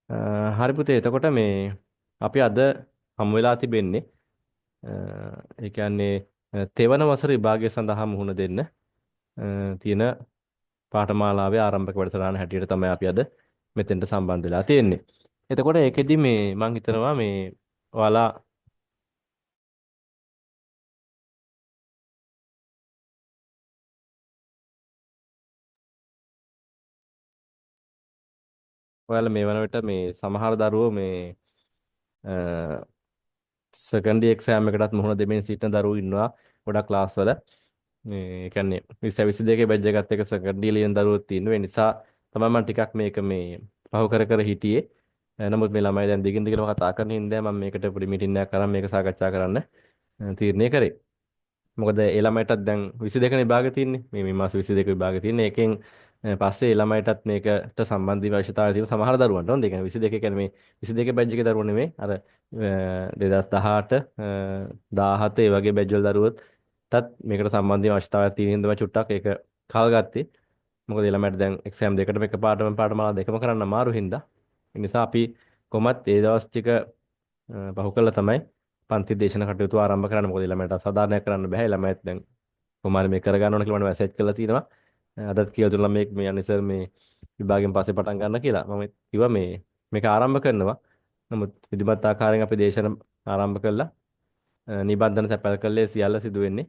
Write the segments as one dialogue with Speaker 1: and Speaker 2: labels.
Speaker 1: හරි පුතේ එතකොට මේ අපි අද හමු වෙලා තිබෙන්නේ ඒ කියන්නේ තෙවන වසර විභාගය සඳහා මුහුණ දෙන්න තියෙන පාඨමාලාවේ ආරම්භක වැඩසටහන හැටියට තමයි අපි අද මෙතෙන්ට සම්බන්ධ වෙලා තියෙන්නේ. එතකොට ඒකෙදි මේ මම හිතනවා මේ ඔයාලා ඔයාලා මේ වන විට මේ සමහර දරුවෝ මේ සෙකන්ඩරි එක්සෑම් එකටත් මුහුණ දෙමින් සිටින දරුවෝ ඉන්නවා ගොඩක් ක්ලාස් වල. මේ ඒ කියන්නේ 20 22 බැච් එකත් එක්ක සෙකන්ඩරි ලියන දරුවෝත් ඉන්නවා. ඒ නිසා තමයි මම ටිකක් මේක මේ පහු කර කර හිටියේ. නමුත් මේ ළමයි දැන් දිගින් දිගටම කතා කරන හින්දා මම මේකට පොඩි මීටින් එකක් කරන් මේක සාකච්ඡා කරන්න තීරණය කරේ. මොකද ඒ ළමයිටත් දැන් 22 නේ විභාගෙ තියෙන්නේ. මේ මාස 22 විභාගෙ තියෙන්නේ. ඒකෙන් පස්සේ ඒ ළමයිටත් මේකට සම්බන්ධ වී අවශ්‍යතාවය තියෙන සමහර දරුවන්ට හොඳ. ඒ කියන්නේ 22 කියන්නේ මේ 22 බැච් එකේ දරුවෝ නෙමෙයි. අර 2018 17 ඒ වගේ බැච් වල දරුවෝටත් මේකට සම්බන්ධ වී අවශ්‍යතාවයක් තියෙන හින්දා චුට්ටක් ඒක කල් ගත්තේ. මොකද ඒ ළමයිට දැන් එක්සෑම් දෙකටම එකපාරටම පාඨමාලා දෙකම කරන්න අමාරු හින්දා. ඒ නිසා අපි කොහොමත් ඒ දවස් ටික පහු කළා තමයි පන්ති දේශන කටයුතු ආරම්භ කරන්න. මොකද ළමයට අසාධාරණයක් කරන්න බෑ. ළමයට දැන් කොහොමාරි මේ කරගන්න ඕන කියලා මට මැසේජ් කරලා තියෙනවා. අදත් කියලා දුන්නා මේ අනිසර් මේ විභාගයෙන් පස්සේ පටන් ගන්න කියලා. මම කිව්වා මේක ආරම්භ කරනවා. නමුත් විධිමත් ආකාරයෙන් අපි දේශන ආරම්භ කළා. නිබන්ධන සැපල් කළේ සියල්ල සිදු වෙන්නේ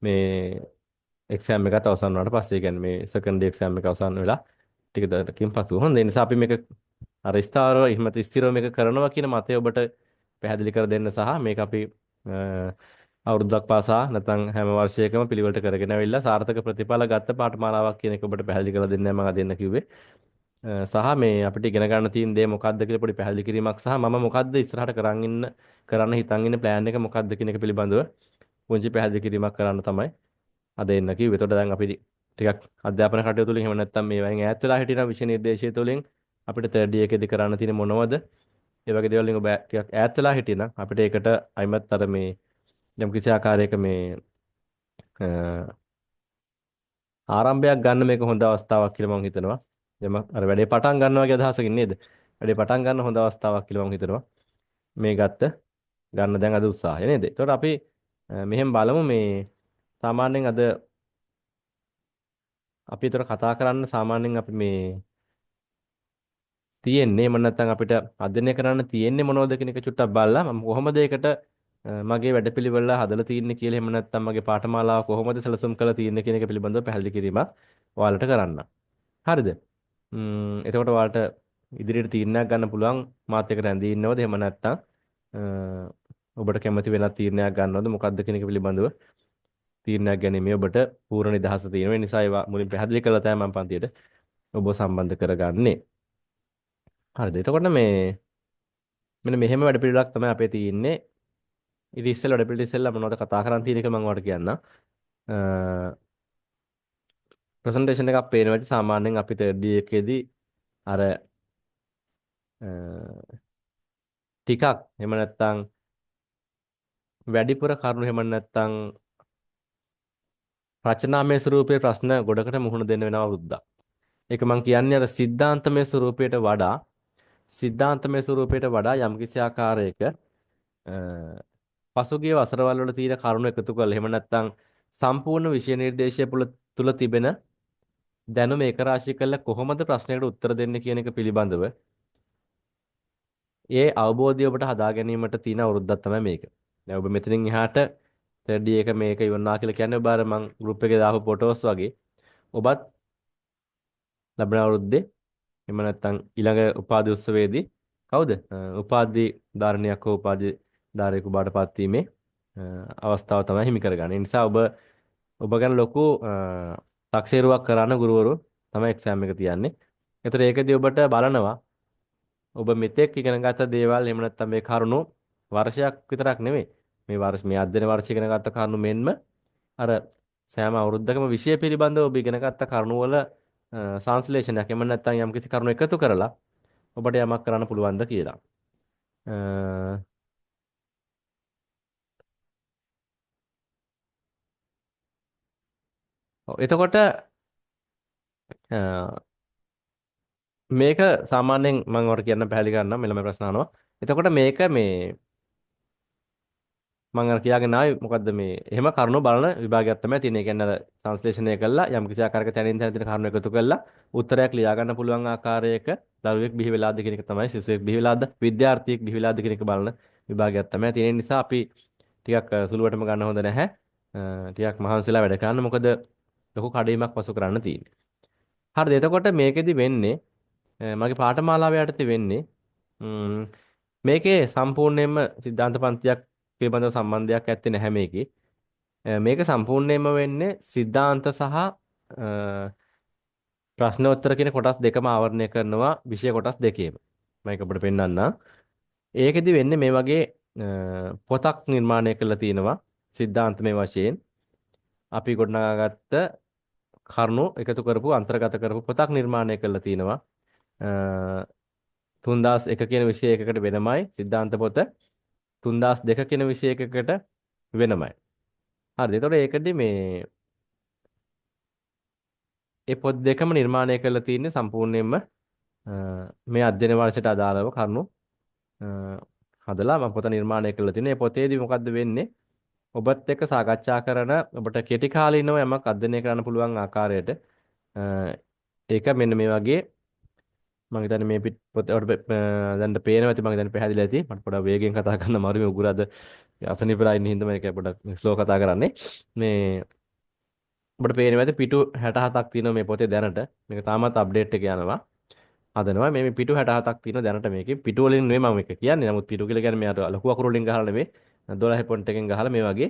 Speaker 1: මේ එක්සෑම් එකත් අවසන් වුණාට පස්සේ. කියන්නේ මේ සෙකන්ඩ් එක්සෑම් එක අවසන් වෙලා ටික දවසකින් පසු. හොඳ ඒ නිසා අපි මේක අර ස්ථාවරව එහෙමත් ස්ථිරව මේක කරනවා කියන මතය ඔබට පැහැදිලි කර දෙන්න සහ මේක අපි අවුරුද්දක් පාසා නැත්නම් හැම වර්ෂයකම පිළිවෙලට කරගෙන ආවිල්ලා සාර්ථක ප්‍රතිඵල ගත්ත පාඨමාලාවක් කියන එක ඔබට පැහැදිලි කරලා දෙන්නයි මම දෙන්න කිව්වේ. සහ මේ අපිට ඉගෙන ගන්න තියෙන දේ මොකක්ද කියලා පොඩි පැහැදිලි කිරීමක් සහ මම මොකක්ද ඉස්සරහට කරන්න හිතන් ඉන්න ප්ලෑන් එක මොකක්ද කියන එක පිළිබඳව පුංචි පැහැදිලි කිරීමක් කරන්න තමයි අද එන්න කිව්වේ. එතකොට දැන් අපි ටිකක් අධ්‍යාපන කටයුතු වලින් එහෙම නැත්නම් මේවායින් ඈත් වෙලා හිටින විෂය නිර්දේශය තුළින් අපිට තර්ඩ් එකේදී කරන්න තියෙන මොනවද? ඒ වගේ දේවල් වලින් ඔබ ටිකක් ඈත් වෙලා හිටියනම් අපිට ඒකට අයිමත් අර මේ යම් කිසි ආකාරයක මේ ආරම්භයක් ගන්න මේක හොඳ අවස්ථාවක් කියලා මම හිතනවා. එම අර වැඩේ පටන් ගන්නවා වගේ අදහසකින් නේද? වැඩේ පටන් ගන්න හොඳ අවස්ථාවක් කියලා මම හිතනවා. මේ ගන්න දැන් අද උත්සාහය නේද? ඒතකොට අපි මෙහෙම බලමු මේ සාමාන්‍යයෙන් අද අපි ඒතර කතා කරන්න සාමාන්‍යයෙන් අපි මේ තියෙන්නේ එහෙම නැත්නම් අපිට අධ්‍යයනය කරන්න තියෙන්නේ මොනවද කියන එක චුට්ටක් බලලා මම කොහොමද ඒකට මගේ වැඩපිළිවෙල හදලා තියෙන්නේ කියලා එහෙම නැත්නම් මගේ පාඨමාලාව කොහොමද සැලසුම් කරලා තියෙන්නේ කියන එක පිළිබඳව පැහැදිලි කිරීමක් ඔයාලට කරන්න. හරිද? එතකොට ඔයාලට ඉදිරියට තීරණයක් ගන්න පුළුවන් මාත් එක්ක රැඳී ඉන්නවද එහෙම නැත්නම් ඔබට කැමති වෙනත් තීරණයක් ගන්නවද මොකක්ද කියන එක පිළිබඳව තීරණයක් ගැනීමේ ඔබට පූර්ණ නිදහස තියෙනවා. ඒ නිසා ඒවා මුලින් පැහැදිලි කරලා තමයි මම පන්තියට ඔබව සම්බන්ධ කරගන්නේ. හරිද? එතකොට මේ මෙන්න මෙහෙම වැඩපිළිවෙලක් තමයි අපේ තියෙන්නේ. ඉතින් ඉස්සෙල්ලා වැඩපිළිවෙල ඉස්සෙල්ලා මොනවද කතා කරන්න තියෙන එක මම ඔයාලට කියන්නම්. ප්‍රසන්ටේෂන් එකක් පේන වෙලාවට සාමාන්‍යයෙන් අපි 3D එකේදී අර ටිකක් එහෙම නැත්නම් වැඩිපුර කරුණු එහෙම නැත්නම් රචනාමය ස්වරූපයේ ප්‍රශ්න ගොඩකට මුහුණ දෙන්න වෙනවා වෘද්දා. ඒක මම කියන්නේ අර සිද්ධාන්තමය ස්වරූපයට වඩා යම්කිසි ආකාරයක පසුගිය වසරවල වල තියෙන කරුණු එකතු කරලා එහෙම නැත්නම් සම්පූර්ණ විෂය නිර්දේශය තුළ තිබෙන දැනුම ඒකරාශී කරලා කොහොමද ප්‍රශ්නයකට උත්තර දෙන්නේ කියන එක පිළිබඳව ඒ අවබෝධය ඔබට හදා ගැනීමට තියෙන අවුරුද්දක් තමයි මේක. දැන් ඔබ මෙතනින් එහාට 3D එක මේක ඉවරනා කියලා කියන්නේ ඔබ අර මං ගෲප් එකේ දාපු ෆොටෝස් වගේ ඔබත් ලබන අවුරුද්දේ එහෙම නැත්නම් ඊළඟ උපාධි උත්සවයේදී කවුද? උපාධි ධාරණයක් හෝ උපාධි ධාරයෙකු බවට පත් වීමේ අවස්ථාව තමයි හිමි කරගන්නේ. ඒ නිසා ඔබ ගැන ලොකු තක්සේරුවක් කරන ගුරුවරු තමයි එක්සෑම් එක තියන්නේ. ඒතර ඒකදී ඔබට බලනවා ඔබ මෙතෙක් ඉගෙන ගත්ත දේවල් එහෙම නැත්නම් මේ කරුණු වර්ෂයක් විතරක් නෙමෙයි. මේ අධ්‍යයන වර්ෂය ඉගෙන ගත්ත කරුණු මෙන්ම අර සෑම අවුරුද්දකම විෂය පිළිබඳව ඔබ ඉගෙන ගත්ත කරුණු වල සංශ්ලේෂණයක් එහෙම නැත්නම් යම්කිසි කරුණු එකතු කරලා ඔබට යමක් කරන්න පුළුවන්ද කියලා. අ, ඔව් එතකොට මේක සාමාන්‍යයෙන් මම ඔයාලට කියන්න පැහැදිලි කරන්නම් මෙලම ප්‍රශ්න අහනවා. එතකොට මේක මේ මම අර කියාගෙන ආවේ මොකද්ද මේ එහෙම කරුණු බලන විභාගයක් තමයි තියෙන්නේ. ඒ කියන්නේ අර සංශ්ලේෂණය කළා යම් කිසි ආකාරයක තැනින් තැන තියෙන කරුණු එකතු කරලා උත්තරයක් ලියා ගන්න පුළුවන් ආකාරයක දරුවෙක් බිහි වෙලාද කියන එක තමයි සිසුවෙක් බිහි වෙලාද විද්‍යාර්ථියෙක් බිහි වෙලාද කියන එක බලන විභාගයක් තමයි තියෙන නිසා අපි ටිකක් සුළුවටම ගන්න හොඳ නැහැ. ටිකක් මහන්සිලා වැඩ කරන්න මොකද ලොකු කඩේමක් පසු කරන්න තියෙන්නේ. හරිද? එතකොට මේකෙදි වෙන්නේ මගේ පාඨමාලාව යටතේ වෙන්නේ මේකේ සම්පූර්ණයෙන්ම සිද්ධාන්ත පන්තියක් පිළිබඳව සම්බන්ධයක් ඇත්තේ නැහැ මේකේ. මේක සම්පූර්ණයෙන්ම වෙන්නේ සිද්ධාන්ත සහ ප්‍රශ්නෝත්තර කියන කොටස් දෙකම ආවරණය කරනවා විෂය කොටස් දෙකේම. මම ඒක ඔබට පෙන්නන්නම්. ඒකෙදි වෙන්නේ මේ වගේ පොතක් නිර්මාණය කරලා තිනවා සිද්ධාන්තමය වශයෙන් අපි ගොඩනගාගත්ත කරුණු එකතු කරපු අන්තර්ගත කරපු පොතක් නිර්මාණය කරලා තිනවා. 3001 කියන විෂය එකකට වෙනමයි සිද්ධාන්ත පොත 3002 කියන විෂය එකකට වෙනමයි. හරිද? එතකොට ඒකදී මේ පොත් දෙකම නිර්මාණය කරලා තියෙන්නේ සම්පූර්ණයෙන්ම මේ අධ්‍යයන වර්ෂයට අදාළව කරුණු අ, හදලා මම පොත නිර්මාණය කරලා තියෙනවා. මේ පොතේදී මොකද්ද වෙන්නේ? ඔබත් එක්ක සාකච්ඡා කරන ඔබට කෙටි කාලීනව යමක් අධ්‍යයනය කරන්න පුළුවන් ආකාරයට ඒක මෙන්න මේ වගේ මම හිතන්නේ මේ පොත දැන් පේනවා ඇති මම හිතන්නේ පැහැදිලි ඇති මට පොඩක් වේගෙන් කතා කරන්න අමාරුයි උගුරද අසනීපලා ඉන්න හින්දා මේක පොඩක් ස්ලෝ කතා කරන්නේ මේ ඔබට පේනවා ඇති පිටු 67ක් තියෙනවා මේ පොතේ දැනට මේක තාමත් අප්ඩේට් එක යනවා හදනවා මේ පිටු 67ක් තියෙනවා දැනට මේකේ පිටු වලින් නෙමෙයි මම මේක කියන්නේ නමුත් පිටු කියලා කියන්නේ මේ අර ලොකු අකුරු වලින් ගහලා නෙමෙයි 12 පොන්ට් එකෙන් ගහලා මේ වගේ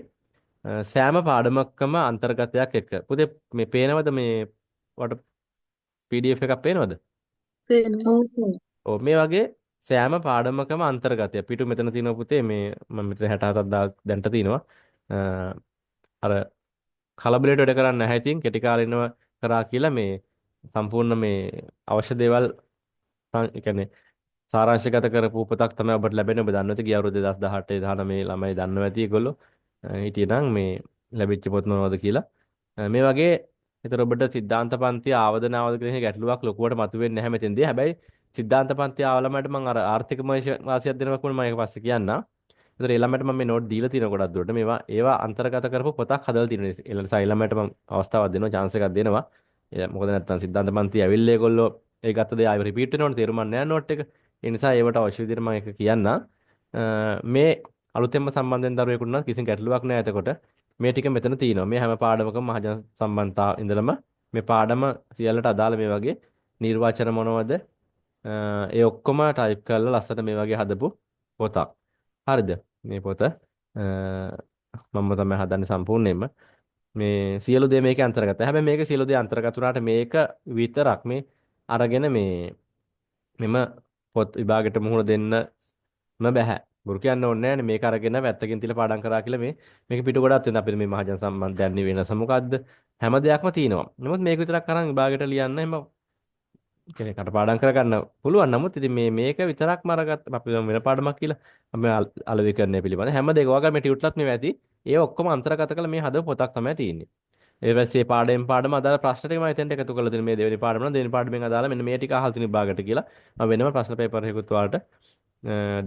Speaker 1: සෑම පාඩමක්කම අන්තර්ගතයක් එක්ක පුතේ මේ පේනවද මේ වට PDF එකක් පේනවද
Speaker 2: පේනවා.
Speaker 1: ඔව් මේ වගේ සෑම පාඩමකම අන්තර්ගතය. පිටු මෙතන තියෙනවා පුතේ මේ මම මෙතන 67ක් දැන්ට තියෙනවා. අර කලබලයට වැඩ කරන්නේ නැහැ ඉතින් කෙටි කාලිනව කරා කියලා මේ සම්පූර්ණ මේ අවශ්‍ය දේවල් ඒ කියන්නේ සාරාංශගත කරපු උපතක් තමයි ඔබට ලැබෙන්නේ. ඔබ දන්නවා ඇති ගිය අවුරුදු 2018 19 ළමයි දන්නවා ඇති ඒගොල්ලෝ. හිටියනම් මේ ලැබිච්ච පොත් මොනවද කියලා. මේ වගේ ඒතර ඔබට සිද්ධාන්ත පන්ති ආවද නැවද කියන ගැටලුවක් ලොකුවට මතුවෙන්නේ නැහැ මෙතෙන්දී. හැබැයි සිද්ධාන්ත පන්ති ආවලමට මම අර ආර්ථික වාසියක් දෙනවා කොහොමද මම ඒක පස්සේ කියන්නම්. ඒතර ඒ ළමයට මම මේ නෝට් දීලා තියෙනවා ගොඩක් දුරට. ඒවා අන්තර්ගත කරපු පොතක් හදලා තියෙනවා. ඒ ළමයට මම අවස්ථාවක් දෙනවා, chance එකක් දෙනවා. මොකද නැත්තම් සිද්ධාන්ත පන්ති ඇවිල්ලා ඒගොල්ලෝ ඒ ගත්ත දේ ආයෙ රිපීට් වෙනවනේ තේරුම් නැහැ නෝට් එක. ඒ නිසා ඒවට අවශ්‍ය විදිහට මම ඒක කියන්නම්. මේ අලුතෙන්ම සම්බන්ධයෙන් දරුවෙකුට නම් කිසිම ගැටලුවක් නැහැ එතකොට. මේ ටික මෙතන තියෙනවා. මේ හැම පාඩමකම මහජන සම්බන්ධතාව ඉඳලම මේ පාඩම සියල්ලට අදාළ මේ වගේ නිර්වචන මොනවද? ඒ ඔක්කොම ටයිප් කරලා ලස්සට මේ වගේ හදපු පොතක්. හරිද? මේ පොත මම තමයි හදන්නේ සම්පූර්ණයෙන්ම. මේ සියලු දේ මේකේ අන්තර්ගතයි. හැබැයි මේකේ සියලු දේ අන්තර්ගත වුණාට මේක විතරක් මේ අරගෙන මෙම පොත් විභාගෙට මුහුණ දෙන්නම බෑ. බොරු කියන්න ඕනේ නෑනේ මේක අරගෙන පැත්තකින් තියලා පාඩම් කරා කියලා මේක පිටු ගොඩක් තියෙනවා අපිට මේ මහජන සම්බන්ධයන් වෙනස මොකද්ද හැම දෙයක්ම තියෙනවා. නමුත් මේක විතරක් අරන් විභාගෙට ලියන්න එහෙම කෙනෙක් කටපාඩම් කරගන්න පුළුවන්. නමුත් ඉතින් මේක විතරක්ම අරගත්ත අපි වෙන පාඩමක් කියලා අපි අලෙවිකරණය පිළිබඳ හැම දෙයක වගේ මේ ටියුට්ලත් මේ ඇති. ඒ ඔක්කොම අන්තර්ගත කරලා මේ හදව පොතක් තමයි තියෙන්නේ. ඊට පස්සේ පාඩයෙන් පාඩම අදාළ ප්‍රශ්න ටික මම එතෙන්ට එකතු කරලා දෙන මේ දෙවෙනි පාඩම නම් දෙවෙනි පාඩමෙන් අදාළ මෙන්න මේ ටික අහලා තියෙන විභාගයට කියලා මම වෙනම ප්‍රශ්න පේපර් එකකුත් ඔයාලට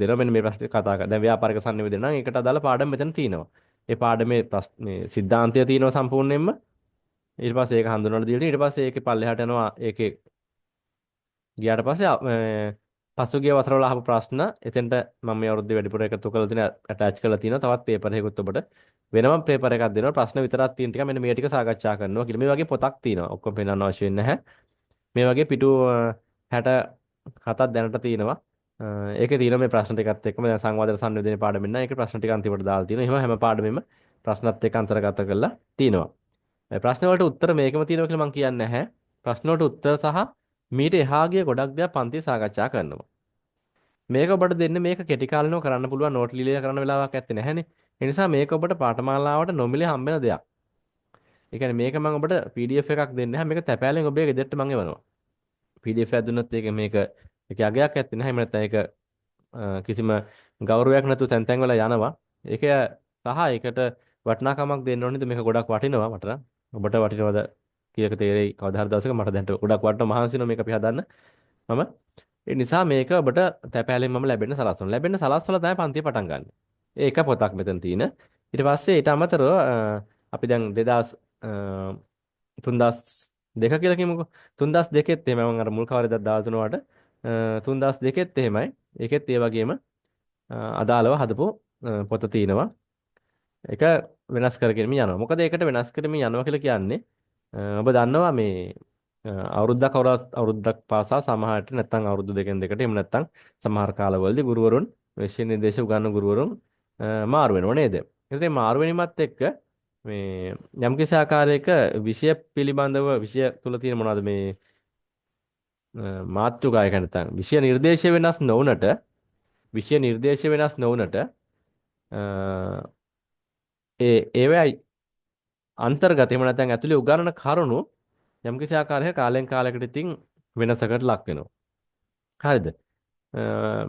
Speaker 1: දෙනවා මෙන්න මේ ප්‍රශ්න කතා කරලා. දැන් ව්‍යාපාරික සංනිවේදනය නම් ඒකට අදාළ පාඩම් මෙතන තියෙනවා. ඒ පාඩමේ මේ සිද්ධාන්තය තියෙනවා සම්පූර්ණයෙන්ම. ඊට පස්සේ ඒක හඳුන්වලා දීලා ඊට පස්සේ ඒකේ පල්ලෙහාට යනවා ඒකේ ගියාට පස්සේ පසුගිය වසරවල අහපු ප්‍රශ්න එතෙන්ට මම මේ අවුරුද්දේ වැඩිපුර එකතු කරලා තියෙන ඇටච් කරලා තියෙනවා. තවත් පේපර් එකකුත් ඔබට වෙනම පේපර් එකක් දෙනවා. ප්‍රශ්න විතරක් තියෙන ටික මෙන්න මේ ටික සාකච්ඡා කරනවා කියලා. මේ වගේ පොතක් තියෙනවා. ඔක්කොම පෙන්වන්න අවශ්‍ය වෙන්නේ නැහැ. මේ වගේ පිටු 67ක් දැනට තියෙනවා. ඒකේ තියෙන මේ ප්‍රශ්න ටිකත් එක්කම දැන් සංවාද සංවේදනයේ පාඩමෙන් නම් ඒකේ ප්‍රශ්න ටික අන්තිමට දාලා තියෙනවා. එහෙම හැම පාඩමෙම ප්‍රශ්නත් එක්ක අන්තර්ගත කරලා තියෙනවා. ප්‍රශ්න වලට උත්තර මේකම තියෙනවා කියලා මම කියන්නේ නැහැ. ප්‍රශ්න වලට උත්තර සහ මීට එහා ගිය ගොඩක් දේවල් පන්තියේ සාකච්ඡා කරනවා. මේක ඔබට දෙන්න මේක කෙටි කාලිනව කරන්න පුළුවන් නෝට් ලියලා කරන්න වෙලාවක් නැත්තේ නැහනේ. ඒ නිසා මේක ඔබට පාඨමාලාවට නොමිලේ හම්බෙන දෙයක්. ඒ කියන්නේ මේක මම ඔබට PDF එකක් දෙන්නේ නැහැ. මේක තැපෑලෙන් ඔබේ ගෙදරට මම එවනවා. PDF එකක් දුන්නොත් මේක අගයක් නැත්තේ නැහැ. එහෙම නැත්නම් ඒක කිසිම ගෞරවයක් නැතුව තැන් තැන් වල යනවා. ඒක සහ ඒකට වටිනාකමක් දෙන්න ඕනේද මේක ගොඩක් වටිනවා මට නම්. ඔබට වටිනවද කීයක තේරෙයි කවදා හරි දවසක මට දැන් ගොඩක් වටිනවා මහන්සි වෙනවා මේක අපි හදන්න. මම. ඒ නිසා මේක ඔබට තැපෑලෙන් මම ලැබෙන්න සලස්වල තමයි පන්තිය පටන් ගන්න. ඒ එක පොතක් මෙතන තියෙන. ඊට පස්සේ ඊට අමතරව අපි දැන් 3002 කියලා කියමුකෝ. 3002ත් එහෙම මම අර මුල් කවරේදා දාලා තුනවට 3002ත් එහෙමයි. ඒකෙත් ඒ වගේම අදාළව හදපු පොත තියෙනවා. ඒක වෙනස් කරගෙන යනවා. මොකද ඒකට වෙනස් කරමින් යනවා කියලා කියන්නේ ඔබ දන්නවා මේ අවුරුද්දක් පාසා සමහරට නැත්නම් අවුරුදු දෙකෙන් දෙකට එහෙම නැත්නම් සමහර කාලවලදී ගුරුවරුන් විෂය නිර්දේශ උගන්වන ගුරුවරුන් මාරු වෙනව නේද? ඒකේ මාරු වෙනීමත් එක්ක මේ යම්කිසි ආකාරයක විෂය පිළිබඳව විෂය තුල තියෙන මොනවද මේ මාතෘකායක නැත්නම් විෂය නිර්දේශය වෙනස් නොවුනට ඒවයි අන්තර්ගත එහෙම නැත්නම් ඇතුලේ උගන්වන කරුණු යම්කිසි ආකාරයක කාලෙන් කාලයකට ඉතින් වෙනසකට ලක් වෙනවා. හරිද?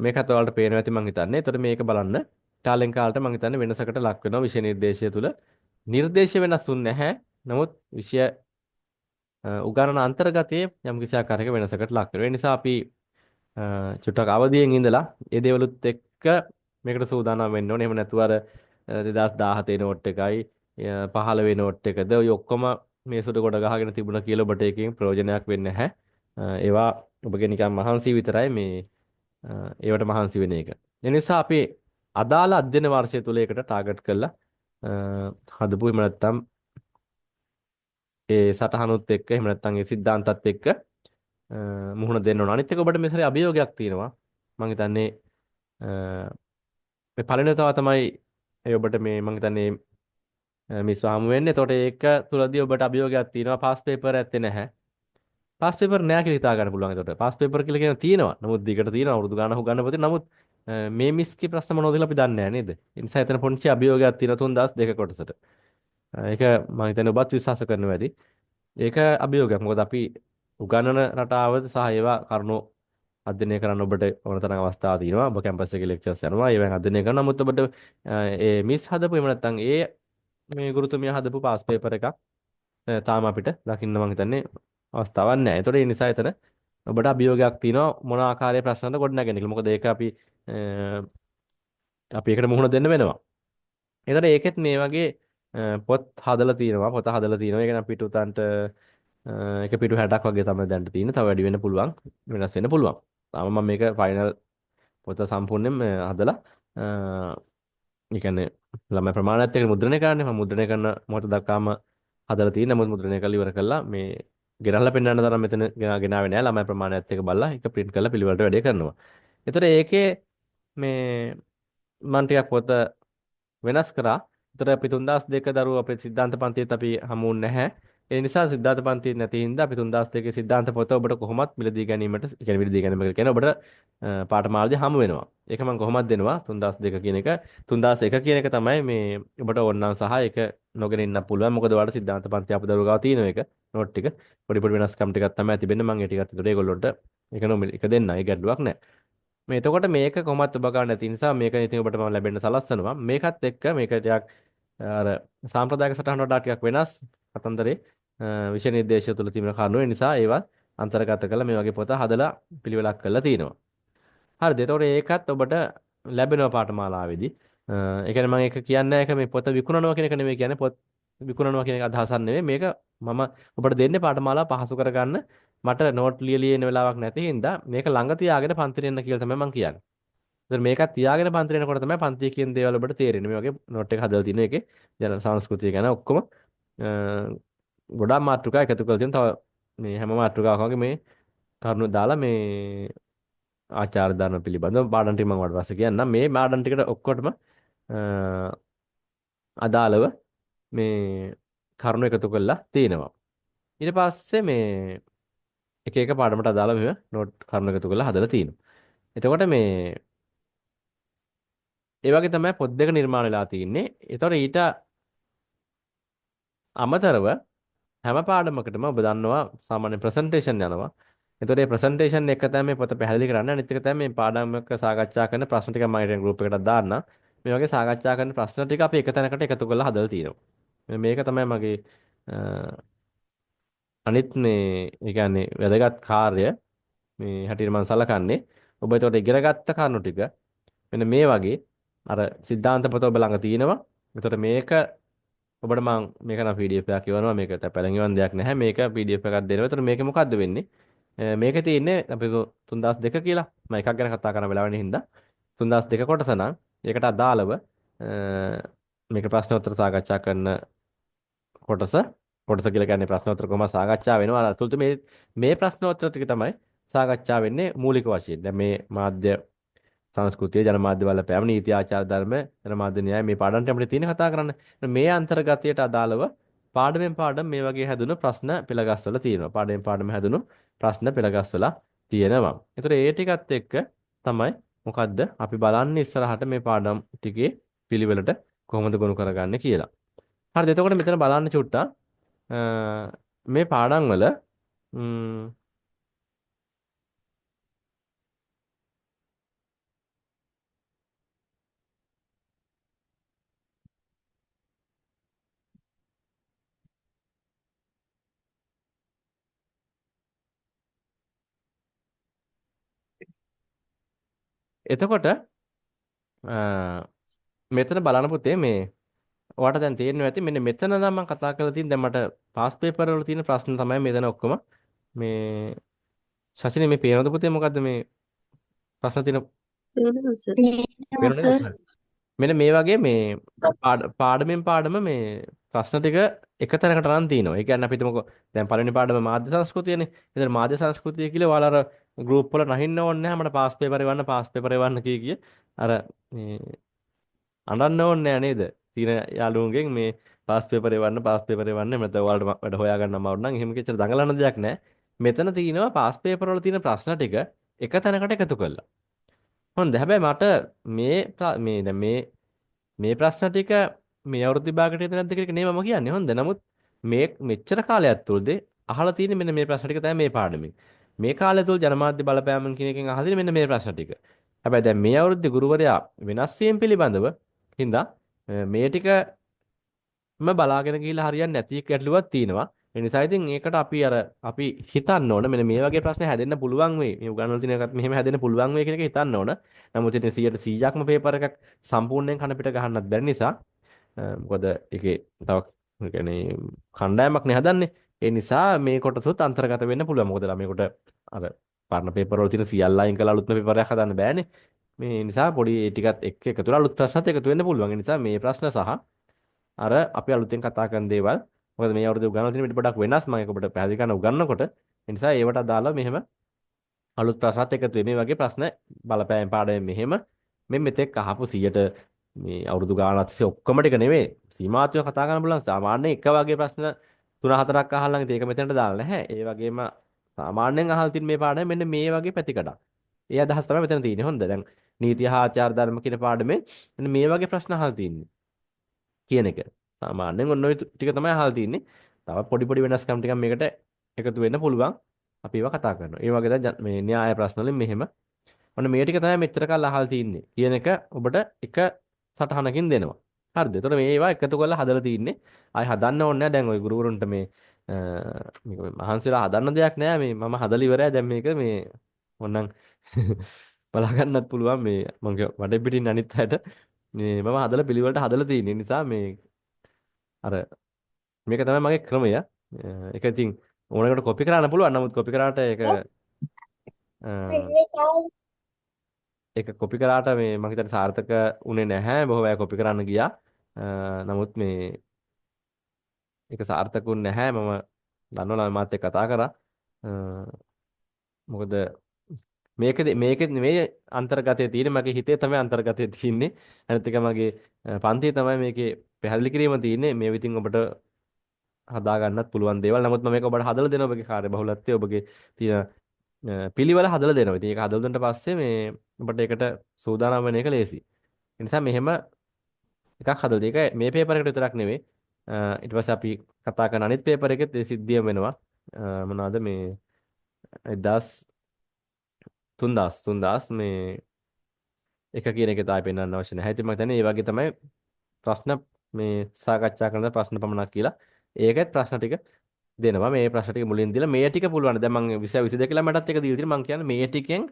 Speaker 1: මේකත් ඔයාලට පේනවා ඇති මං හිතන්නේ. එතකොට මේක බලන්න කාලෙන් කාලට මං හිතන්නේ වෙනසකට ලක් වෙනවා විෂය නිර්දේශය තුල. නිර්දේශය වෙනස් වුන්නේ නැහැ. නමුත් විෂය උගන්වන අන්තර්ගතයේ යම්කිසි ආකාරයක වෙනසකට ලක් වෙනවා. ඒ නිසා අපි චුට්ටක් අවදියෙන් ඉඳලා ඒ දේවලුත් එක්ක මේකට සූදානම් වෙන්න ඕනේ. එහෙම නැතුව අර 2017 නෝට් එකයි 15 නෝට් එකද ඔය ඔක්කොම මේ සුඩ කොට ගහගෙන තිබුණා කියලා ඔබට එකකින් ප්‍රයෝජනයක් වෙන්නේ නැහැ. ඒවා ඔබගේ නිකන් මහන්සි විතරයි මේ ඒවට මහන්සි වෙන එක. ඒ නිසා අපි අදාළ අධ්‍යයන වර්ෂය තුල ඒකට ටාගට් කරලා හදපු එහෙම නැත්නම් ඒ සටහනුත් එක්ක එහෙම නැත්නම් ඒ સિદ્ધාන්තත් එක්ක මුහුණ දෙන්න ඕන. අනිත් එක ඔබට මෙතන අභියෝගයක් තියෙනවා. මම හිතන්නේ මේ පළවෙනි තව තමයි ඒ ඔබට මේ මම හිතන්නේ මිස් හමු වෙන්නේ. එතකොට ඒක තුලදී ඔබට අභියෝගයක් තියෙනවා. පාස් පේපර් ඇත්තේ නැහැ. පාස් පේපර් නෑ කියලා හිතා ගන්න පුළුවන්. එතකොට පාස් පේපර් කියලා කියන තියෙනවා. නමුත් දිගට තියෙනවා අවුරුදු ගානක් ගන්න පොතේ. නමුත් මේ මිස්කේ ප්‍රශ්න මොනවද කියලා අපි දන්නේ නැහැ නේද? ඒ නිසා එතන පොන්චි අභියෝගයක් තියෙනවා 3002 කොටසට. ඒක මම හිතන්නේ ඔබත් විශ්වාස කරනවා ඇති. ඒක අභියෝගයක්. මොකද අපි උගන්වන රටාවද සහ ඒවා කරුණු අධ්‍යයනය කරන්න ඔබට ඕන තරම් අවස්ථා තියෙනවා. ඔබ කැම්පස් එකේ ලෙක්චර්ස් යනවා. ඒවෙන් අධ්‍යයනය කරනවා. නමුත් ඔබට ඒ මිස් හදපු එහෙම නැත්නම් ඒ මේ ගුරුතුමිය හදපු පාස් පේපර් එකක් තාම අපිට දකින්න මම හිතන්නේ අවස්ථාවක් නැහැ. ඒතකොට ඒ නිසා එතන ඔබට අභියෝගයක් තියෙනවා මොන ආකාරයේ ප්‍රශ්නද ගොඩනගන්නේ කියලා. මොකද ඒක අපි ඒකට මුහුණ දෙන්න වෙනවා. ඒතකොට ඒකෙත් මේ වගේ පොත් හදලා තියෙනවා. පොත හදලා තියෙනවා. ඒක නම් පිටු උතන්ට එක පිටු 60ක් වගේ තමයි දැන් තියෙන්නේ. තව වැඩි වෙන්න පුළුවන්. වෙනස් වෙන්න පුළුවන්. තාම මම මේක ෆයිනල් පොත සම්පූර්ණයෙන්ම හදලා ඒ කියන්නේ ළමයි ප්‍රමාණයත් එක්ක මුද්‍රණය කරන්නේ. මම මුද්‍රණය කරන මොහොත දක්වාම හදලා තියෙන නමුත් මුද්‍රණය කරලා ඉවර කළා. මේ ගෙනල්ලා පෙන්වන්න තරම් මෙතන ගෙනාවේ නෑ. ළමයි ප්‍රමාණයත් එක්ක බලලා ඒක print කරලා පිළිවෙලට වැඩේ කරනවා. ඒතර ඒකේ මේ මම ටිකක් පොත වෙනස් කරා. ඒතර අපි 3002 දරුවෝ අපේ සිද්ධාන්ත පන්තියේත් අපි හමුුන්නේ නැහැ. ඒ නිසා සිද්ධාන්ත පන්තියේ නැති හින්දා අපි 3002 සිද්ධාන්ත පොත ඔබට කොහොමත් මිලදී ගැනීමට කියන්නේ මිලදී ගැනීම කියන ඔබට පාඨමාලාදී හමු වෙනවා. ඒක මම කොහොමද දෙනවා 3002 කියන එක 3001 කියන එක තමයි මේ ඔබට ඕනනම් සහ ඒක නොගෙන ඉන්න පුළුවන්. මොකද ඔයාලට සිද්ධාන්ත පන්තිය අප දරුවෝ ගාව තියෙන එක නෝට් ටික පොඩි පොඩි වෙනස්කම් ටිකක් තමයි තිබෙන්නේ. මම ඒ ටිකත් ඒතර ඒගොල්ලොන්ට ඒක නොමිල එක දෙන්න. ඒ ගැටලුවක් නැහැ. මේ එතකොට මේක කොහොමත් ඔබ ගන්න නැති නිසා මේක ඉතින් ඔබට මම ලැබෙන්න සලස්සනවා. මේකත් එක්ක මේක ටිකක් අර සාම්ප්‍රදායික සටහන වඩා ටිකක් වෙනස් කතන්දරේ විෂය නිර්දේශය තුළ තිබෙන කරුණු ඒ නිසා ඒවා අන්තර්ගත කරලා මේ වගේ පොත හදලා පිළිවෙලක් කරලා තිනවා. හරිද? එතකොට ඒකත් ඔබට ලැබෙනවා පාඨමාලාවේදී. ඒ කියන්නේ මම ඒක කියන්නේ ඒක මේ පොත විකුණනවා කියන එක නෙමෙයි කියන්නේ පොත් විකුණනවා කියන එක අදහසක් නෙමෙයි. මේක මම ඔබට දෙන්නේ පාඨමාලාව පහසු කරගන්න මට නෝට් ලියන වෙලාවක් නැති හින්දා මේක ළඟ තියාගෙන පන්තිරෙන්න කියලා තමයි මම කියන්නේ. ඒතර මේකත් තියාගෙන පන්තිරෙනකොට තමයි පන්තියේ කියන දේවල් ඔබට තේරෙන්නේ. මේ වගේ නෝට් එක හදලා තියෙන එකේ ජන සංස්කෘතිය ගැන ඔක්කොම ගොඩාක් මාතෘකා එකතු කරලා තියෙන තව මේ හැම මාතෘකාවක් වගේ මේ කරුණු දාලා මේ ආචාර ධර්ම පිළිබඳව පාඩම් ටික මම වට පස්සේ කියන්නම්. මේ පාඩම් ටිකට ඔක්කොටම අදාළව මේ කරුණු එකතු කරලා තිනවා. ඊට පස්සේ මේ එක එක පාඩමට අදාළව මෙව නෝට් කරුණු එකතු කරලා හදලා තිනවා. එතකොට මේ ඒ වගේ තමයි පොත් දෙක නිර්මාණය වෙලා තියෙන්නේ. ඒතකොට ඊට අමතරව හැම පාඩමකටම ඔබ දන්නවා සාමාන්‍ය ප්‍රසන්ටේෂන් යනවා. එතකොට මේ ප්‍රසන්ටේෂන් එක තමයි මේ පොත පැහැදිලි කරන්න. අනිත් එක තමයි මේ පාඩමක සාකච්ඡා කරන ප්‍රශ්න ටික මම ඊට ගෲප් එකකට දාන්න. මේ වගේ සාකච්ඡා කරන ප්‍රශ්න ටික අපි එක තැනකට එකතු කරලා හදලා තියෙනවා. මේක තමයි මගේ අනිත් මේ ඒ කියන්නේ වැදගත් කාර්යය. මේ හැටියට මම සලකන්නේ. ඔබ ඒතකොට ඉගෙන ගත්ත කරුණු ටික මෙන්න මේ වගේ අර සිද්ධාන්ත පොත ඔබ ළඟ තියෙනවා. ඒතකොට මේක ඔබට මම මේක නම් PDF එකක් ඉවනවා. මේක තැපැලෙන් ඉවන දෙයක් නැහැ. මේක PDF එකක් දෙනවා. ඒතකොට මේකේ මොකද්ද වෙන්නේ? මේකේ තියෙන්නේ අපි 3002 කියලා. මම එකක් ගැන කතා කරන වෙලාවෙනේ හින්දා 3002 කොටස නම් ඒකට අදාළව මේක ප්‍රශ්න උත්තර සාකච්ඡා කරන කොටස කොටස කියලා කියන්නේ ප්‍රශ්නෝත්තර කොහොම සාකච්ඡා වෙනවා. අතුලත මේ ප්‍රශ්නෝත්තර ටික තමයි සාකච්ඡා වෙන්නේ මූලික වශයෙන්. දැන් මේ මාධ්‍ය සංස්කෘතිය ජනමාධ්‍ය බලපෑම නීති ආචාර ධර්ම ජනමාධ්‍ය න්‍යාය මේ පාඩම්ට අපිට තියෙන කතා කරන්න. මේ අන්තර්ගතයට අදාළව පාඩමෙන් පාඩම මේ වගේ හැදුණු ප්‍රශ්න පෙළගස්වල තියෙනවා. පාඩමෙන් පාඩම හැදුණු ප්‍රශ්න පෙළගස්වල තියෙනවා. ඒතර ඒ ටිකත් එක්ක තමයි මොකද්ද අපි බලන්නේ ඉස්සරහට මේ පාඩම් ටිකේ පිළිවෙලට කොහොමද ගොනු කරගන්නේ කියලා. හරිද? එතකොට මෙතන බලන්න චුට්ටක් මේ පාඩම් වල එතකොට මෙතන බලන්න පුතේ මේ ඔයාලට දැන් තේරෙනවා ඇති මෙන්න මෙතන නම් මම කතා කරලා තියෙන දැන් මට පාස් පේපර් වල තියෙන ප්‍රශ්න තමයි මෙතන ඔක්කොම මේ ශෂිනේ මේ පේනවද පුතේ මොකද්ද මේ ප්‍රශ්න තියෙන
Speaker 2: වෙනම සර්.
Speaker 1: පේනව නේද හරි. මෙන්න මේ වගේ මේ පාඩමෙන් පාඩම මේ ප්‍රශ්න ටික එක තැනකට නම් තියෙනවා. ඒ කියන්නේ අපි හිතමුකෝ දැන් පළවෙනි පාඩම මාධ්‍ය සංස්කෘතියනේ. එතන මාධ්‍ය සංස්කෘතිය කියලා ඔයාලා අර ගෲප් වල නැහින්න ඕනේ නැහැ. මට පාස් පේපර් එවන්න පාස් පේපර් එවන්න කිය අර මේ අඬන්න ඕනේ නෑ නේද? තියෙන යාළුවන්ගෙන් මේ පාස් පේපර් එවන්න පාස් පේපර් එවන්න නැත්නම් ඔයාලට වැඩ හොයාගන්න අමාරු නම් එහෙම කිච්චර දඟලන දෙයක් නෑ. මෙතන තියෙනවා පාස් පේපර් වල තියෙන ප්‍රශ්න ටික එක තැනකට එකතු කරලා. හොඳ. හැබැයි මට මේ දැන් මේ ප්‍රශ්න ටික මේ අවුරුදු විභාගයට එද නැද්ද කියලා නේ මම කියන්නේ. හොඳ. නමුත් මේ මෙච්චර කාලයක් තුලදී අහලා තියෙන මෙන්න මේ ප්‍රශ්න ටික තමයි මේ පාඩමේ. මේ කාලය තුල ජනමාධ්‍ය බලපෑම කියන එකෙන් අහලා තියෙන මෙන්න මේ ප්‍රශ්න ටික. හැබැයි දැන් මේ අවුරුද්දේ ගුරුවරයා වෙනස් වීම පිළිබඳව හින්දා මේ ටිකම බලාගෙන ගිහිල්ලා හරියන්නේ නැති ගැටලුවක් තියෙනවා. ඒ නිසා ඉතින් ඒකට අපි හිතන්න ඕන මෙන්න මේ වගේ ප්‍රශ්න හැදෙන්න පුළුවන් වෙයි. මේ උගන්වලා තියෙන එකත් මෙහෙම හැදෙන්න පුළුවන් වෙයි කියන එක හිතන්න ඕන. නමුත් ඉතින් 100%ක්ම පේපර් එකක් සම්පූර්ණයෙන් කන පිට ගහන්නත් බැරි නිසා මොකද ඒකේ තව ඒ කියන්නේ කණ්ඩායමක් නේ හදන්නේ. ඒ නිසා මේ කොටසත් අන්තර්ගත වෙන්න පුළුවන්. මොකද ළමයෙකුට අර පරණ පේපර් වල තියෙන සියල්ල අයින් කරලා අලුත්ම පේපර් එකක් හදන්න බෑනේ. මේ නිසා පොඩි ඒ ටිකත් එක්ක එකතු කරලා අලුත් ප්‍රශ්නත් එකතු වෙන්න පුළුවන්. ඒ නිසා මේ ප්‍රශ්න සහ අර අපි අලුතෙන් කතා කරන දේවල් මොකද මේ අවුරුදු උගන්වලා තියෙන පිට පොඩක් වෙනස් මම ඒක ඔබට පැහැදිලි කරන්න උගන්වනකොට ඒ නිසා ඒවට අදාළව මෙහෙම අලුත් ප්‍රශ්නත් එකතු වෙයි. මේ වගේ ප්‍රශ්න බලපෑම් පාඩමෙන් මෙහෙම මෙතෙක් අහපු 100ට මේ අවුරුදු ගානක් තිස්සේ ඔක්කොම ටික නෙවෙයි සීමාත්මක කතා කරන්න බලන්න සාමාන්‍යයෙන් එක වගේ ප්‍රශ්න 3-4ක් අහලා නම් ඉතින් ඒක මෙතනට දාලා නැහැ. ඒ වගේම සාමාන්‍යයෙන් අහලා තියෙන මේ පාඩම මෙන්න මේ වගේ පැතිකඩක්. ඒ අදහස් තමයි මෙතන තියෙන්නේ. හොඳ. දැන් නීති හා ආචාර ධර්ම කියන පාඩමේ මෙන්න මේ වගේ ප්‍රශ්න අහලා තියෙන්නේ. කියන එක. සාමාන්‍යයෙන් ඔන්න ඔය ටික තමයි අහලා තියෙන්නේ. තව පොඩි පොඩි වෙනස්කම් ටිකක් මේකට එකතු වෙන්න පුළුවන්. අපි ඒවා කතා කරනවා. ඒ වගේ දැන් මේ න්‍යාය ප්‍රශ්න වලින් මෙහෙම. ඔන්න මේ ටික තමයි මෙච්චර කාල අහලා තියෙන්නේ. කියන එක ඔබට එක සටහනකින් දෙනවා. හරිද? එතකොට මේවා එකතු කරලා හදලා තින්නේ. ආයි හදන්න ඕනේ නැහැ. දැන් ওই ගුරුවරුන්ට මේ මේක මහන්සිලා හදන්න දෙයක් නෑ මේ මම හදලා ඉවරයි. දැන් මේක මේ ඕනනම් බලා ගන්නත් පුළුවන් මේ මම වඩේ පිටින් අනිත් අයට මේ මම හදලා පිළිවෙලට හදලා තියෙන නිසා මේ අර මේක තමයි මගේ ක්‍රමය. ඒක ඉතින් ඕනකට කොපි කරන්න පුළුවන්. නමුත් කොපි කරාට ඒක කොපි කරාට මේ මම හිතන්නේ සාර්ථක උනේ නැහැ. බොහෝ අය කොපි කරන්න ගියා. නමුත් මේ ඒක සාර්ථක වුනේ නැහැ. මම දන්නවා මාත් එක්ක කතා කරා. මොකද මේකේ මේ අන්තර්ගතයේ තියෙන්නේ මගේ හිතේ තමයි අන්තර්ගතයේ තියෙන්නේ. අනිත් එක මගේ පන්තියේ තමයි මේකේ පැහැදිලි කිරීම තියෙන්නේ. මේ විදිහින් ඔබට හදා ගන්නත් පුළුවන් දේවල්. නමුත් මම මේක ඔබට හදලා දෙනවා ඔබගේ කාර්යබහුලත්වය ඔබගේ තියෙන පිළිවෙල හදලා දෙනවා. ඉතින් ඒක හදලා දුන්නාට පස්සේ මේ ඔබට ඒකට සූදානම් වෙන එක ලේසි. ඒ නිසා මෙහෙම එකක් හදලා දෙක මේ පේපර් එකට විතරක් නෙවෙයි. ඊට පස්සේ අපි කතා කරන අනිත් පේපර් එකෙත් ඒ සිද්ධියම වෙනවා. මොනවාද මේ 3000 මේ එක කියන එක තායි පෙන්වන්න අවශ්‍ය නැහැ. ඉතින් මම හිතන්නේ මේ වගේ තමයි ප්‍රශ්න මේ සාකච්ඡා කරන ප්‍රශ්න පමණක් කියලා. ඒකෙත් ප්‍රශ්න ටික දෙනවා මේ ප්‍රශ්න ටික මුලින් දීලා මේ ටික පුළුවන්. දැන් මම 20 22 ළමයටත් එක දීලා තියෙනවා. මම කියන්නේ මේ ටිකෙන්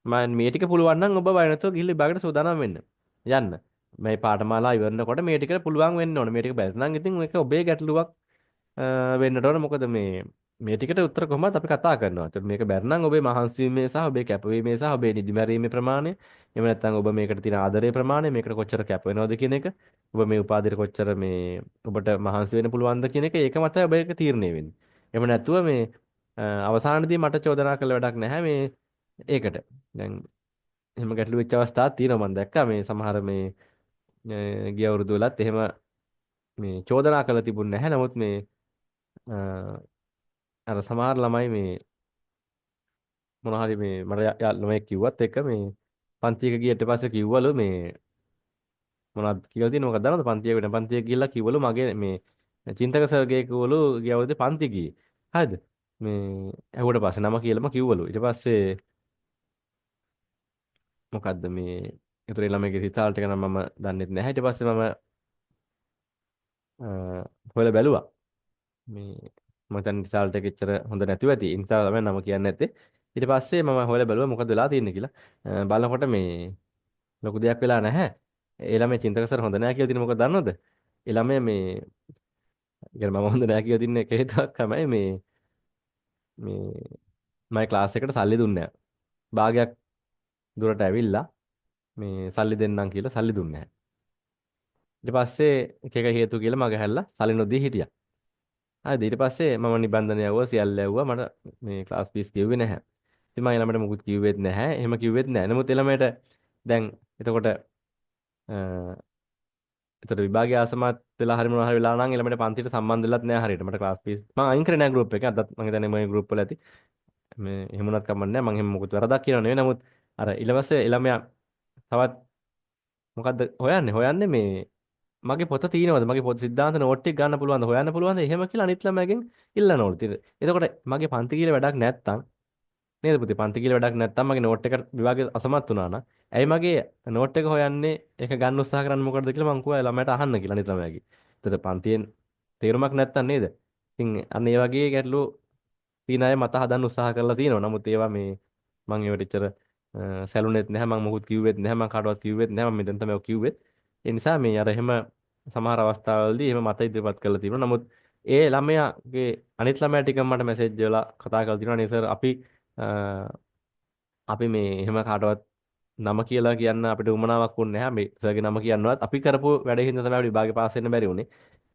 Speaker 1: මම මේ ටික පුළුවන් නම් ඔබ බය නැතුව ගිහිල්ලා විභාගයට සූදානම් වෙන්න. යන්න. මේ පාඨමාලා ඉවරනකොට මේ ටික පුළුවන් වෙන්න ඕනේ. මේ ටික බැරි නම් ඉතින් ඒක ඔබේ ගැටලුවක් වෙන්නට ඕන. මොකද මේ ටිකට උත්තර කොහොමද අපි කතා කරනවා. ඒත් මේක බැරි නම් ඔබේ මහන්සියීමේ සහ ඔබේ කැපවීමේ සහ ඔබේ නිදිමැරීමේ ප්‍රමාණය, එහෙම නැත්නම් ඔබ මේකට තියෙන ආදරයේ ප්‍රමාණය, මේකට කොච්චර කැප වෙනවද කියන එක, ඔබ මේ උපාධියට කොච්චර ඔබට මහන්සි වෙන්න පුළුවන්ද කියන එක ඒක මතයි ඔබ ඒක තීරණය වෙන්නේ. එහෙම නැතුව අවසානයේදී මට චෝදනා කළ වැඩක් නැහැ ඒකට. දැන් එහෙම ගැටලු වෙච්ච අවස්ථාවක් තියෙනවා මම දැක්කා මේ සමහර ගිය අවුරුදු වලත් එහෙම චෝදනා කළ තිබුණ නැහැ. නමුත් අ, අර සමහර ළමයි මොනවා හරි මට ළමයෙක් කිව්වත් එක පන්ති එක ගියට පස්සේ කිව්වලු මොනවද කියලා තියෙන මොකක්ද දන්නවද පන්තියක ගිහිල්ලා කිව්වලු මගේ චින්තක සර්ගේ කිව්වලු ගිය අවුරුද්දේ පන්ති ගියේ. හරිද? ඇහුවට පස්සේ නම කියලාම කිව්වලු. ඊට පස්සේ මොකද්ද ඒතර ඒ ළමයිගේ රිසල්ට් එක නම් මම දන්නෙත් නැහැ. ඊට පස්සේ මම අ, හොයලා බැලුවා. මම දැන් රිසල්ට් එක එච්චර හොඳ නැතුව ඇති. ඒ නිසා තමයි නම කියන්නේ නැත්තේ. ඊට පස්සේ මම හොයලා බැලුවා මොකද වෙලා තියෙන්නේ කියලා. බලනකොට ලොකු දෙයක් වෙලා නැහැ. ඒ ළමයි චින්තක සර් හොඳ නැහැ කියලා තියෙන මොකද දන්නවද? ඒ ළමයා يعني මම හොඳ නැහැ කියලා තින්නේ එක හේතුවක් තමයි මේ මගේ ක්ලාස් එකට සල්ලි දුන්නේ නැහැ. භාගයක් දුරට ඇවිල්ලා සල්ලි දෙන්නම් කියලා සල්ලි දුන්නේ නැහැ. ඊට පස්සේ එක එක හේතු කියලා මග හැල්ලා සල්ලි නොදී හිටියා. හරිද ඊට පස්සේ මම නිබන්ධනය යවුවා සියල්ල යවුවා මට ක්ලාස් ෆීස් කිව්වේ නැහැ. ඉතින් මම ළමයට මුකුත් කිව්වෙත් නැහැ. එහෙම කිව්වෙත් නැහැ. නමුත් ළමයට දැන් එතකොට එතකොට විභාගය අසමත් වෙලා හරි මොනවා හරි වෙලා නම් ළමයට පන්තියට සම්බන්ධ වෙලත් නැහැ හරියට. මට ක්ලාස් ෆීස් මම අයින් කරේ නැහැ ගෲප් එකෙන්. අදත් මම හිතන්නේ මේ ගෲප් වල ඇති. එහෙම වුණත් කමක් නැහැ. මම එහෙම මොකුත් වැරදක් කියනව නෙවෙයි. නමුත් අර ඊට පස්සේ ළමයා තවත් මොකද්ද හොයන්නේ මගේ පොත තියෙනවද මගේ පොත සිද්ධාන්ත නෝට් එක ගන්න පුළුවන්ද හොයන්න පුළුවන්ද එහෙම කියලා අනිත් ළමයාගෙන් ඉල්ලනවලු. ඉතින් එතකොට මගේ පන්ති කියලා වැඩක් නැත්තම් නේද පුතේ පන්ති කියලා වැඩක් නැත්තම් මගේ නෝට් එක විභාගයේ අසමත් වුණා නම් ඇයි මගේ නෝට් එක හොයන්නේ ඒක ගන්න උත්සාහ කරන්නේ මොකටද කියලා මං කිව්වා ළමයට අහන්න කියලා අනිත් ළමයාගේ. එතකොට පන්තියෙන් තේරුමක් නැත්තම් නේද? ඉතින් අන්න ඒ වගේ ගැටලු තියෙන අය මත හදන්න උත්සාහ කරලා තියෙනවා. නමුත් ඒවා මම ඒවට එච්චර සැලුනේත් නැහැ. මම මොකුත් කිව්වෙත් නැහැ. මම කාටවත් කිව්වෙත් නැහැ. මම මෙතන තමයි ඔය කිව්වෙත්. ඒ නිසා අර එහෙම සමහර අවස්ථාවලදී එහෙම මත ඉදිරිපත් කරලා තියෙනවා. නමුත් ඒ ළමයාගේ අනිත් ළමයා ටික මට මැසේජ් වල කතා කරලා තියෙනවා නේ සර් අ, අපි එහෙම කාටවත් නම කියලා කියන්න අපිට උවමනාවක් වුණේ නැහැ. මේ සර්ගේ නම කියන්නවත් අපි කරපු වැඩේ හින්දා තමයි අපිට විභාගේ පාස් වෙන්න බැරි වුණේ.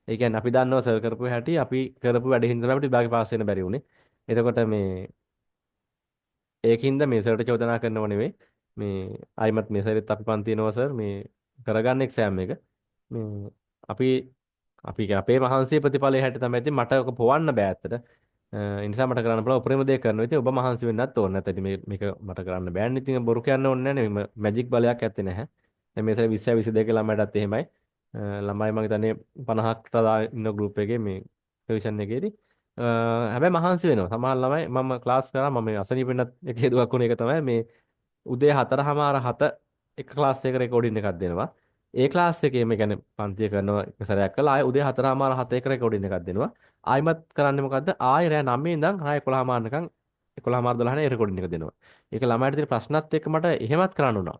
Speaker 1: ඒ කියන්නේ අපි දන්නවා සර් කරපු හැටි අපි කරපු වැඩේ හින්දා තමයි අපිට විභාගේ පාස් වෙන්න බැරි වුණේ. එතකොට ඒකින්ද මේ සර්ට චෝදනා කරනව නෙවෙයි. මේ ආයිමත් මේ සැරෙත් අපි පන්ති එනවා සර් කරගන්න එක්සෑම් එක. මේ අපි අපේ මහන්සියේ ප්‍රතිඵලය හැටියට තමයි ඉතින් මට ඔක පොවන්න බෑ ඇත්තට. ඒ නිසා මට කරන්න පුළුවන් උපරිම දේ කරනවා. ඉතින් ඔබ මහන්සි වෙන්නත් ඕනේ නැත්නම් මේක මට කරන්න බෑනේ. ඉතින් බොරු කියන්න ඕනේ නැහැ නේ. මැජික් බලයක් ඇත්තේ නැහැ. දැන් මේ සැරේ 20 22 ළමයටත් එහෙමයි. ළමයි මම හිතන්නේ 50කට ඉන්න ගෲප් එකේ රිවිෂන් එකේදී හැබැයි මහන්සි වෙනවා. සමහර ළමයි මම ක්ලාස් කරා මම අසනීප වෙන්නත් එක හේතුවක් වුණ එක තමයි උදේ 4:00මාර 7 එක ක්ලාස් එකක රෙකෝඩින් එකක් දෙනවා. ඒ ක්ලාස් එකේම කියන්නේ පන්තිය කරනවා එක සැරයක් කළා ආයෙ උදේ 4:00මාර 7 එක රෙකෝඩින් එකක් දෙනවා. ආයිමත් කරන්නේ මොකද්ද? ආයෙ රෑ 9 ඉඳන් රෑ 11:00මාර නිකන් 11:00මාර 12 නේ රෙකෝඩින් එක දෙනවා. ඒක ළමයිට තියෙන ප්‍රශ්නත් එක්ක මට එහෙමත් කරන්න උනා.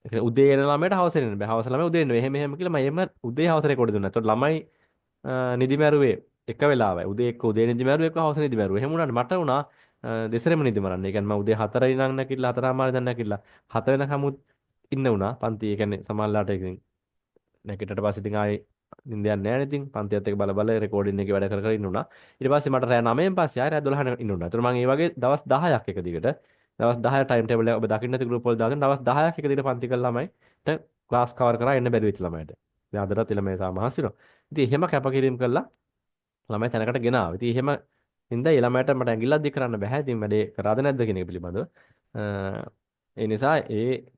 Speaker 1: ඒ කියන්නේ උදේ එන ළමයට හවස එන්න බෑ. හවස ළමයි උදේ එන්න. එහෙම කියලා මම එහෙම උදේ හවස රෙකෝඩ් දුන්නා. ඒතකොට ළමයි නිදි මැරුවේ එක වෙලාවයි. උදේ එක්ක උදේ නිදි මැරුවේ එක්ක හවස නිදි මැරුවේ. එහෙම වුණාට මට වුණා දෙසරෙම නිදි මරන්න. ඒ කියන්නේ මම උදේ 4 ඉඳන් නැගිටලා 4:00මාර ඉඳන් නැගිටලා 4 වෙනකමුත් ඉන්න වුණා. පන්ති ඒ කියන්නේ සමහරලාට ඉතින් නැගිටට පස්සේ ඉතින් ආයේ නිින්ද යන්නේ නැහැ නේ ඉතින් පන්තියත් එක්ක බල බල රෙකෝඩින් එකේ වැඩ කර කර ඉන්න උනා. ඊට පස්සේ මට රෑ 9න් පස්සේ ආයෙ රෑ 12 ඉන්න උනා. ඒතර මම මේ වගේ දවස් 10ක් එක දිගට දවස් 10 ටයිම් ටේබල් එක ඔබ දකින්න නැති ගෲප් වල දාගෙන දවස් 10ක් එක දිගට පන්ති කළ ළමයිට ක්ලාස් කවර් කරා එන්න බැරි වෙච්ච ළමයිට. දැන් අදටත් ළමයි තාම මහන්සි වෙනවා. ඉතින් එහෙම කැපකිරීම කළා ළමයි තැනකට ගෙනාවා. ඉතින් එහෙම හින්දා ඒ ළමයට මට ඇඟිල්ලක් දික් කරන්න බෑ. ඉතින් වැඩේ කරාද නැද්ද කියන එක පිළිබඳව. අ, ඒ නිසා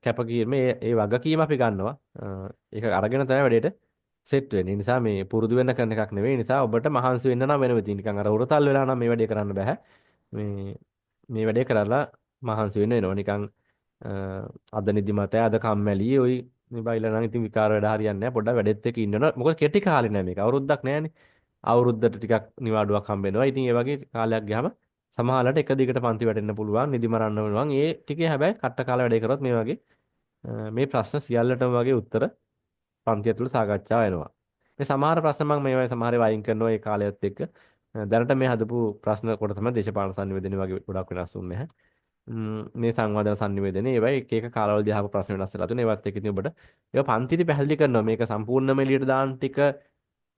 Speaker 1: කැපකිරීම ඒ වගකීම අපි ගන්නවා. ඒක අරගෙන තමයි වැඩේට සෙට් වෙන්නේ. ඒ නිසා පුරුදු වෙන්න කරන එකක් නෙවෙයි. ඒ නිසා ඔබට මහන්සි වෙන්න නම් වෙන විදිහ නිකන් අර උරතල් වෙලා නම් මේ වැඩේ කරන්න බෑ. මේ මේ වැඩේ කරලා මහන්සි වෙන්න වෙනවා. නිකන් අද නිදිමතයි අද කම්මැලි ඔයි මේ බයිලා නම් ඉතින් විකාර වැඩ හරියන්නේ නැහැ. පොඩ්ඩක් වැඩෙත් එක්ක ඉන්නවනේ. මොකද කෙටි කාලේ නෑ මේක. අවුරුද්දක් නෑනේ. අවුරුද්දට ටිකක් නිවාඩුවක් හම්බ වෙනවා. ඉතින් ඒ වගේ කාලයක් ගියාම සමහරවිට එක දිගට පන්ති වැටෙන්න පුළුවන්, නිදි මරන්න පුළුවන්. ඒ ටිකේ හැබැයි කට්ට කාලා වැඩේ කරොත් මේ වගේ මේ ප්‍රශ්න සියල්ලටම වගේ උත්තර පන්ති ඇතුළේ සාකච්ඡා වෙනවා. මේ සමහර ප්‍රශ්න මම මේවා සමහර ඒවා අයින් කරනවා ඒ කාලයත් එක්ක. දැනට මේ හදපු ප්‍රශ්න කොට තමයි දේශපාලන sannivedana වගේ ගොඩක් වෙනස් වුනේ නැහැ. මේ සංවාදන sannivedana ඒවා එක එක කාලවලදී අහපු ප්‍රශ්න වෙනස් වෙලා තුනේ ඒවත් එක්ක ඉතින් ඔබට ඒවා පන්තිදී පැහැදිලි කරනවා. මේක සම්පූර්ණයෙන්ම එළියට දාන ටික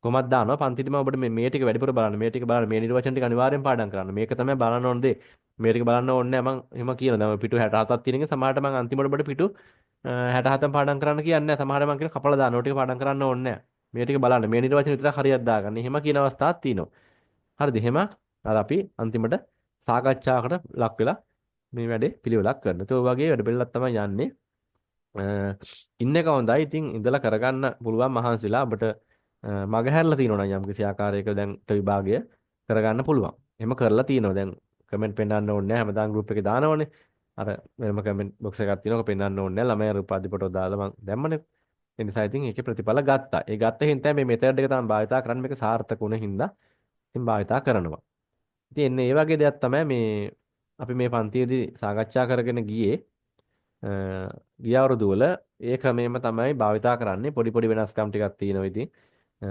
Speaker 1: කොහොමද දානවා පන්තිදිම ඔබට මේ ටික වැඩිපුර බලන්න මේ ටික බලන්න මේ නිර්වචන ටික අනිවාර්යෙන් පාඩම් කරන්න මේක තමයි බලන්න ඕන දේ මේ ටික බලන්න ඕනේ නැහැ මම එහෙම කියනවා දැන් පිටු 67ක් තියෙන එක සමහරට මම අන්තිමට ඔබට පිටු 67ක් පාඩම් කරන්න කියන්නේ නැහැ සමහරට මම කියන කපලා දාන්න ඕන ටික පාඩම් කරන්න ඕනේ නැහැ මේ ටික බලන්න මේ නිර්වචන විතරක් හරියට දාගන්න එහෙම කියන අවස්ථාවක් තියෙනවා හරිද එහෙම අර අපි අන්තිමට සාකච්ඡාවකට ලක් වෙලා මේ වැඩේ පිළිවෙලක් කරනවා ඒ වගේ වැඩ පිළිවෙලක් තමයි යන්නේ ඉන්න එක හොඳයි. ඉතින් ඉඳලා කරගන්න පුළුවන් මහන්සිලා ඔබට මගහැරලා තියෙනවා නම් යම්කිසි ආකාරයක දැන් විභාගය කරගන්න පුළුවන්. එහෙම කරලා තියෙනවා. දැන් කමෙන්ට් පෙන්නන්න ඕනේ නැහැ. හැමදාම ගෲප් එකේ දානවනේ. අර වෙනම කමෙන්ට් බොක්ස් එකක් තියෙනවා. ඒක පෙන්නන්න ඕනේ නැහැ. ළමයි රූපාදි ෆොටෝ දාලා මම දැම්මනේ. ඒ නිසා ඉතින් ඒකේ ප්‍රතිඵල ගත්තා. ඒ ගත්ත හින්දා මේ මෙතඩ් එක තමයි භාවිතා කරන්න මේක සාර්ථක වුණ හින්දා ඉතින් භාවිතා කරනවා. ඉතින් එන්නේ ඒ වගේ දෙයක් තමයි මේ අපි මේ පන්තියේදී සාකච්ඡා කරගෙන ගියේ. අ, ගිය අවුරුදු වල ඒ ක්‍රමයෙන්ම තමයි භාවිතා කරන්නේ පොඩි පොඩි වෙනස්කම් ටිකක් තියෙනවා ඉතින් අ,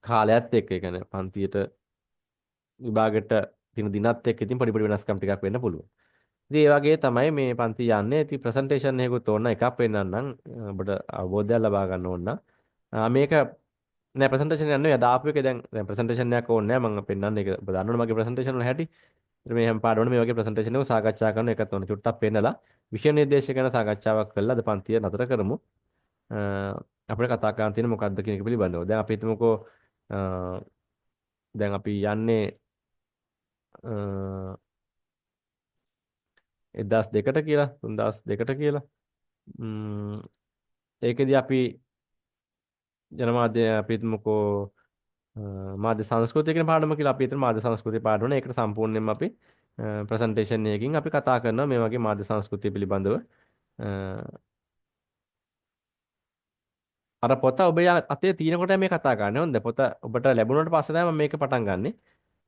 Speaker 1: කාලයත් එක්ක ඒ කියන්නේ පන්තියට විභාගෙට දින දිනත් එක්ක ඉතින් පොඩි පොඩි වෙනස්කම් ටිකක් වෙන්න පුළුවන්. ඉතින් ඒ වගේ තමයි මේ පන්ති යන්නේ. ඉතින් ප්‍රසන්ටේෂන් එකකුත් ඕන එකක් පෙන්නන්නම් ඔබට අවබෝධයක් ලබා ගන්න ඕන නම් මේක නෑ ප්‍රසන්ටේෂන් යන්නේ දාපු එක දැන් ප්‍රසන්ටේෂන් එකක් ඕනේ නෑ මම පෙන්නන්න ඒක ඔබ දන්නවනේ මගේ ප්‍රසන්ටේෂන් වල හැටි. ඉතින් මේ හැම පාඩමෙම මේ වගේ ප්‍රසන්ටේෂන් එක සාකච්ඡා කරන එකත් ඕනේ. චුට්ටක් පෙන්නලා විෂය නිර්දේශය ගැන සාකච්ඡාවක් කළා අද පන්තිය නතර කරමු. අ, අපිට කතා කරන්න තියෙන මොකක්ද කියන එක පිළිබඳව. දැන් අපි හිතමුකෝ දැන් අපි යන්නේ 1200කට කියලා 3002කට කියලා. ම්ම් ඒකෙදි අපි ජනමාධ්‍ය අපි හිතමුකෝ මාධ්‍ය සංස්කෘතිය කියන පාඩම කියලා අපි හිතමු මාධ්‍ය සංස්කෘතිය පාඩමනේ. ඒකට සම්පූර්ණයෙන්ම අපි ප්‍රසන්ටේෂන් එකකින් අපි කතා කරනවා මේ වගේ මාධ්‍ය සංස්කෘතිය පිළිබඳව. අ, අර පොත ඔබේ අතේ තියෙනකොට මේ කතා කරන්නේ. හොඳ පොත ඔබට ලැබුණාට පස්සේ තමයි මම මේක පටන් ගන්නෙ.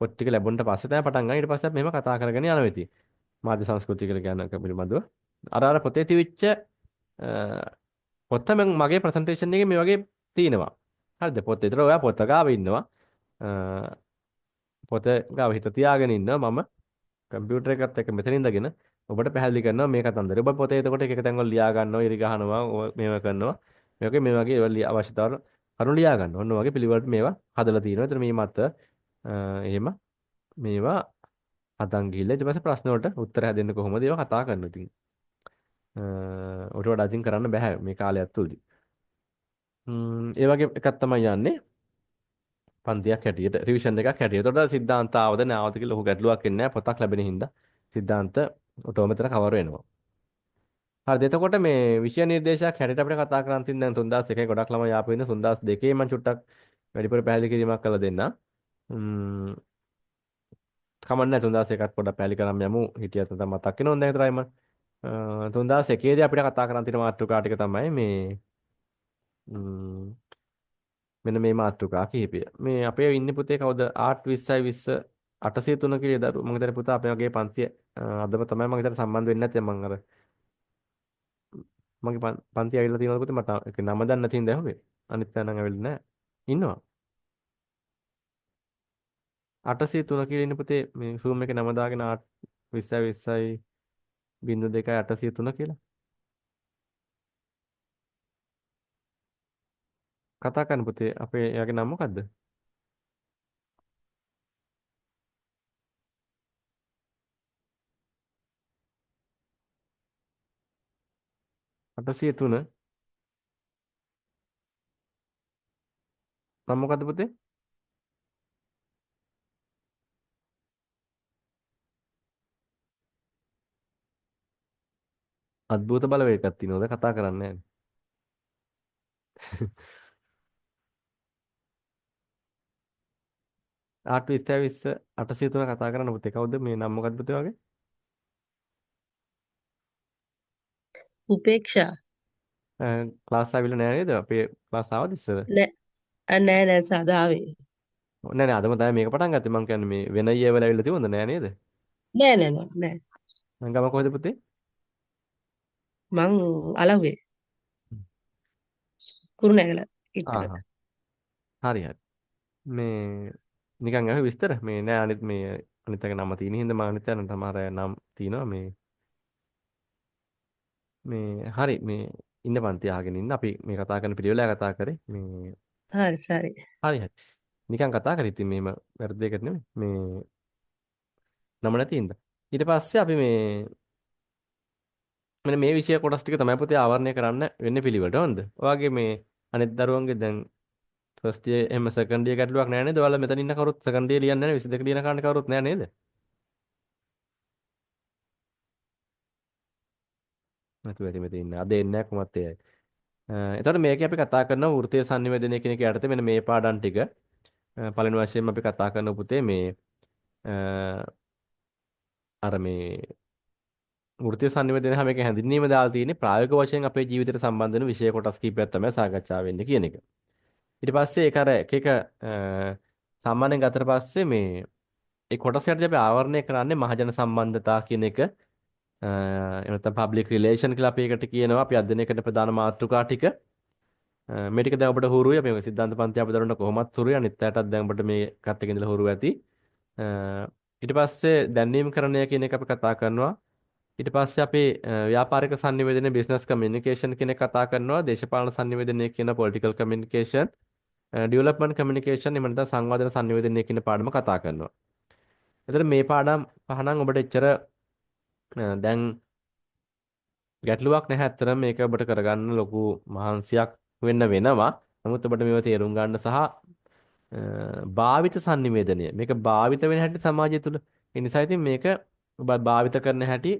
Speaker 1: පොත් ටික ලැබුණාට පස්සේ තමයි පටන් ගන්නේ. ඊට පස්සේ අපි මෙහෙම කතා කරගෙන යනවා ඉතින්. මාධ්‍ය සංස්කෘතිය කියලා කියන එක පිළිබඳව. අර පොතේ තිබිච්ච පොත මගේ ප්‍රසන්ටේෂන් එකේ මේ වගේ තියෙනවා. හරිද? පොත් විතර ඔයා පොත ගාව ඉන්නවා. අ, පොත ගාව හිත තියාගෙන ඉන්නවා මම කම්පියුටර් එකත් එක්ක මෙතන ඉඳගෙන ඔබට පැහැදිලි කරනවා මේ කතන්දරය. ඔබ පොතේ එතකොට එක එක තැන්වල ලියා ගන්නවා, ඉරි ගහනවා, මේවා කරනවා. මේ වගේ ඒවා අවශ්‍යතාවල කරුණු ලියා ගන්නවා. ඔන්න වගේ පිළිවෙලට මේවා හදලා තියෙනවා. ඒතර මේ මත එහෙම මේවා අතන් ගිහිල්ලා ඊට පස්සේ ප්‍රශ්න වලට උත්තර හැදෙන්න කොහොමද ඒවා කතා කරනවා ඉතින්. ඔට වඩා ඉතින් කරන්න බෑ මේ කාලයක් තුලදී. ඒ වගේ එකක් තමයි යන්නේ. පන්තියක් හැටියට රිවිෂන් එකක් හැටියට. එතකොට සිද්ධාන්ත ආවද නැවත කියලා ලොකු ගැටලුවක් එන්නේ නැහැ. පොතක් ලැබෙන හින්දා සිද්ධාන්ත ඔටෝමෙතර කවර් වෙනවා. හරිද? එතකොට මේ විෂය නිර්දේශයක් හැටියට අපිට කතා කරන් තින් දැන් 3001 ගොඩක් ළමයි ආපු ඉන්න 3002 මම චුට්ටක් වැඩිපුර පැහැදිලි කිරීමක් කළා දෙන්න. ම්ම් කමන්නේ 3001ත් පොඩ්ඩක් පැහැදිලි කරන් යමු. හිටියත් නැත්නම් මතක් වෙනවද දැන් විතරයි මම. 3001 දී අපිට කතා කරන් තියෙන මාතෘකා ටික තමයි මේ ම්ම් මෙන්න මේ මාතෘකා කිහිපය. මේ අපේ ඉන්නේ පුතේ කවුද? ආට් 20යි 20 803 කියලා දරුවෝ. මම හිතන්නේ පුතා අපේ වගේ පන්තිය අදම තමයි මම හිතන්නේ සම්බන්ධ වෙන්නේ නැත්නම් මම අර මගේ පන්ති ඇවිල්ලා තියෙනවද පුතේ මට ඒක නම දන්නේ නැති හින්දා ඇහුවේ. අනිත් තැන නම් ඇවිල්ලා නැහැ. ඉන්නවා. 803 කියලා ඉන්නේ පුතේ මේ Zoom එකේ නම දාගෙන ආට් 20යි 20යි 02යි 803 කියලා. කතා කරන්න පුතේ අපේ එයාගේ නම මොකද්ද? 803 නම මොකද්ද පුතේ? අద్භූත බලවේගයක් තියෙනවද කතා කරන්නේ නැහැ. ආට් 20යි 20 803 කතා කරන්න පුතේ කවුද මේ නම මොකද්ද පුතේ වගේ?
Speaker 2: උපේක්ෂා
Speaker 1: ක්ලාස් ආවිල්ලා නැහැ නේද? අපේ ක්ලාස් ආවද ඉස්සර?
Speaker 2: නෑ නෑ නෑ සාදාවේ
Speaker 1: නෑ නෑ අදම තමයි මේක පටන් ගත්තේ මං කියන්නේ මේ වෙන ඊයේවල ඇවිල්ලා තිබුණද නෑ නේද?
Speaker 2: නෑ නෑ නෑ නෑ.
Speaker 1: මං ගම කොහෙද පුතේ?
Speaker 2: මං අලව්වේ කුරුණෑගල ඉත්තර.
Speaker 1: ආහා හරි හරි. මේ නිකන් අහ විස්තර මේ නෑ අනිත් මේ අනිත් එක නම තියෙන හින්දා මම අනිත් යන තමාර නම් තියෙනවා මේ හරි මේ ඉන්න පන්ති අහගෙන ඉන්න අපි මේ කතා කරන පිළිවෙල කතා කරේ මේ
Speaker 2: හරි සරි.
Speaker 1: හරි හරි නිකන් කතා කරේ ඉතින් මේම වැරදි දෙයකට නෙමෙයි මේ නම නැති හින්දා ඊට පස්සේ අපි මේ මෙන්න මේ විෂය කොටස් ටික තමයි පුතේ ආවරණය කරන්න වෙන්නේ පිළිවෙලට හොඳද ඔයගේ මේ අනිත් දරුවන්ගේ දැන් ෆස්ට් ඉයර් එහෙම සෙකන්ඩ් ඉයර් ගැටලුවක් නැහැ නේද ඔයාලා මෙතන ඉන්න කවුරුත් සෙකන්ඩ් ඉයර් ලියන්නේ නැහැ 22 ලියන කාණ්ඩ කවුරුත් නැහැ නේද නැතු වැඩි මෙතන ඉන්න අද එන්නේ නැහැ කොහොමත් එයයි එතකොට මේකේ අපි කතා කරනවා වෘත්තීය sannivedanaya කියන එක යටතේ මෙන්න මේ පාඩම් ටික පළවෙනි වශයෙන්ම අපි කතා කරන පුතේ මේ අර මේ වෘත්තීය sannivedanaya හැම එක හැඳින්වීම දාලා තියෙන්නේ ප්‍රායෝගික වශයෙන් අපේ ජීවිතයට සම්බන්ධ වෙන විෂය කොටස් කිහිපයක් තමයි සාකච්ඡා වෙන්නේ කියන එක. ඊට පස්සේ ඒක අර එක එක සාමාන්‍යයෙන් ගතට පස්සේ මේ ඒ කොටස යටතේ අපි ආවරණය කරන්නේ මහජන සම්බන්ධතා කියන එක එහෙම නැත්නම් පබ්ලික් රිලේෂන් කියලා අපි ඒකට කියනවා. අපි අධ්‍යයනය කරන ප්‍රධාන මාතෘකා ටික මේ ටික දැන් ඔබට හුරුයි. අපි සිද්ධාන්ත පන්ති අපි දරන කොහොමත් හුරුයි. අනිත් පැයටත් දැන් ඔබට මේ එකත් එක්ක ඉඳලා හුරු ඇති. ඊට පස්සේ දැන්වීමකරණය කියන එක අපි කතා කරනවා. ඊට පස්සේ අපි ව්‍යාපාරික sannivedana business communication කියන එක කතා කරනවා. දේශපාලන sannivedana කියන political communication, development communication එහෙම නැත්නම් සංවාදන sannivedana කියන පාඩම කතා කරනවා. එතකොට මේ පාඩම් පහ නම් ඔබට එච්චර දැන් ගැටලුවක් නැහැ. ඇත්තටම මේක ඔබට කරගන්න ලොකු මහන්සියක් වෙනවා. නමුත් ඔබට මේව තේරුම් ගන්න සහ භාවිත sannivedanaya මේක භාවිත වෙන හැටි සමාජය තුළ ඒ නිසා ඉතින් මේක ඔබ භාවිත කරන හැටි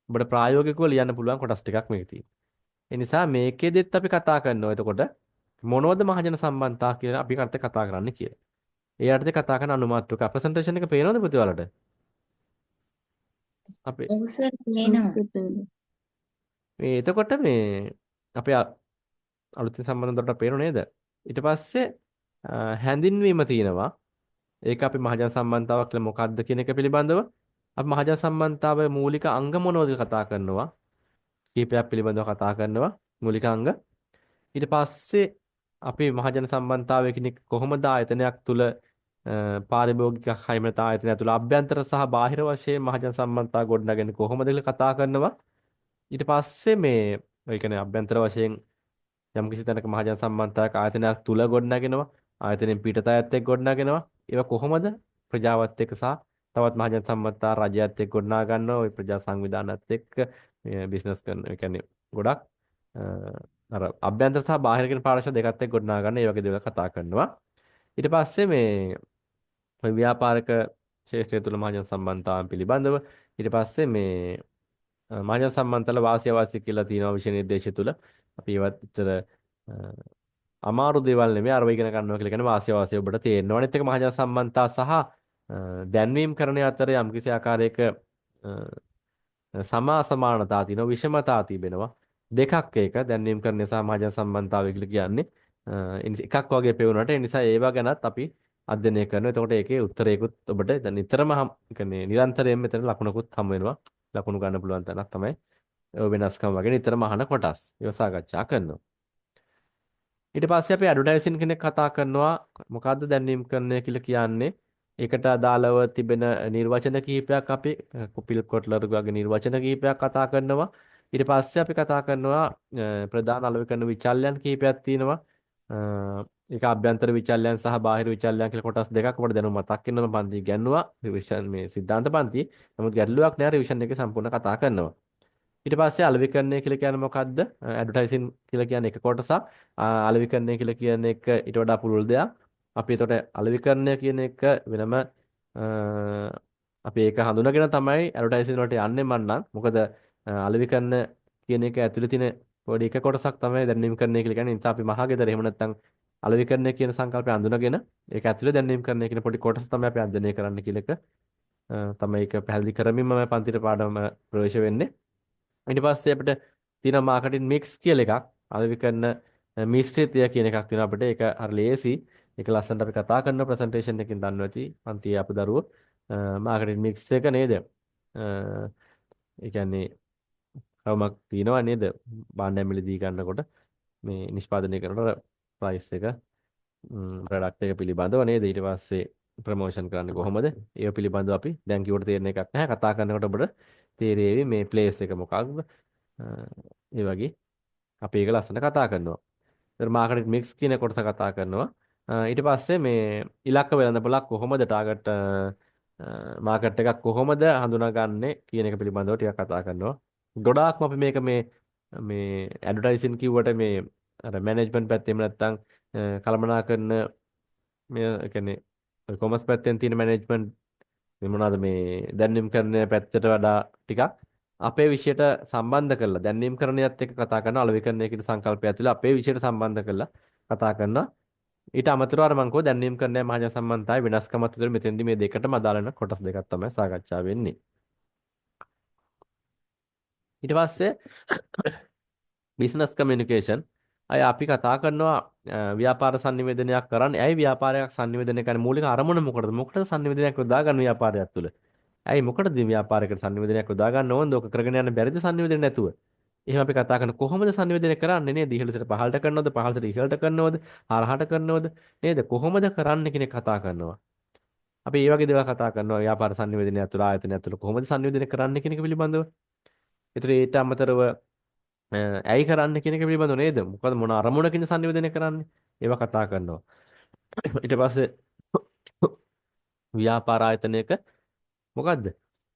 Speaker 1: ඔබට ප්‍රායෝගිකව ලියන්න පුළුවන් කොටස් ටිකක් මේක තියෙනවා. ඒ නිසා මේකෙදිත් අපි කතා කරනවා. එතකොට මොනවද මහජන සම්බන්ධතා කියලා අපි කර්තේ කතා කරන්න කියලා. ඒ යටතේ කතා කරන අනුමාත්‍රක ප්‍රසන්ටේෂන් එක පේනවද පුතේ ඔයාලට? අපේ
Speaker 3: ඔව් සර් පේනවා.
Speaker 1: මේ එතකොට මේ අපේ අලුතින් සම්බන්ධ දොරට පේනව නේද? ඊට පස්සේ හැඳින්වීම තියෙනවා. ඒක අපි මහජන සම්බන්ධතාවක් කියලා මොකක්ද කියන එක පිළිබඳව අපි මහජන සම්බන්ධතාවයේ මූලික අංග මොනවද කතා කරනවා. කීපයක් පිළිබඳව කතා කරනවා මූලික අංග. ඊට පස්සේ අපි මහජන සම්බන්ධතාවය කියන එක කොහොමද ආයතනයක් තුල පාරිභෝගික කයිමත ආයතනය තුල අභ්‍යන්තර සහ බාහිර වශයෙන් මහජන සම්බන්ධතාව ගොඩනගන්නේ කොහොමද කියලා කතා කරනවා. ඊට පස්සේ මේ ඒ කියන්නේ අභ්‍යන්තර වශයෙන් යම්කිසි තැනක මහජන සම්බන්ධතාවයක් ආයතනයක් තුල ගොඩනගෙනවා. ආයතනයෙන් පිටත අයත් එක්ක ගොඩනගෙනවා. ඒවා කොහොමද ප්‍රජාවත් එක්ක සහ තවත් මහජන සම්බන්ධතා රජයත් එක්ක ගොඩනගා ගන්නවා. ওই ප්‍රජා සංවිධානත් එක්ක බිස්නස් කරන ඒ කියන්නේ ගොඩක් අර අභ්‍යන්තර සහ බාහිර කියන පාර්ශ්ව දෙකත් එක්ක ගොඩනගා ගන්න ඒ වගේ දේවල් කතා කරනවා. ඊට පස්සේ මේ ඔය ව්‍යාපාරික ශේෂ්ත්‍රය තුළ මහජන සම්බන්ධතාවන් පිළිබඳව ඊට පස්සේ මේ මහජන සම්බන්ධතල වාසිය අවාසිය කියලා තියෙනවා විෂය නිර්දේශය තුළ අපි ඒවත් ඇත්තට අමාරු දේවල් නෙමෙයි අරව ඉගෙන ගන්නවා කියලා කියන්නේ වාසිය අවාසිය ඔබට තේරෙනවා. අනිත් එක මහජන සම්බන්ධතා සහ දැන්වීම් කරන අතර යම්කිසි ආකාරයක සමා සමානතා තියෙනවා විෂමතා තිබෙනවා. දෙකක් ඒක දැන්වීම් කරන සහ මහජන සම්බන්ධතාවය කියලා කියන්නේ එකක් වගේ පෙවුනට ඒ නිසා ඒවා ගැනත් අපි අධ්‍යයනය කරනවා. එතකොට ඒකේ උත්තරයකුත් ඔබට දැන් නිතරම කියන්නේ නිරන්තරයෙන් මෙතන ලකුණකුත් හම් වෙනවා. ලකුණු ගන්න පුළුවන් තැනක් තමයි ඔය වෙනස්කම් වගේ නිතරම අහන කොටස්. ඒව සාකච්ඡා කරනවා. ඊට පස්සේ අපි ඇඩ්වර්ටයිසින් කෙනෙක් කතා කරනවා. මොකද්ද දැන්වීම් කරන්නේ කියලා කියන්නේ? ඒකට අදාළව තිබෙන නිර්වචන කිහිපයක් අපි කුපිල් කොට්ලර් වගේ නිර්වචන කිහිපයක් කතා කරනවා. ඊට පස්සේ අපි කතා කරනවා ප්‍රධාන අලෙවි කරන විචල්යන් කිහිපයක් තියෙනවා. ඒක අභ්‍යන්තර විචල්යන් සහ බාහිර විචල්යන් කියලා කොටස් දෙකක් අපිට දැනුම මතක් වෙනවා පන්ති ඉගෙනුවා රිවිෂන් මේ සිද්ධාන්ත පන්ති. නමුත් ගැටලුවක් නෑ රිවිෂන් එකේ සම්පූර්ණ කතා කරනවා. ඊට පස්සේ අලෙවිකරණය කියලා කියන්නේ මොකද්ද? ඇඩ්වර්ටයිසින් කියලා කියන්නේ එක කොටසක්. අලෙවිකරණය කියලා කියන්නේ එක ඊට වඩා පුළුල් දෙයක්. අපි එතකොට අලෙවිකරණය කියන එක වෙනම අපි ඒක හඳුනගෙන තමයි ඇඩ්වර්ටයිසින් වලට යන්නේ මන්නම්. මොකද අලෙවිකරණ කියන එක ඇතුලේ තියෙන පොඩි එක කොටසක් තමයි දැන්වීමකරණය කියලා කියන්නේ. ඒ නිසා අපි මහගෙදර එහෙම නැත්නම් අලෙවිකරණය කියන සංකල්පය හඳුනගෙන ඒක ඇතුලේ දැන්වීමකරණය කියන පොඩි කොටස තමයි අපි අධ්‍යයනය කරන්න කියලා එක තමයි ඒක පැහැදිලි කරමින් මම පන්තිට පාඩම ප්‍රවේශ වෙන්නේ. ඊට පස්සේ අපිට තියෙනවා මාකටිං මික්ස් කියලා එකක්. අලෙවි කරන මිශ්‍රිතය කියන එකක් තියෙනවා අපිට. ඒක හරි ලේසි. ඒක ලස්සනට අපි කතා කරන ප්‍රසන්ටේෂන් එකකින් දන්නවා ඇති පන්තියේ අපු දරුවෝ මාකටිං මික්ස් එක නේද? ඒ කියන්නේ කවමක් තියනවා නේද? භාණ්ඩ ඇමිලි දී ගන්නකොට මේ නිෂ්පාදනය කරනකොට ප්‍රයිස් එක ප්‍රොඩක්ට් එක පිළිබඳව නේද? ඊට පස්සේ ප්‍රොමෝෂන් කරන්නේ කොහොමද? ඒව පිළිබඳව අපි දැන් කිව්වට තේරෙන එකක් නැහැ. කතා කරනකොට ඔබට තේරෙවි මේ ප්ලේස් එක මොකක්ද? ඒ වගේ අපි ඒක ලස්සන කතා කරනවා. ඒතර මාකටිං මික්ස් කියන කොටස කතා කරනවා. ඊට පස්සේ මේ ඉලක්ක වෙළඳපොළක් කොහොමද ටාගට් මාකට් එකක් කොහොමද හඳුනාගන්නේ කියන එක පිළිබඳව ටිකක් කතා කරනවා. ගොඩාක්ම අපි මේක මේ ඇඩ්වර්ටයිසින් කිව්වට මේ අර මැනේජ්මන්ට් පැත්තේම නැත්තම් කළමනාකරන මේ කියන්නේ කොමර්ස් පැත්තෙන් තියෙන මැනේජ්මන්ට් මේ මොනවාද මේ දැන්වීම් කරන පැත්තට වඩා ටිකක් අපේ විෂයට සම්බන්ධ කරලා දැන්වීම් කරණයත් එක්ක කතා කරන අලෙවිකරණය කියන සංකල්පය ඇතුළේ අපේ විෂයට සම්බන්ධ කරලා කතා කරනවා. ඊට අමතරව අර මං කෝ දැන්වීම් කරණය මහජන සම්බන්ධතාවය වෙනස්කමත් විතර මෙතෙන්දි මේ දෙකටම අදාළ වෙන කොටස් දෙකක් තමයි සාකච්ඡා වෙන්නේ. ඊට පස්සේ බිස්නස් කමියුනිකේෂන් අය අපි කතා කරනවා ව්‍යාපාර sannivedanayak කරන්නේ. ඇයි ව්‍යාපාරයක් sannivedana කරන්නේ? මූලික අරමුණ මොකටද? මොකටද sannivedanayak යොදා ගන්න ව්‍යාපාරයක් තුළ? ඇයි මොකටද ව්‍යාපාරයකට sannivedanayak යොදා ගන්න ඕනද? ඔක කරගෙන යන්න බැරිද sannivedana නැතුව? එහෙම අපි කතා කරන කොහොමද sannivedana කරන්නේ නේද? ඉහළ සිට පහළට කරනවද? පහළ සිට ඉහළට කරනවද? හරහාට කරනවද? නේද? කොහොමද කරන්නේ කියන එක කතා කරනවා. අපි මේ වගේ දේවල් කතා කරනවා ව්‍යාපාර sannivedana ඇතුළ ආයතන ඇතුළ කොහොමද sannivedana කරන්නේ කියන එක පිළිබඳව. ඒතර ඊට අමතරව ඇයි කරන්න කියන එක පිළිබඳව නේද? මොකද මොන අරමුණකින්ද sannivedana කරන්නේ? ඒවා කතා කරනවා. ඊට පස්සේ ව්‍යාපාර ආයතනයක මොකද්ද?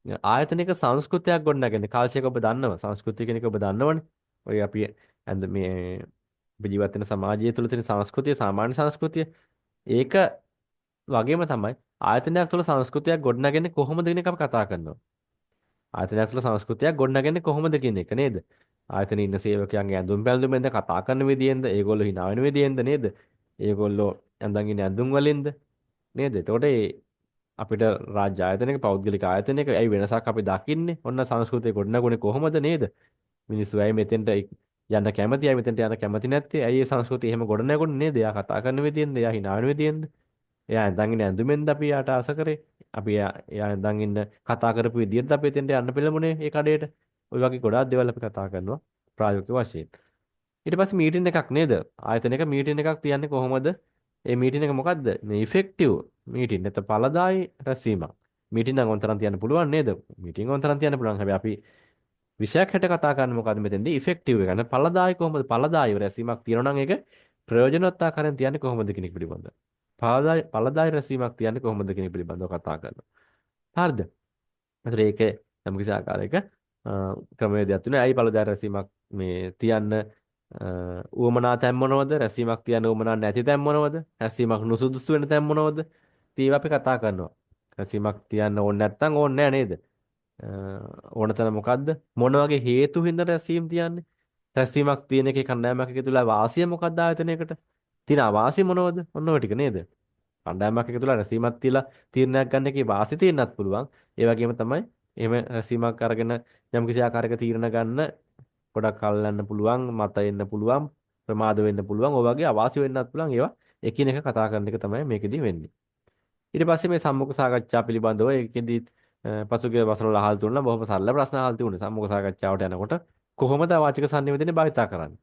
Speaker 1: ආයතනික සංස්කෘතියක් ගොඩනගන්නේ. කාල්චයක ඔබ දන්නවා. සංස්කෘතිය කියන එක ඔබ දන්නවනේ. ඔය අපි ඇඳ මේ අපි ජීවත් වෙන සමාජය තුළ තියෙන සංස්කෘතිය සාමාන්‍ය සංස්කෘතිය. ඒක වගේම තමයි ආයතනයක් තුළ සංස්කෘතියක් ගොඩනගන්නේ කොහොමද කියන එක අපි කතා කරනවා. ආයතනයක් තුළ සංස්කෘතියක් ගොඩනගන්නේ කොහොමද කියන එක නේද? ආයතනයේ ඉන්න සේවකයන්ගේ ඇඳුම් පැළඳුමෙන්ද කතා කරන විදියෙන්ද ඒගොල්ලෝ hina වෙන විදියෙන්ද නේද? ඒගොල්ලෝ ඇඳන් ඉන්නේ ඇඳුම් වලින්ද නේද? එතකොට අපිට රාජ්‍ය ආයතනයක පෞද්ගලික ආයතනයක ඇයි වෙනසක් අපි දකින්නේ? ඔන්න සංස්කෘතිය ගොඩනගුනේ කොහොමද නේද? මිනිස්සු ඇයි මෙතෙන්ට යන්න කැමති ඇයි මෙතෙන්ට යන්න කැමති නැත්තේ? ඇයි ඒ සංස්කෘතිය එහෙම ගොඩනගුනේ නේද? එයා කතා කරන විදියෙන්ද? එයා hina වෙන විදියෙන්ද? එයා ඇඳන් ඉන්න ඇඳුමෙන්ද අපි යාට ආස කරේ? අපි එයා ඇඳන් ඉන්න කතා කරපු විදිහට අපි එතෙන්ට යන්න පෙළඹුණේ ඒ කඩේට. ওই වගේ ගොඩාක් දේවල් අපි කතා කරනවා ප්‍රායෝගික වශයෙන්. ඊට පස්සේ මීටින් එකක් නේද? ආයතනයක මීටින් එකක් තියන්නේ කොහොමද? ඒ මීටින් එක මොකද්ද? මේ ඉෆෙක්ටිව් මීටින් නැත්නම් ඵලදායී රැස්වීමක්. මීටින් නම් ඔන්තරම් තියන්න පුළුවන් නේද? මීටින් ඔන්තරම් තියන්න පුළුවන්. හැබැයි අපි විෂයක් හැට කතා කරන්නේ මොකද්ද මෙතෙන්දී? ඉෆෙක්ටිව් එක. නැත්නම් ඵලදායී කොහොමද? ඵලදායී රැස්වීමක් තියෙනවා නම් ඒක ප්‍රයෝජනවත් ආකාරයෙන් තියන්නේ කොහොමද කියන එක පිළිබඳව. ඵලදායී රැස්වීමක් තියන්නේ කොහොමද කියන එක පිළිබඳව කතා කරනවා. හරිද? ඒතර ඒක යම්කිසි ආකාරයක ක්‍රමවේදයක් තුනේ ඇයි ඵලදායී රැස්වීමක් මේ තියන්න උවමනා තැන් මොනවද? රැස්වීමක් තියන්න උවමනා නැති තැන් මොනවද? රැස්වීමක් නුසුදුසු වෙන තැන් මොනවද? ඒවා අපි කතා කරනවා. රැස්වීමක් තියන්න ඕනේ නැත්නම් ඕනේ නැහැ නේද? ඕන තැන මොකද්ද? මොන වගේ හේතු හින්දා රැස්වීම තියන්නේ? රැස්වීමක් තියෙන එකේ කණ්ඩායමක් එකතු වෙලා වාසිය මොකක්ද ආයතනයකට? තියෙන අවාසිය මොනවද? ඔන්න ඔය ටික නේද? කණ්ඩායමක් එකතු වෙලා රැස්වීමක් තියලා තීරණයක් ගන්න එකේ වාසිය තියෙන්නත් පුළුවන්. ඒ වගේම තමයි එහෙම රැස්වීමක් අරගෙන යම්කිසි ආකාරයක තීරණ ගන්න ගොඩක් කල් යන්න පුළුවන්, මත එන්න පුළුවන්, ප්‍රමාද වෙන්න පුළුවන්. ඔය වගේ අවාසි වෙන්නත් පුළුවන්. ඒවා එකිනෙක කතා කරන එක තමයි මේකෙදි වෙන්නේ. ඊට පස්සේ මේ සම්මුඛ සාකච්ඡා පිළිබඳව ඒකෙදි පසුගිය වසරවල අහලා තුනලා බොහොම සරල ප්‍රශ්න අහලා තිබුණේ. සම්මුඛ සාකච්ඡාවට යනකොට කොහොමද වාචික සංනිවේදනය භාවිතා කරන්නේ?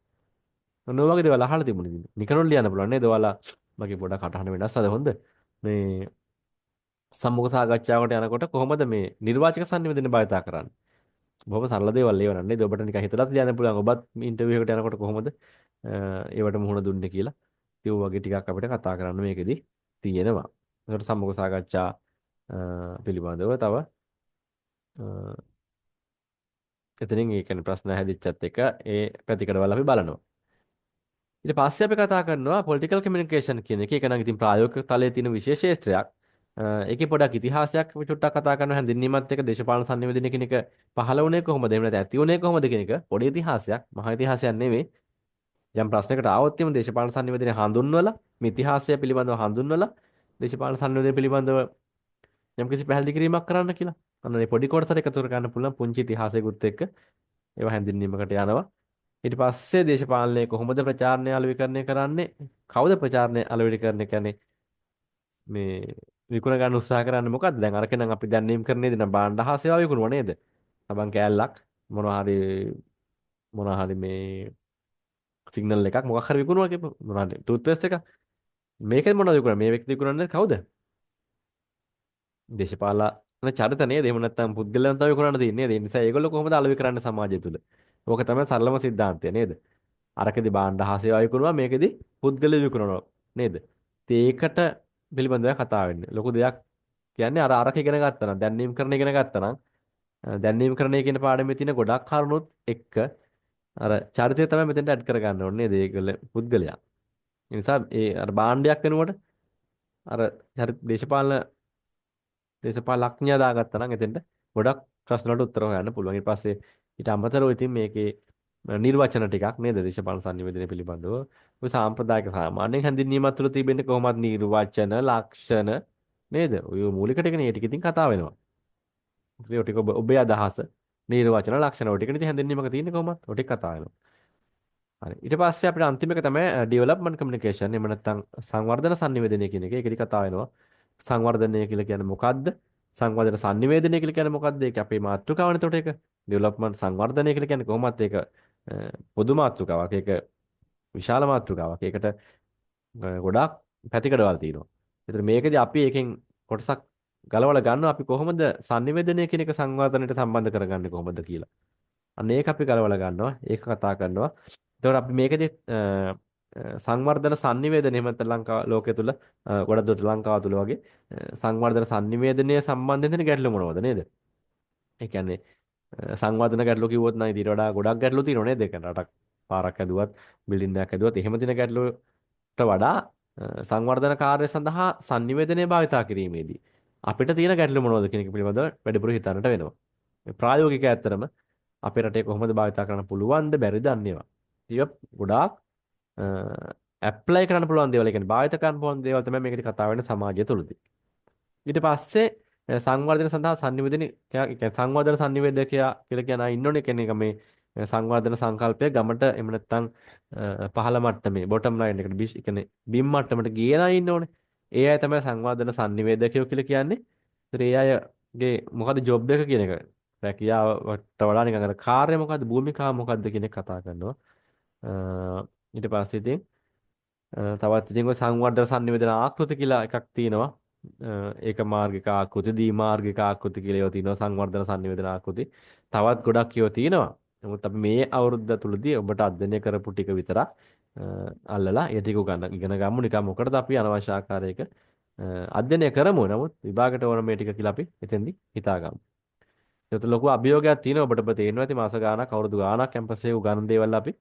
Speaker 1: ඔන්න ඔය වගේ දේවල් අහලා තිබුණේ. නිකනුත් ලියන්න පුළුවන් නේද? ඔයාලා මගේ පොඩක් කටහඬ වෙනස් අද හොඳ. මේ සම්මුඛ සාකච්ඡාවට යනකොට කොහොමද මේ නිර්වාචක සංනිවේදනය භාවිතා කරන්නේ? බොහොම සරල දේවල් ඒවා නේද? ඔබට නිකන් හිතලත් ලියන්න පුළුවන්. ඔබත් ඉන්ටර්විව් එකකට යනකොට කොහොමද ඒවට මුහුණ දුන්නේ කියලා. ඒ වගේ ටිකක් අපිට කතා කරන්න මේකෙදි තියෙනවා. ඒකට සම්මුඛ සාකච්ඡා පිළිබඳව තව එතනින් ඒ කියන්නේ ප්‍රශ්න හැදිච්චත් එක ඒ පැතිකඩවල අපි බලනවා. ඊට පස්සේ අපි කතා කරනවා පොලිටිකල් කමියුනිකේෂන් කියන එක. ඒක නම් ඉතින් ප්‍රායෝගික තලයේ තියෙන විශේෂ ක්ෂේත්‍රයක්. ඒකේ පොඩක් ඉතිහාසයක් අපි චුට්ටක් කතා කරනවා හැඳින්වීමත් එක්ක දේශපාලන සංනිවේදනය කියන එක පහළ වුණේ කොහොමද? එහෙම නැත්නම් ඇති වුණේ කොහොමද කියන එක පොඩි ඉතිහාසයක්. මහා ඉතිහාසයක් නෙවෙයි. යම් ප්‍රශ්නයකට ආවොත් එimhe දේශපාලන සංනිවේදනය හඳුන්වලා මේ ඉතිහාසය පිළිබඳව හඳුන්වලා දේශපාලන සංනිවේදනය පිළිබඳව යම්කිසි පැහැදිලි කිරීමක් කරන්න කියලා. අන්න මේ පොඩි කොටසට එකතු කර ගන්න පුළුවන් පුංචි ඉතිහාසයකුත් එක්ක ඒවා හැඳින්වීමකට යනවා. ඊට පස්සේ දේශපාලනය කොහොමද ප්‍රචාරණය අලෙවිකරණය කරන්නේ? කවුද ප්‍රචාරණය අලෙවිකරණය කරන්නේ? මේ විකුණ ගන්න උත්සාහ කරන්නේ මොකද්ද? දැන් අරක නම් අපි දැන් කරන්නේ දෙන බාණ්ඩ හා සේවා විකුණුව නේද? තමන් කෑල්ලක් මොනවා හරි මේ සිග්නල් එකක් මොකක් හරි විකුණුවා කියපො. මොනවා හරි ටූත් පේස්ට් එකක්. මේකෙන් මොනවද විකුණන්නේ? මේ વ્યක්ති විකුණන්නේ කවුද? දේශපාලන චරිත නේද? එහෙම නැත්නම් පුද්ගලයන් තමයි විකුණන්න තියෙන්නේ නේද? ඒ නිසා ඒගොල්ලෝ කොහොමද අලෙවි කරන්නේ සමාජය තුල? ඕක තමයි සරලම සිද්ධාන්තය නේද? අරකෙදි බාණ්ඩ හා සේවා විකුණුවා මේකෙදි පුද්ගලයන් විකුණනවා නේද? ඉතින් ඒකට පිළිබඳව කතා වෙන්නේ. ලොකු දෙයක් කියන්නේ අරක ඉගෙන ගත්තා නම් දැන්නීම් කරන ඉගෙන ගත්තා නම් දැන්නීම් කරණය කියන පාඩමේ තියෙන ගොඩක් කරුණුත් එක්ක අර චරිතය තමයි මෙතෙන්ට ඇඩ් කරගන්න ඕනේ නේද? ඒගොල්ල පුද්ගලයා. ඒ නිසා ඒ අර භාණ්ඩයක් වෙනුවට අර දේශපාලඥයා දාගත්තා නම් එතෙන්ට ගොඩක් ප්‍රශ්න වලට උත්තර හොයන්න පුළුවන්. ඊට පස්සේ ඊට අමතරව ඉතින් මේකේ නිර්වචන ටිකක් නේද? දේශපාලන සංනිවේදනය පිළිබඳව. ඔය සාම්ප්‍රදායික සාමාන්‍යයෙන් හැඳින්වීමක් තුළ තිබෙන්නේ කොහොමද නිර්වචන ලක්ෂණ නේද? ඔය මූලික ටිකනේ. ඒ ටික ඉතින් කතා වෙනවා. ඒ ටික ඔබේ අදහස නිර්වචන ලක්ෂණ ඔය ටිකනේ ඉතින් හැඳින්වීමක තියෙන්නේ කොහොමද? ඔය ටික කතා වෙනවා. හරි. ඊට පස්සේ අපිට අන්තිම එක තමයි ඩෙවලොප්මන්ට් කමියුනිකේෂන්. එහෙම නැත්නම් සංවර්ධන sannivedana කියන එක. ඒකෙදි කතා වෙනවා. සංවර්ධනය කියලා කියන්නේ මොකද්ද? සංවර්ධන sannivedana කියලා කියන්නේ මොකද්ද? ඒක අපේ මාතෘකාවනේ. එතකොට ඒක ඩෙවලොප්මන්ට් සංවර්ධනය කියලා කියන්නේ කොහොමද? ඒක පොදු මාතෘකාවක්. ඒක විශාල මාතෘකාවක්. ඒකට ගොඩාක් පැතිකඩවල් තියෙනවා. ඒතර මේකදී අපි එකෙන් කොටසක් ගලවලා ගන්නවා අපි කොහොමද sannivedana කියන එක සංවර්ධනයට සම්බන්ධ කරගන්නේ කොහොමද කියලා. අන්න ඒක අපි ගලවලා ගන්නවා. ඒක කතා කරනවා. එතකොට අපි මේකෙදි සංවර්ධන sannivedana එහෙම නැත්නම් ලෝකයේ තුල ගොඩක් දුරට ලංකාව තුල වගේ සංවර්ධන sannivedanaya සම්බන්ධයෙන් තියෙන ගැටලු මොනවද නේද? ඒ කියන්නේ සංවර්ධන ගැටලු කිව්වොත් නම් ඊට වඩා ගොඩක් ගැටලු තියෙනවා නේද? ඒ කියන්නේ රටක් පාරක් ඇදුවත් බිල්ඩින් එකක් ඇදුවත් එහෙම තියෙන ගැටලුවට වඩා සංවර්ධන කාර්ය සඳහා sannivedanaya භාවිතා කිරීමේදී අපිට තියෙන ගැටලු මොනවද කියන එක පිළිබඳව වැඩිපුර හිතන්නට වෙනවා. මේ ප්‍රායෝගික ඇත්තරම අපේ රටේ කොහොමද භාවිතා කරන්න පුළුවන්ද බැරිද අන්නේවා. ඒක ගොඩාක් ඇප්ලයි කරන්න පුළුවන් දේවල්. ඒ කියන්නේ භාවිත කරන්න පුළුවන් දේවල් තමයි මේකදී කතා වෙන්නේ සමාජය තුළදී. ඊට පස්සේ සංවර්ධන සඳහා සංවර්ධන සංනිවේදකයා කියලා කියන අය ඉන්නෝනේ කෙනෙක් මේ සංවර්ධන සංකල්පය ගමට එහෙම නැත්නම් පහළ මට්ටමේ බොටම් ලයින් එකට කියන්නේ බිම් මට්ටමට ගියන අය ඉන්නෝනේ. ඒ අය තමයි සංවර්ධන සංනිවේදකයෝ කියලා කියන්නේ. ඒතර ඒ අයගේ මොකද ජොබ් එක කියන එක රැකියාවට වඩා නිකන් අර කාර්ය මොකද්ද භූමිකාව මොකද්ද කියන එක කතා කරනවා. ඊට පස්සේ ඉතින් තවත් ඉතින් ඔය සංවර්ධන sannivedana ආකෘති කියලා එකක් තියෙනවා. ඒක මාර්ගික ආකෘති, ද්විමාර්ගික ආකෘති කියලා ඒවා තියෙනවා සංවර්ධන sannivedana ආකෘති. තවත් ගොඩක් ඒවා තියෙනවා. නමුත් අපි මේ අවුරුද්ද තුලදී ඔබට අධ්‍යයනය කරපු ටික විතරක් අල්ලලා ඒ ටික ඉගෙන ගමු. නිකන් මොකටද අපි අනවශ්‍ය ආකාරයක අධ්‍යයනය කරමු. නමුත් විභාගයට ඕන මේ ටික කියලා අපි එතෙන්දී හිතාගමු. ඒත් ලොකු අභියෝගයක් තියෙනවා ඔබට තේරෙනවා ඇති මාස ගාණක් අවුරුදු ගාණක් කැම්පස් එකේ උගන්වන දේවල් අපි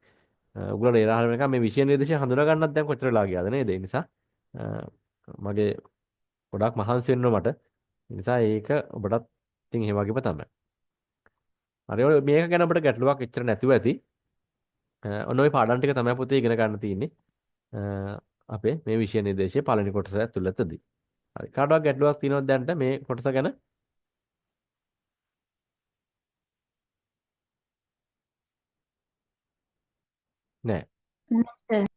Speaker 1: උගලට එරහර වෙනකම් මේ විෂය නිර්දේශය හඳුනා ගන්නත් දැන් කොච්චර වෙලා ගියාද නේද? ඒ නිසා මගේ ගොඩාක් මහන්සි වෙනවා මට. ඒ නිසා ඒක ඔබටත් ඉතින් ඒ වගේම තමයි. හරි ඔය මේක ගැන අපිට ගැටලුවක් එච්චර නැතුව ඇති. ඔන්න ඔය පාඩම් ටික තමයි පුතේ ඉගෙන ගන්න තියෙන්නේ. අපේ මේ විෂය නිර්දේශයේ පළවෙනි කොටස ඇතුළතදී. හරි කාටවත් ගැටලුවක් තියෙනවද දැන්ට මේ කොටස ගැන? නෑ.
Speaker 3: නැත.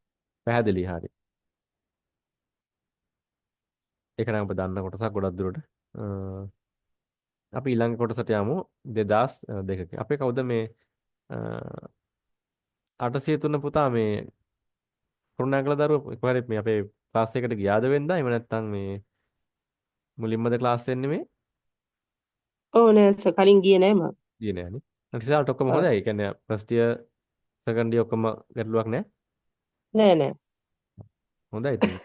Speaker 1: පැහැදිලි හරි. ඒක නම් ඔබ දන්න කොටසක් ගොඩක් දුරට. අපි ඊළඟ කොටසට යමු 2002. අපේ කවුද මේ 803 පුතා මේ කුරුණෑගල දරුවෝ කොහරි මේ අපේ ක්ලාස් එකකට ගියාද වෙන්දා? එහෙම නැත්නම් මේ මුලින්මද ක්ලාස් එන්නේ මේ?
Speaker 2: ඕ නෑ කලින් ගියේ නෑ මම.
Speaker 1: ගියේ නෑනේ. රිසල්ට් ඔක්කොම
Speaker 2: ඔව්.
Speaker 1: හොඳයි. ඒ කියන්නේ ෆස්ට් ඉයර් සෙකන්ඩ් ඉයර් ඔක්කොම ගැටලුවක් නෑ.
Speaker 2: නෑ නෑ.
Speaker 1: හොඳයි ඉතින්.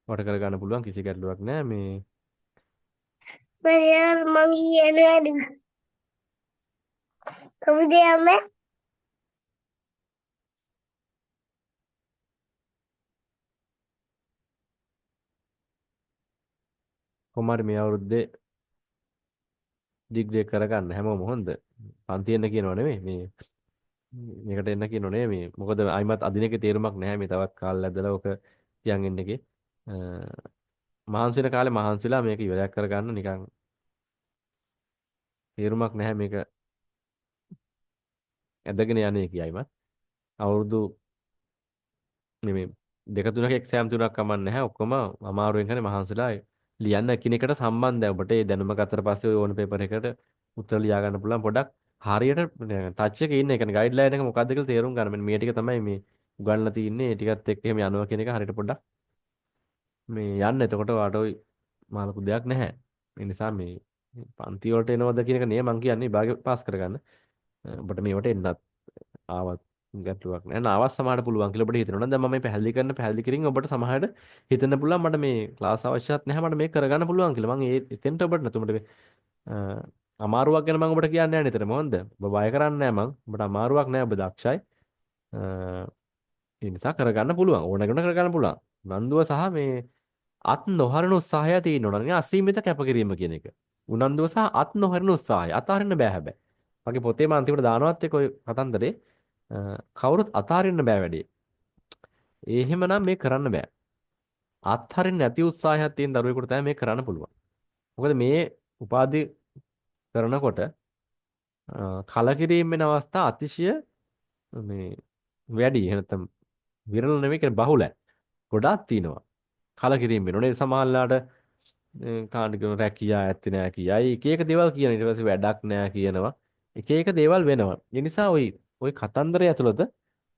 Speaker 1: වට කර ගන්න පුළුවන් කිසි ගැටලුවක් නෑ මේ
Speaker 3: මම කියනවා කවුද
Speaker 1: කොහොම හරි මේ අවුරුද්දේ ඩිග්‍රී එක කරගන්න හැමෝම හොඳ. පන්ති එන්න කියනව නෙමෙයි මේ මේකට එන්න කියනව නෙමෙයි මේ මොකද අයිමත් අදිනකේ තේරුමක් නැහැ මේ තවත් කාලයක් ඇදලා ඔක තියන් එන්න එකේ. මහන්සි වෙන කාලේ මහන්සිලා මේක ඉවරයක් කරගන්න නිකන් තේරුමක් නැහැ මේක ඇදගෙන යන්නේ කියයිමත් අවුරුදු නෙමෙයි දෙක තුනක එක්සෑම් තුනක් කමන්නේ නැහැ. ඔක්කොම අමාරුවෙන් හරි මහන්සිලා ලියන්න එකිනෙකට සම්බන්ධයි. ඔබට ඒ දැනුම ගත්තට පස්සේ ඔය ඕන පේපර් එකකට උත්තර ලියා ගන්න පුළුවන්. පොඩක් හරියට ටච් එකේ ඉන්න. ඒ කියන්නේ ගයිඩ්ලයින් එක මොකක්ද කියලා තේරුම් ගන්න. මෙන්න මේ ටික තමයි මේ උගන්ලා තින්නේ. ඒ ටිකත් එක්ක එහෙම යනවා කියන එක හරියට පොඩ්ඩක් මේ යන්න. එතකොට වාට ඔය මාලකු දෙයක් නැහැ. ඒ නිසා මේ පන්ති වලට එනවද කියන එක නේ මං කියන්නේ විභාගෙ පාස් කරගන්න. ඔබට මේවට එන්නත් ආවත් ගැටලුවක් නෑ. නාවත් සමහරට පුළුවන් කියලා ඔබට හිතෙනවා නම් දැන් මම මේ පැහැදිලි කිරින් ඔබට සමහරට හිතෙන්න පුළුවන් මට මේ ක්ලාස් අවශ්‍යත් නැහැ මට මේක කරගන්න පුළුවන් කියලා. මම ඒ එතෙන්ට ඔබට නතුමට මේ අමාරුවක් ගැන මම ඔබට කියන්නේ නැහැ නිතරම හොඳ. ඔබ බය කරන්නේ නැහැ මං. ඔබට අමාරුවක් නැහැ ඔබ දක්ෂයි. ඒ නිසා කරගන්න පුළුවන්. ඕන කෙනෙකුට කරගන්න පුළුවන්. උනන්දුව සහ මේ අත් නොහරින උත්සාහය තියෙන්න ඕන. නේ අසීමිත කැපකිරීම කියන එක. උනන්දුව සහ අත් නොහරින උත්සාහය. අතාරින්න බෑ හැබැයි. මගේ පොතේ මම අන්තිමට දානවත් එක්ක ඔය කතන්දරේ කවුරුත් අතාරින්න බෑ වැඩේ. ඒ එහෙමනම් මේක කරන්න බෑ. අත්හරින්න නැති උත්සාහයක් තියෙන දරුවෙකුට තමයි මේක කරන්න පුළුවන්. මොකද මේ උපාධි කරනකොට කලකිරීම වෙන අවස්ථා අතිශය මේ වැඩි. එහෙනම් විරල නෙමෙයි කියන්නේ බහුලයි. ගොඩාක් තියෙනවා. කලකිරීම වෙනෝනේ සමහරලාට කාණ්ඩික රැකියා ඇත්තේ නැහැ කියයි. එක එක දේවල් කියන ඊට පස්සේ වැඩක් නැහැ කියනවා. එක එක දේවල් වෙනවා. ඒ නිසා ওই කතන්දරය ඇතුළත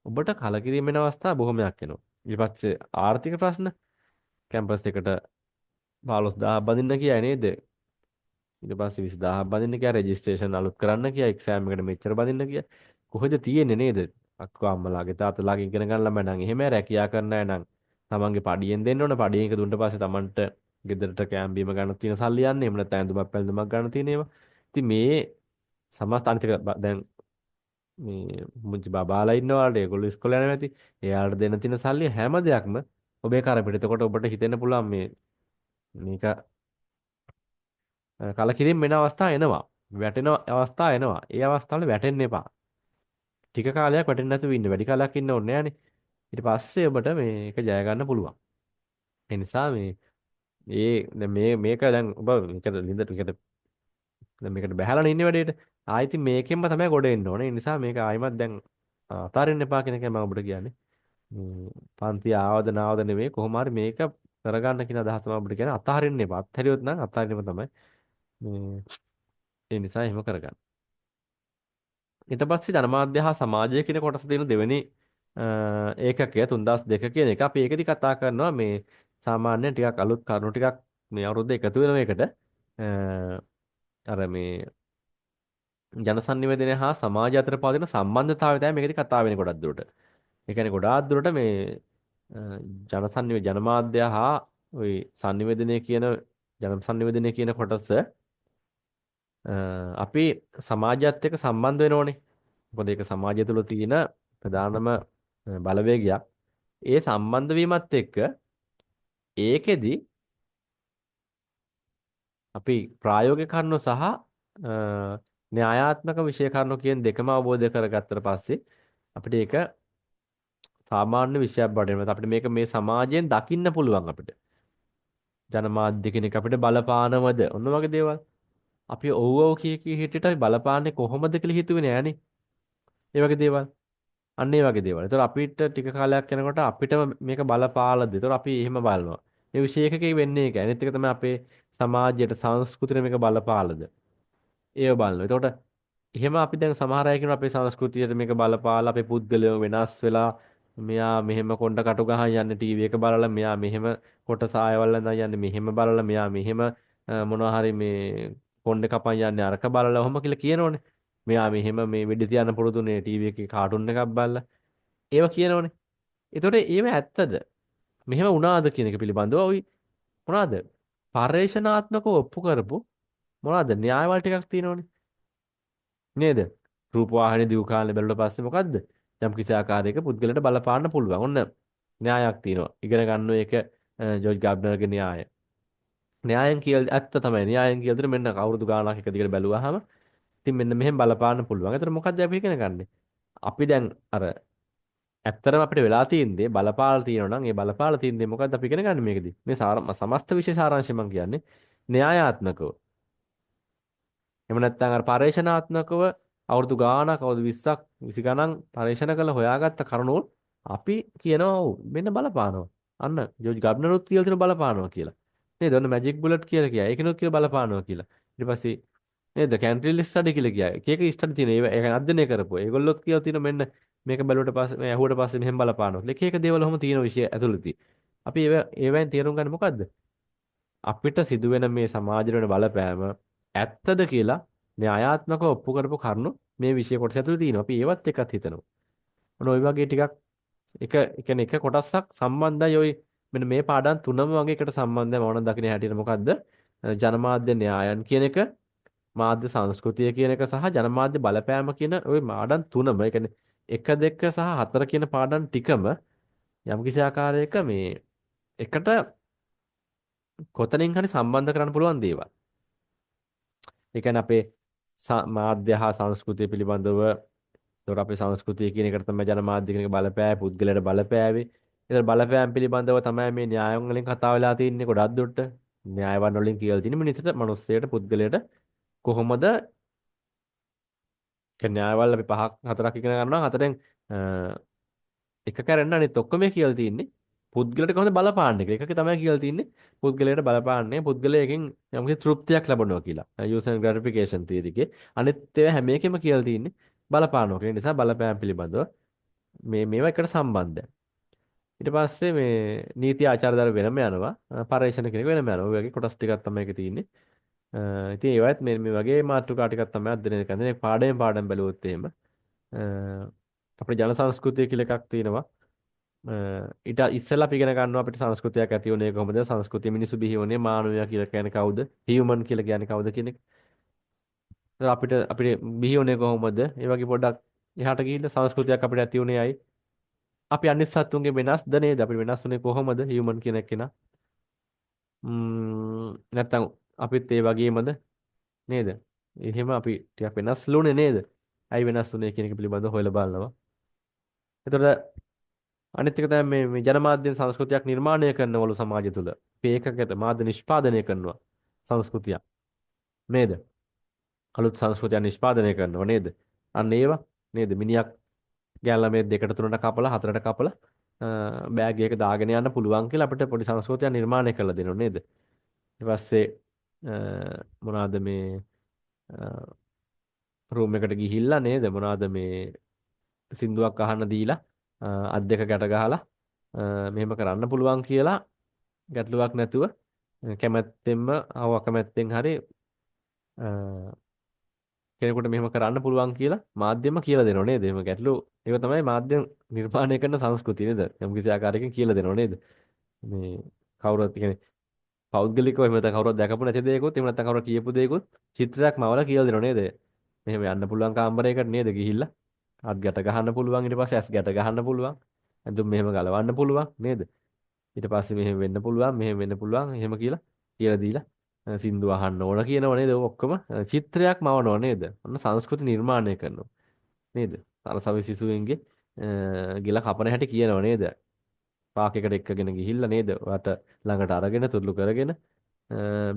Speaker 1: ඔබට කලකිරීම වෙන අවස්ථා බොහොමයක් එනවා. ඊට පස්සේ ආර්ථික ප්‍රශ්න කැම්පස් එකට 15000 බඳින්න කියයි නේද? ඊට පස්සේ 20000 බඳින්න කියයි රෙජිස්ට්‍රේෂන් අලුත් කරන්න කියයි එක්සෑම් එකට මෙච්චර බඳින්න කියයි. කොහෙද තියෙන්නේ නේද? අක්කා අම්මලාගේ තාත්තලාගේ ඉගෙන ගන්න ළමයි නම් එහෙම රැකියා කරන්න අය නම් තමන්ගේ පඩියෙන් දෙන්න ඕන. පඩියෙන් එක දුන්නට පස්සේ තමන්ට ගෙදරට කෑම බීම ගන්න තියෙන සල්ලි යන්නේ. එහෙම නැත්නම් ඇඳුමක් පැළඳුමක් ගන්න තියෙන ඒවා. ඉතින් මේ සමස්ත අනිත් එක දැන් මේ මුංචි බබාලා ඉන්නවාට ඒගොල්ලෝ ඉස්කෝලේ යනවා ඇති. එයාලට දෙන්න තියෙන සල්ලි හැම දෙයක්ම ඔබේ කරපිට. එතකොට ඔබට හිතෙන්න පුළුවන් මේක කලකිරීම වෙන අවස්ථා එනවා. වැටෙන අවස්ථා එනවා. ඒ අවස්ථාවල වැටෙන්න එපා. ටික කාලයක් වැටෙන්නේ නැතුව ඉන්න. වැඩි කාලයක් ඉන්න ඕනේ නෑනේ. ඊට පස්සේ ඔබට මේක ජය ගන්න පුළුවන්. ඒ නිසා දැන් මේක දැන් ඔබ මේකට ලින්දට දැන් මේකට බහැලානේ ඉන්නේ වැඩේට. ආයෙත් මේකෙන්ම තමයි ගොඩ එන්න ඕනේ. ඒ නිසා මේක ආයිමත් දැන් අතාරින්න එපා කියන එකයි මම ඔබට කියන්නේ. පන්ති ආවද නාවද නෙමෙයි කොහොම හරි මේක කරගන්න කියන අදහස තමයි ඔබට කියන්නේ. අතාරින්න එපා. අත්හැරියොත් නම් අතාරින්නම තමයි. මේ ඒ නිසා එහෙම කරගන්න. ඊට පස්සේ ජනමාධ්‍ය හා සමාජය කියන කොටස දෙන දෙවෙනි ඒකකය 3002 කියන එක අපි ඒකෙදි කතා කරනවා මේ සාමාන්‍යයෙන් ටිකක් අලුත් කරුණු ටිකක් මේ අවුරුද්ද එකතු වෙන එකට අර මේ ජනසන්නිවේදනය හා සමාජය අතර පවතින සම්බන්ධතාවය තමයි මේකෙදි කතා වෙන්නේ ගොඩක් දුරට. ඒ කියන්නේ ගොඩාක් දුරට මේ ජනමාධ්‍ය හා ওই sannivedanaya කියන ජනසන්නිවේදනය කියන කොටස අපි සමාජයත් එක්ක සම්බන්ධ වෙන්න ඕනේ. මොකද ඒක සමාජය තුළ තියෙන ප්‍රධානම බලවේගයක්. ඒ සම්බන්ධ වීමත් එක්ක ඒකෙදි අපි ප්‍රායෝගික කරුණු සහ න්‍යායාත්මක විෂය කරුණු කියන දෙකම අවබෝධ කරගත්තට පස්සේ අපිට ඒක සාමාන්‍ය විෂයක් බවට එනවා. අපිට මේක මේ සමාජයෙන් දකින්න පුළුවන් අපිට. ජනමාධ්‍ය කෙනෙක් අපිට බලපානවද? ඔන්න වගේ දේවල්. අපි ඔව් කී හිටියට අපි බලපාන්නේ කොහොමද කියලා හිතුවේ නෑනේ. ඒ වගේ දේවල්. අන්න ඒ වගේ දේවල්. ඒතකොට අපිට ටික කාලයක් යනකොට අපිටම මේක බලපාලාද? ඒතකොට අපි එහෙම බලනවා. මේ විශේෂකකේ වෙන්නේ ඒකයි. අනිත් එක තමයි අපේ සමාජයට සංස්කෘතියට මේක බලපාලාද? ඒව බලනවා. ඒතකොට එහෙම අපි දැන් සමහර අය කියනවා අපේ සංස්කෘතියට මේක බලපාලා අපේ පුද්ගලයෝ වෙනස් වෙලා මෙයා මෙහෙම කොණ්ඩ කටු ගහන් යන්නේ ටීවී එක බලලා මෙයා මෙහෙම කොටස ආයවල යන්නේ මෙහෙම බලලා මෙයා මෙහෙම මොනවා හරි මේ කොණ්ඩේ කපන් යන්නේ අරක බලලා ඔහොම කියලා කියනෝනේ. මෙයා මෙහෙම මේ වෙඩි තියන්න පුරුදුනේ ටීවී එකේ කාටුන් එකක් බලලා. ඒව කියනෝනේ. ඒතකොට ඒව ඇත්තද? මෙහෙම වුණාද කියන එක පිළිබඳව ওই මොනවාද? පර්යේෂණාත්මකව ඔප්පු කරපු මොනවාද න්‍යායවල ටිකක් තියෙනෝනේ. නේද? රූපවාහිනිය දිගු කාලේ බැලුවට පස්සේ මොකද්ද? යම් කිසි ආකාරයක පුද්ගලයාට බලපාන්න පුළුවන්. ඔන්න න්‍යායක් තියෙනවා. ඉගෙන ගන්න එක ජෝර්ජ් ගාබ්නර්ගේ න්‍යාය. න්‍යායෙන් කියලා ඇත්ත තමයි. න්‍යායෙන් කියලා දෙන මෙන්න අවුරුදු ගාණක් එක දිගට බැලුවාම ඉතින් මෙන්න මෙහෙම බලපාන්න පුළුවන්. ඒතර මොකද්ද අපි ඉගෙන ගන්නෙ? අපි දැන් අර ඇත්තටම අපිට වෙලා තියෙන්නේ බලපාලා තියෙනවා නම් ඒ බලපාලා තියෙන්නේ මොකද්ද අපි ඉගෙන ගන්න මේකදී? මේ සමස්ත විෂය සාරාංශය මම කියන්නේ න්‍යායාත්මකව. එහෙම නැත්නම් අර පරේක්ෂණාත්මකව අවුරුදු ගාණක් අවුරුදු 20ක් 20 ගණන් පරීක්ෂණ කළ හොයාගත්ත කරුණු අපි කියනවා ඔව් මෙන්න බලපානවා. අන්න ජෝර්ජ් ගබ්නරුත් කියලා තියෙන බලපානවා කියලා. නේද? ඔන්න මැජික් බුලට් කියලා කියයි. ඒකිනුත් කියලා බලපානවා කියලා. ඊට පස්සේ නේද? කැන්ට්‍රිල් ස්ටඩි කියලා කියයි. එක එක ස්ටඩි තියෙන ඒවා ඒක අධ්‍යයනය කරපුවා. ඒගොල්ලොත් කියලා තියෙන මෙන්න මේක බැලුවට පස්සේ මේ ඇහුවට පස්සේ මෙහෙම බලපානවා. එක එක දේවල් ඔහොම තියෙන විෂය ඇතුළතදී. අපි ඒවෙන් තේරුම් ගන්න මොකද්ද? අපිට සිදුවෙන මේ සමාජයට වෙන බලපෑම ඇත්තද කියලා න්‍යායාත්මකව ඔප්පු කරපු කරුණු මේ විෂය කොටස ඇතුළේ තියෙනවා. අපි ඒවත් එකත් හිතනවා. ඔන්න ওই වගේ ටිකක් ඒ කියන්නේ එක කොටසක් සම්බන්ධයි ওই මෙන්න මේ පාඩම් තුනම වගේ එකට සම්බන්ධයි මම නම් දකින හැටියට මොකද්ද? ජනමාධ්‍ය න්‍යායන් කියන එක, මාධ්‍ය සංස්කෘතිය කියන එක සහ ජනමාධ්‍ය බලපෑම කියන ওই පාඩම් තුනම ඒ කියන්නේ 1 2 සහ 4 කියන පාඩම් ටිකම යම්කිසි ආකාරයක මේ එකට කොතනින් හරි සම්බන්ධ කරන්න පුළුවන් දේවල්. ඒ කියන්නේ අපේ මාධ්‍ය හා සංස්කෘතිය පිළිබඳව ඒතකොට අපේ සංස්කෘතිය කියන එකට තමයි ජනමාධ්‍ය කියන එක බලපෑවේ පුද්ගලයාට බලපෑවේ. ඒතර බලපෑම් පිළිබඳව තමයි මේ න්‍යායන් වලින් කතා වෙලා තින්නේ ගොඩක් දුරට. න්‍යායවන් වලින් කියලා තියෙන මිනිස්සුන්ට, මිනිස්සෙට, පුද්ගලයාට කොහොමද න්‍යායවල අපි පහක් හතරක් ඉගෙන ගන්නවා. හතරෙන් එක කැරෙන්න අනිත් ඔක්කොම කියලා තියෙන්නේ පුද්ගලයාට කොහොමද බලපාන්නේ කියලා. එකක තමයි කියලා තියෙන්නේ පුද්ගලයාට බලපාන්නේ පුද්ගලයාගෙන් යම්කිසි තෘප්තියක් ලබනවා කියලා. user gratification theory එකේ. අනිත් ඒවා හැම එකෙම කියලා තියෙන්නේ බලපානවා. ඒ නිසා බලපෑම් පිළිබඳව මේවා එකට සම්බන්ධයි. ඊට පස්සේ මේ නීති ආචාර ධර්ම වෙනම යනවා. පරේක්ෂණ කෙනෙක් වෙනම යනවා. ඔය වගේ කොටස් ටිකක් තමයි ඒකේ තියෙන්නේ. ඉතින් ඒවත් මේ වගේ මාතෘකා ටිකක් තමයි අධ්‍යයනය කරන්නේ. පාඩම් පාඩම් බැලුවොත් එහෙම අපේ ජන සංස්කෘතිය කියලා එකක් තියෙනවා. ඊට ඉස්සෙල්ලා අපි ඉගෙන ගන්නවා අපිට සංස්කෘතියක් ඇති වුණේ කොහොමද? සංස්කෘතිය මිනිසු බිහි වුණේ මානවයා කියලා කියන්නේ කවුද? හියුමන් කියලා කියන්නේ කවුද කියන එක. අපිට බිහි වුණේ කොහොමද? ඒ වගේ පොඩ්ඩක් එහාට ගිහිල්ලා සංස්කෘතියක් අපිට ඇති වුණේ අයි. අපි අනිත් සත්තුන්ගේ වෙනස්ද නේද? අපිට වෙනස් වුණේ කොහොමද? හියුමන් කියන කෙනා. නැත්තම් අපිත් ඒ වගේමද නේද? එහෙම අපි ටිකක් වෙනස් ලුනේ නේද? ඇයි වෙනස් වුනේ කියන එක පිළිබඳව හොයලා බලනවා. එතකොට අනිත් එක තමයි මේ ජනමාධ්‍ය සංස්කෘතියක් නිර්මාණය කරනවලු සමාජය තුළ. අපි ඒකකට මාධ්‍ය නිෂ්පාදනය කරනවා සංස්කෘතියක්. නේද? අලුත් සංස්කෘතියක් නිෂ්පාදනය කරනවා නේද? අන්න ඒවා නේද? මිනිහක් ගෑල්ලා දෙකට තුනට කපලා හතරට කපලා බෑග් එකක දාගෙන යන්න පුළුවන් කියලා අපිට පොඩි සංස්කෘතියක් නිර්මාණය කරලා දෙනවා නේද? ඊට පස්සේ මොනවාද මේ රූම් එකට ගිහිල්ලා නේද? මොනවාද මේ සින්දුවක් අහන්න දීලා අත් දෙක ගැට ගහලා මෙහෙම කරන්න පුළුවන් කියලා ගැටලුවක් නැතුව කැමැත්තෙන්ම අකමැත්තෙන් හරි කෙනෙකුට මෙහෙම කරන්න පුළුවන් කියලා මාධ්‍යම කියලා දෙනව නේද? එහෙම ගැටලු ඒක තමයි මාධ්‍යම නිර්මාණය කරන සංස්කෘතිය නේද? යම් කිසි ආකාරයකින් කියලා දෙනව නේද? මේ කවුරුත් කියන්නේ පෞද්ගලිකව එහෙම නැත්නම් කවුරුත් දැකපු නැති දෙයක්වත් එහෙම නැත්නම් කවුරුත් කියපු දෙයක්වත් චිත්‍රයක් මවලා කියලා දෙනව නේද? මෙහෙම යන්න පුළුවන් කාමරයකට නේද ගිහිල්ලා අත් ගැට ගහන්න පුළුවන් ඊට පස්සේ ඇස් ගැට ගහන්න පුළුවන් ඇඳුම් මෙහෙම ගලවන්න පුළුවන් නේද? ඊට පස්සේ මෙහෙම වෙන්න පුළුවන් මෙහෙම වෙන්න පුළුවන් එහෙම කියලා දීලා සින්දු අහන්න ඕන කියනව නේද? ඔය ඔක්කොම චිත්‍රයක් මවනව නේද? ඔන්න සංස්කෘති නිර්මාණය කරනවා නේද? සරසවි සිසුවෙන්ගේ ගිල කපන හැටි කියනව නේද? පාකයකට එක්කගෙන ගිහිල්ලා නේද? ඔයාට ළඟට අරගෙන තුරුළු කරගෙන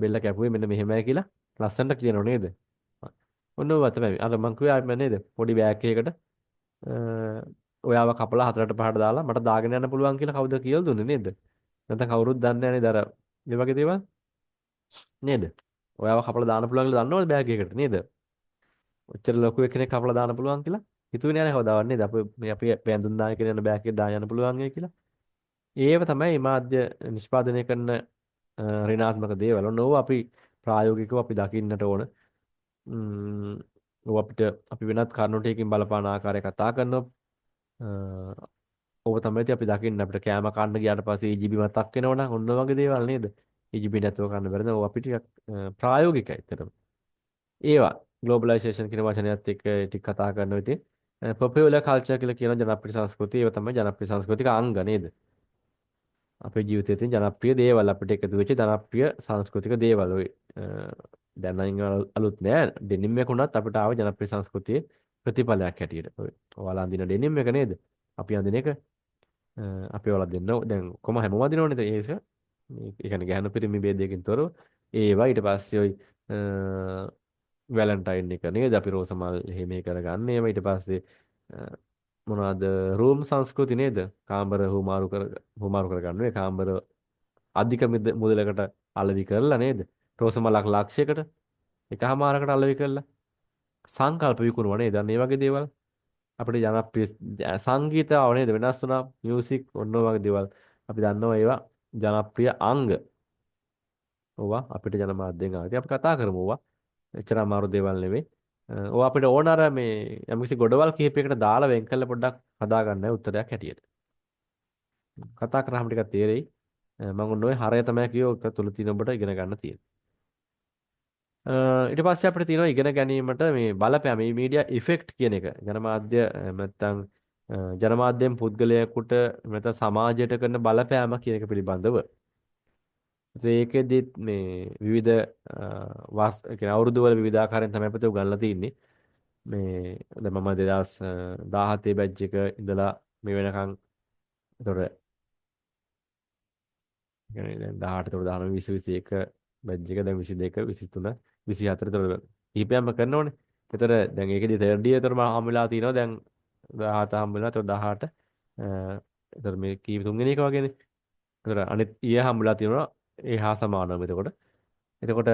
Speaker 1: බෙල්ල කැපුවේ මෙන්න මෙහෙමයි කියලා ලස්සනට කියනව නේද? ඔන්න ඔය තමයි. අර මං කිව්වා නේද? පොඩි බෑග් එකකට ඔයාව කපලා හතරට පහට දාලා මට දාගෙන යන්න පුළුවන් කියලා කවුද කියලා දුන්නේ නේද? නැත්නම් කවුරුත් දන්නේ නැහැ නේද? අර මේ වගේ දේවල් නේද? ඔයාව කපලා දාන්න පුළුවන් කියලා දන්නවද බෑග් එකකට නේද? ඔච්චර ලොකු කෙනෙක් කපලා දාන්න පුළුවන් කියලා හිතුවේ නෑ කවදාවත් නේද? අපි වැඳුම් දාන කෙනෙක් යන බෑග් එක දාන්න යන්න පුළුවන් වෙයි කියලා. ඒව තමයි මාධ්‍ය නිෂ්පාදනය කරන ඍණාත්මක දේවල්. ඔන්න ඕවා අපි ප්‍රායෝගිකව අපි දකින්නට ඕන. ඕවා අපි වෙනත් කරුණු ටිකකින් බලපාන ආකාරය කතා කරනවා. ඕව තමයි ඉතින් අපි දකින්න අපිට කෑම කන්න ගියාට පස්සේ EGB මතක් වෙනවනම් ඔන්න වගේ දේවල් නේද? EGB නැතුව කන්න බැරිද? ඕව අපි ටිකක් ප්‍රායෝගිකයි ඇත්තටම. ඒවා ග්ලෝබලයිසේෂන් කියන වචනයත් එක්ක ටික කතා කරනවා ඉතින් පොපියුලර් කල්චර් කියලා කියන ජනප්‍රිය සංස්කෘතිය ඒව තමයි ජනප්‍රිය සංස්කෘතික අංග නේද? අපේ ජීවිතයේ තියෙන ජනප්‍රිය දේවල් අපිට එකතු වෙච්ච ජනප්‍රිය සංස්කෘතික දේවල් ඔය දැන් නම් අලුත් නෑ ඩෙනිම් එක උනත් අපිට ආව ජනප්‍රිය සංස්කෘතියේ ප්‍රතිඵලයක් හැටියට ඔය ඔයාලා අඳින ඩෙනිම් එක නේද අපි අඳින එක අපි ඔයාලා දෙන්න දැන් කොහම හැමෝම අඳිනවනේ ඒක ඒ කියන්නේ ගැහණු පිරිමි ભેදයකින් තොරව ඒවා ඊට පස්සේ ඔය වැලන්ටයින් එක නේද අපි රෝස මල් එහෙම කරගන්න ඒවා ඊට පස්සේ මොනවාද රූම් සංස්කෘති නේද? කාමර හුමාරු කරගන්න ඒ කාමර අධික මුදලකට අලෙවි කරලා නේද? රෝස මලක් ලක්ෂයකට එකහමාරකට අලෙවි කරලා සංකල්ප විකුණුවා නේද? අන්න ඒ වගේ දේවල් අපිට ජනප්‍රිය සංගීතය ආව නේද? වෙනස් වුණා මියුසික් ඔන්න ඔය වගේ දේවල් අපි දන්නවා ඒවා ජනප්‍රිය අංග. ඕවා අපිට ජනමාධ්‍යෙන් ආදී අපි කතා කරමු ඕවා. එච්චර අමාරු දේවල් නෙවෙයි. ඕවා අපිට ඕන අර මේ යම්කිසි ගොඩවල් කිහිපයකට දාලා වෙන් කරලා පොඩ්ඩක් හදාගන්න උත්තරයක් හැටියට. කතා කරාම ටිකක් තේරෙයි. මම ඔන්න ඔය හරය තමයි කියෝ එක තුල තියෙන ඔබට ඉගෙන ගන්න තියෙන්නේ. ඊට පස්සේ අපිට තියෙනවා ඉගෙන ගැනීමට මේ බලපෑම මේ මීඩියා ඉෆෙක්ට් කියන එක. ජනමාධ්‍ය නැත්තම් ජනමාධ්‍යෙන් පුද්ගලයෙකුට නැත්නම් සමාජයට කරන බලපෑම කියන එක පිළිබඳව. ඒකෙදිත් මේ විවිධ කියන්නේ අවුරුදු වල විවිධ ආකාරයෙන් තමයි අපිට උගන්ලා තින්නේ. මේ දැන් මම 2017 බැච් එක ඉඳලා මේ වෙනකන් ඒතොර يعني දැන් 18 19 20 21 බැච් එක දැන් 22 23 24 ඒතොර කීපයක්ම කරනෝනේ. ඒතොර දැන් ඒකෙදි තර්ඩ් ඉයර් ඒතොර මම හම් වෙලා තිනවා දැන් 17 හම් වෙලා ඒතොර 18 ඒතොර මේ කී තුන්වෙනි එක වගේනේ. ඒතොර අනිත් ඊය හම් වෙලා තිනවා ඒ හා සමානව එතකොට. එතකොට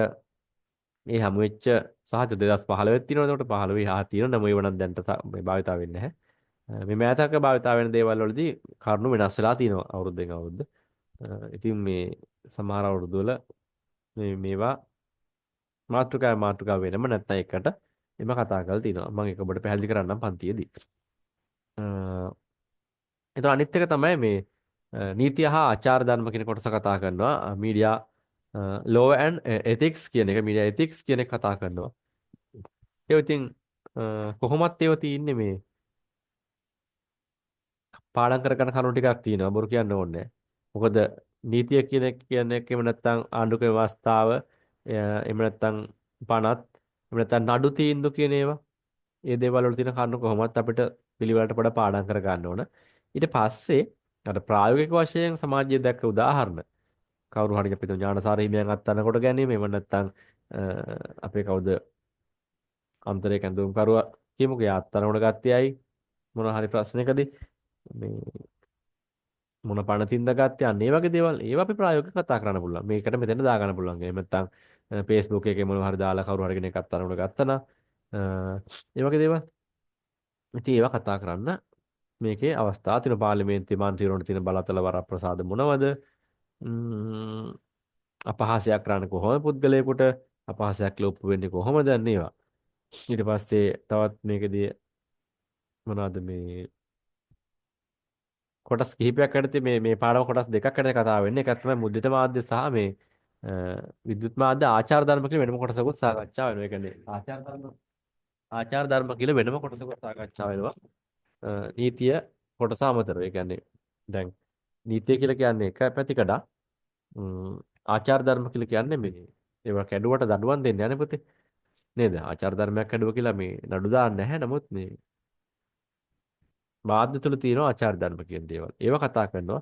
Speaker 1: මේ හමු වෙච්ච සහජ 2015 වෙත් තියෙනවා. එතකොට 15 හා තියෙනවා. නම් ඒව නම් දැන්ට මේ භාවිතා වෙන්නේ නැහැ. මේ මෑතක භාවිතා වෙන දේවල් වලදී කරුණු වෙනස් වෙලා තියෙනවා අවුරුද්දෙන් අවුරුද්ද. ඉතින් මේ සමහර අවුරුදු වල මේවා මාතෘකාව වෙනම නැත්නම් එකට එම කතා කරලා තිනවා. මම ඒක ඔබට පැහැදිලි කරන්නම් පන්තියේදී. එතකොට අනිත් එක තමයි මේ නීතිය හා ආචාර ධර්ම කියන කොටස කතා කරනවා. මීඩියා law and ethics කියන එක මීඩියා ethics කියන එක කතා කරනවා. ඒ ඉතින් කොහොමත් ඒව තියෙන්නේ මේ පාඩම් කරගන්න කරුණු ටිකක් තියෙනවා. බොරු කියන්න ඕනේ නැහැ. මොකද නීතිය කියන එක එහෙම නැත්නම් ආණ්ඩුක ව්‍යවස්ථාව එහෙම නැත්නම් පනත් එහෙම නැත්නම් නඩු තීන්දුව කියන ඒවා ඒ දේවල් වල තියෙන කරුණු කොහොමත් අපිට පිළිවෙලට පොඩ පාඩම් කර ගන්න ඕන. ඊට පස්සේ අර ප්‍රායෝගික වශයෙන් සමාජයේ දැක්ක උදාහරණ කවුරු හරි අපිට ඥානසාර හිමියන් අත්අඩංගුවට ගැනීම එහෙම නැත්නම් අපේ කවුද අන්තරේ කැඳවුම් කරුවා කියමුකෝ යා අත්අඩංගුවට ගත්තේ ඇයි මොන හරි ප්‍රශ්නයකදී මේ මොන පණ තින්ද ගත්තේ අන්න ඒ වගේ දේවල් ඒවා අපි ප්‍රායෝගිකව කතා කරන්න පුළුවන්. මේකට මෙතන දා ගන්න පුළුවන්. එහෙම නැත්නම් Facebook එකේ මොනවා හරි දාලා කවුරු හරි කෙනෙක් අත්අඩංගුවට ගත්තා නම් ඒ වගේ දේවල්. ඉතින් ඒවා කතා කරන්න මේකේ අවස්ථා තියෙන පාර්ලිමේන්තුවේ මන්ත්‍රීවරුන්ට තියෙන බලතල වරප්‍රසාද මොනවද? අපහාසයක් කරන්න කොහොමද පුද්ගලයෙකුට අපහාසයක් ලොප්පු වෙන්නේ කොහොමද ඒවා. ඊට පස්සේ තවත් මේකදී මොනවද මේ කොටස් කිහිපයක් යටතේ මේ පාඩම කොටස් දෙකක් යටතේ කතා වෙන්නේ. එකක් තමයි මුද්‍රිත මාධ්‍ය සහ මේ විද්‍යුත් මාධ්‍ය ආචාර ධර්ම කියලා වෙනම කොටසකුත් සාකච්ඡා වෙනවා. ඒ කියන්නේ ආචාර ධර්ම කියලා වෙනම කොටසකුත් සාකච්ඡා වෙනවා. නීතිය කොටස අමතරව. ඒ කියන්නේ දැන් නීතිය කියලා කියන්නේ එක පැතිකඩක්. ආචාර ධර්ම කියලා කියන්නේ මේ ඒවා කැඩුවට දඬුවම් දෙන්නේ නැහැ නේ පුතේ. නේද? ආචාර ධර්මයක් කැඩුවා කියලා මේ නඩු දාන්නේ නැහැ. නමුත් මේ මාධ්‍ය තුල තියෙන ආචාර ධර්ම කියන දේවල්. ඒවා කතා කරනවා.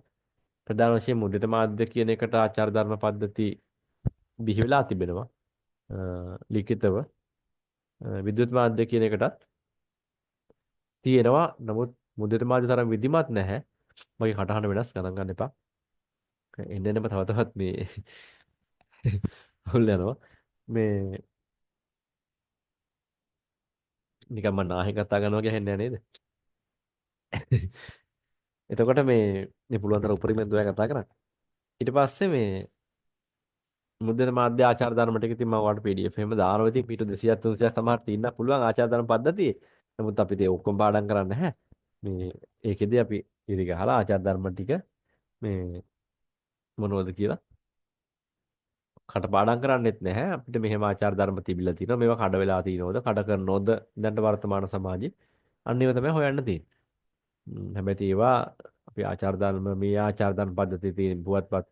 Speaker 1: ප්‍රධාන වශයෙන් මුද්‍රිත මාධ්‍ය කියන එකට ආචාර ධර්ම පද්ධති බිහි වෙලා තිබෙනවා. ලිඛිතව විද්‍යුත් මාධ්‍ය කියන එකටත් තියෙනවා. නමුත් මුද්‍රිත මාධ්‍ය තරම් විධිමත් නැහැ. මගේ කටහඬ වෙනස් ගණන් ගන්න එපා. එන්න එන්නම තව තවත් මේ හුල් යනවා. මේ නිකන් මම නාහේ කතා කරනවා වගේ හෙන්නේ නේද? එතකොට මේ පුළුවන් තරම් උපරිමයෙන් දුවලා කතා කරන්න. ඊට පස්සේ මේ මුද්‍රණ මාධ්‍ය ආචාර ධර්ම ටික ඉතින් මම ඔයාලට PDF එහෙම දානවා. ඉතින් පිටු 200ක් 300ක් සමහර තියෙන්න පුළුවන් ආචාර ධර්ම පද්ධතියේ. නමුත් අපි ඒක ඔක්කොම පාඩම් කරන්නේ නැහැ. මේ ඒකෙදී අපි ඉරි ගහලා ආචාර ධර්ම ටික මේ මොනවද කියලා කටපාඩම් කරන්නෙත් නැහැ. අපිට මෙහෙම ආචාර ධර්ම තිබිලා තියෙනවා. මේවා කඩ වෙලා තියෙනවද? කඩ කරනවද? දැන් වර්තමාන සමාජයේ. අන්න ඒවා තමයි හොයන්න තියෙන්නේ. හැබැයි ඒවා අපි ආචාර ධර්ම මේ ආචාර ධර්ම පද්ධතිය තියෙන පුවත්පත්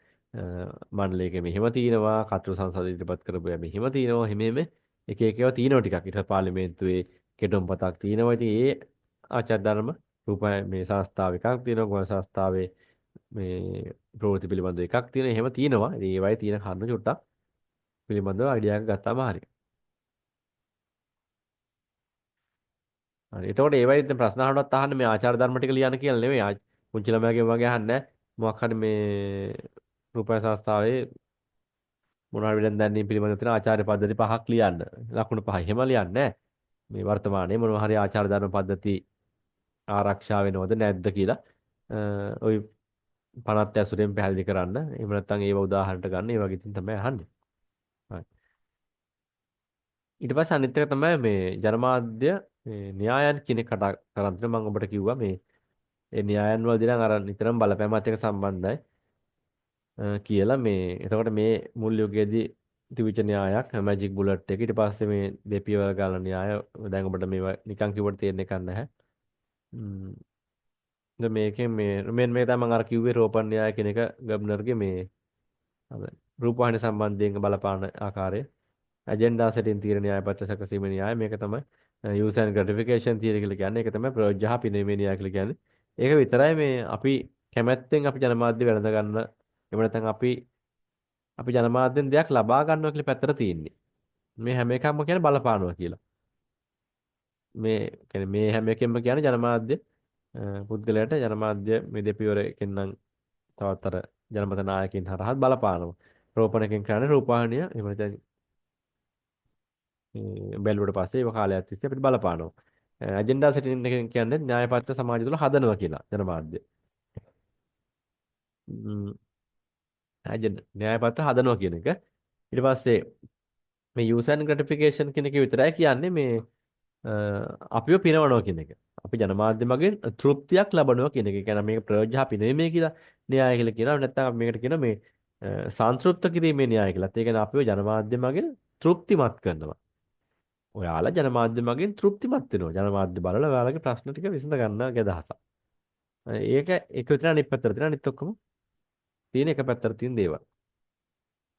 Speaker 1: මණ්ඩලයක මෙහෙම තියෙනවා. කතෘ සංසද ඉදිරිපත් කරපුවා මෙහෙම තියෙනවා. හිමෙම එක එක ඒවා තියෙනවා ටිකක්. ඊට පාර්ලිමේන්තුවේ කෙටුම්පතක් තියෙනවා. ඉතින් ඒ ආචාර ධර්ම රූපය මේ සංස්ථාව එකක් තියෙනවා. ගුවන් සංස්ථාවේ මේ ප්‍රවෘත්ති පිළිබඳව එකක් තියෙනවා. එහෙම තියෙනවා. ඉතින් ඒවයි තියෙන කරුණු චුට්ටක් පිළිබඳව අයිඩියා එකක් ගත්තාම හරියි. හරි. එතකොට ඒවයි දැන් ප්‍රශ්න අහනවත් අහන්න මේ ආචාර ධර්ම ටික ලියන්න කියලා නෙමෙයි. පුංචි ළමයාගෙන් වගේ අහන්නේ නැහැ. මොකක් හරි මේ රූපය සංස්ථාවේ මොනවා හරි වෙලෙන් දැනීම් පිළිබඳව තියෙන ආචාර්ය පද්ධති පහක් ලියන්න. ලකුණු පහ. එහෙම ලියන්නේ නැහැ. මේ වර්තමානයේ මොනවා හරි ආචාර ධර්ම පද්ධති ආරක්ෂා වෙනවද නැද්ද කියලා ওই පනත් ඇසුරෙන් පැහැදිලි කරන්න. එහෙම නැත්නම් ඒව උදාහරණට ගන්න. ඒ වගේ ඉතින් තමයි අහන්නේ. හරි. ඊට පස්සේ අනිත් එක තමයි මේ ජනමාධ්‍ය මේ න්‍යායන් කියන එක කතා කරන් තියෙනවා. මම ඔබට කිව්වා මේ ඒ න්‍යායන් වලදී නම් අර නිතරම බලපෑමත් එක්ක සම්බන්ධයි කියලා මේ එතකොට මේ මුල් යුගයේදී තිබිච්ච න්‍යායක් මැජික් බුලට් එක ඊට පස්සේ මේ දෙපියවර ගාන න්‍යාය දැන් ඔබට මේවා නිකන් කිව්වට තේරෙන්නේ කන්නේ නැහැ. දැන් මේකෙන් මේ තමයි මම අර කිව්වේ රෝපන් න්‍යාය කියන එක ගබ්නර්ගේ මේ අර රූපවාහිනිය සම්බන්ධයෙන් බලපාන ආකාරය ඇජෙන්ඩා සෙටින් තීර න්‍යාය පත්‍ර සැකසීමේ න්‍යාය මේක තමයි යූස් ඇන්ඩ් ග්‍රැටිෆිකේෂන් තියරි කියලා කියන්නේ ඒක තමයි ප්‍රයෝජ්‍ය හා පිනවීමේ න්‍යාය කියලා කියන්නේ ඒක විතරයි මේ අපි කැමැත්තෙන් අපි ජනමාධ්‍ය වැළඳ ගන්න එහෙම නැත්නම් අපි ජනමාධ්‍යෙන් දෙයක් ලබා ගන්නවා කියලා පැත්තට තියෙන්නේ මේ හැම එකක්ම කියන්නේ බලපානවා කියලා මේ කියන්නේ මේ හැම එකෙම කියන්නේ ජනමාධ්‍ය පුද්ගලයාට ජනමාධ්‍ය මේ දෙපියවරකින් නම් තවත් අර ජනමත නායකින් හරහා බලපානවා රෝපණයකින් කරන්නේ රූපවාහිනිය එහෙම නැත්නම් බැලුවට පස්සේ ඒක කාලයක් තිස්සේ අපිට බලපානවා. ඇජෙන්ඩා සෙටින් එකෙන් කියන්නේ න්‍යායපත්‍ර සමාජය තුළ හදනවා කියලා ජනමාධ්‍ය. න්‍යායපත්‍ර හදනවා කියන එක. ඊට පස්සේ මේ යූස් ඇන්ඩ් ග්‍රැටිෆිකේෂන් කියන එක විතරයි කියන්නේ මේ අපිව පිනවනවා කියන එක. අපි ජනමාධ්‍ය මගින් තෘප්තියක් ලබනවා කියන එක. ඒ කියන්නේ මේක ප්‍රයෝජ්‍ය හා පිනවීමේ කියලා න්‍යාය කියලා කියනවා. නැත්නම් අපි මේකට කියනවා මේ සාන්තෘප්ත කිරීමේ න්‍යාය කියලා. ඒ කියන්නේ අපිව ජනමාධ්‍ය මගින් තෘප්තිමත් කරනවා. ඔයාලා ජනමාධ්‍ය මගින් තෘප්තිමත් වෙනවා. ජනමාධ්‍ය බලලා ඔයාලගේ ප්‍රශ්න ටික විසඳ ගන්න අදහසක්. ඒක විතර අනිත් පැත්තට තියෙන අනිත් ඔක්කොම තියෙන එක පැත්තට තියෙන දේවල්.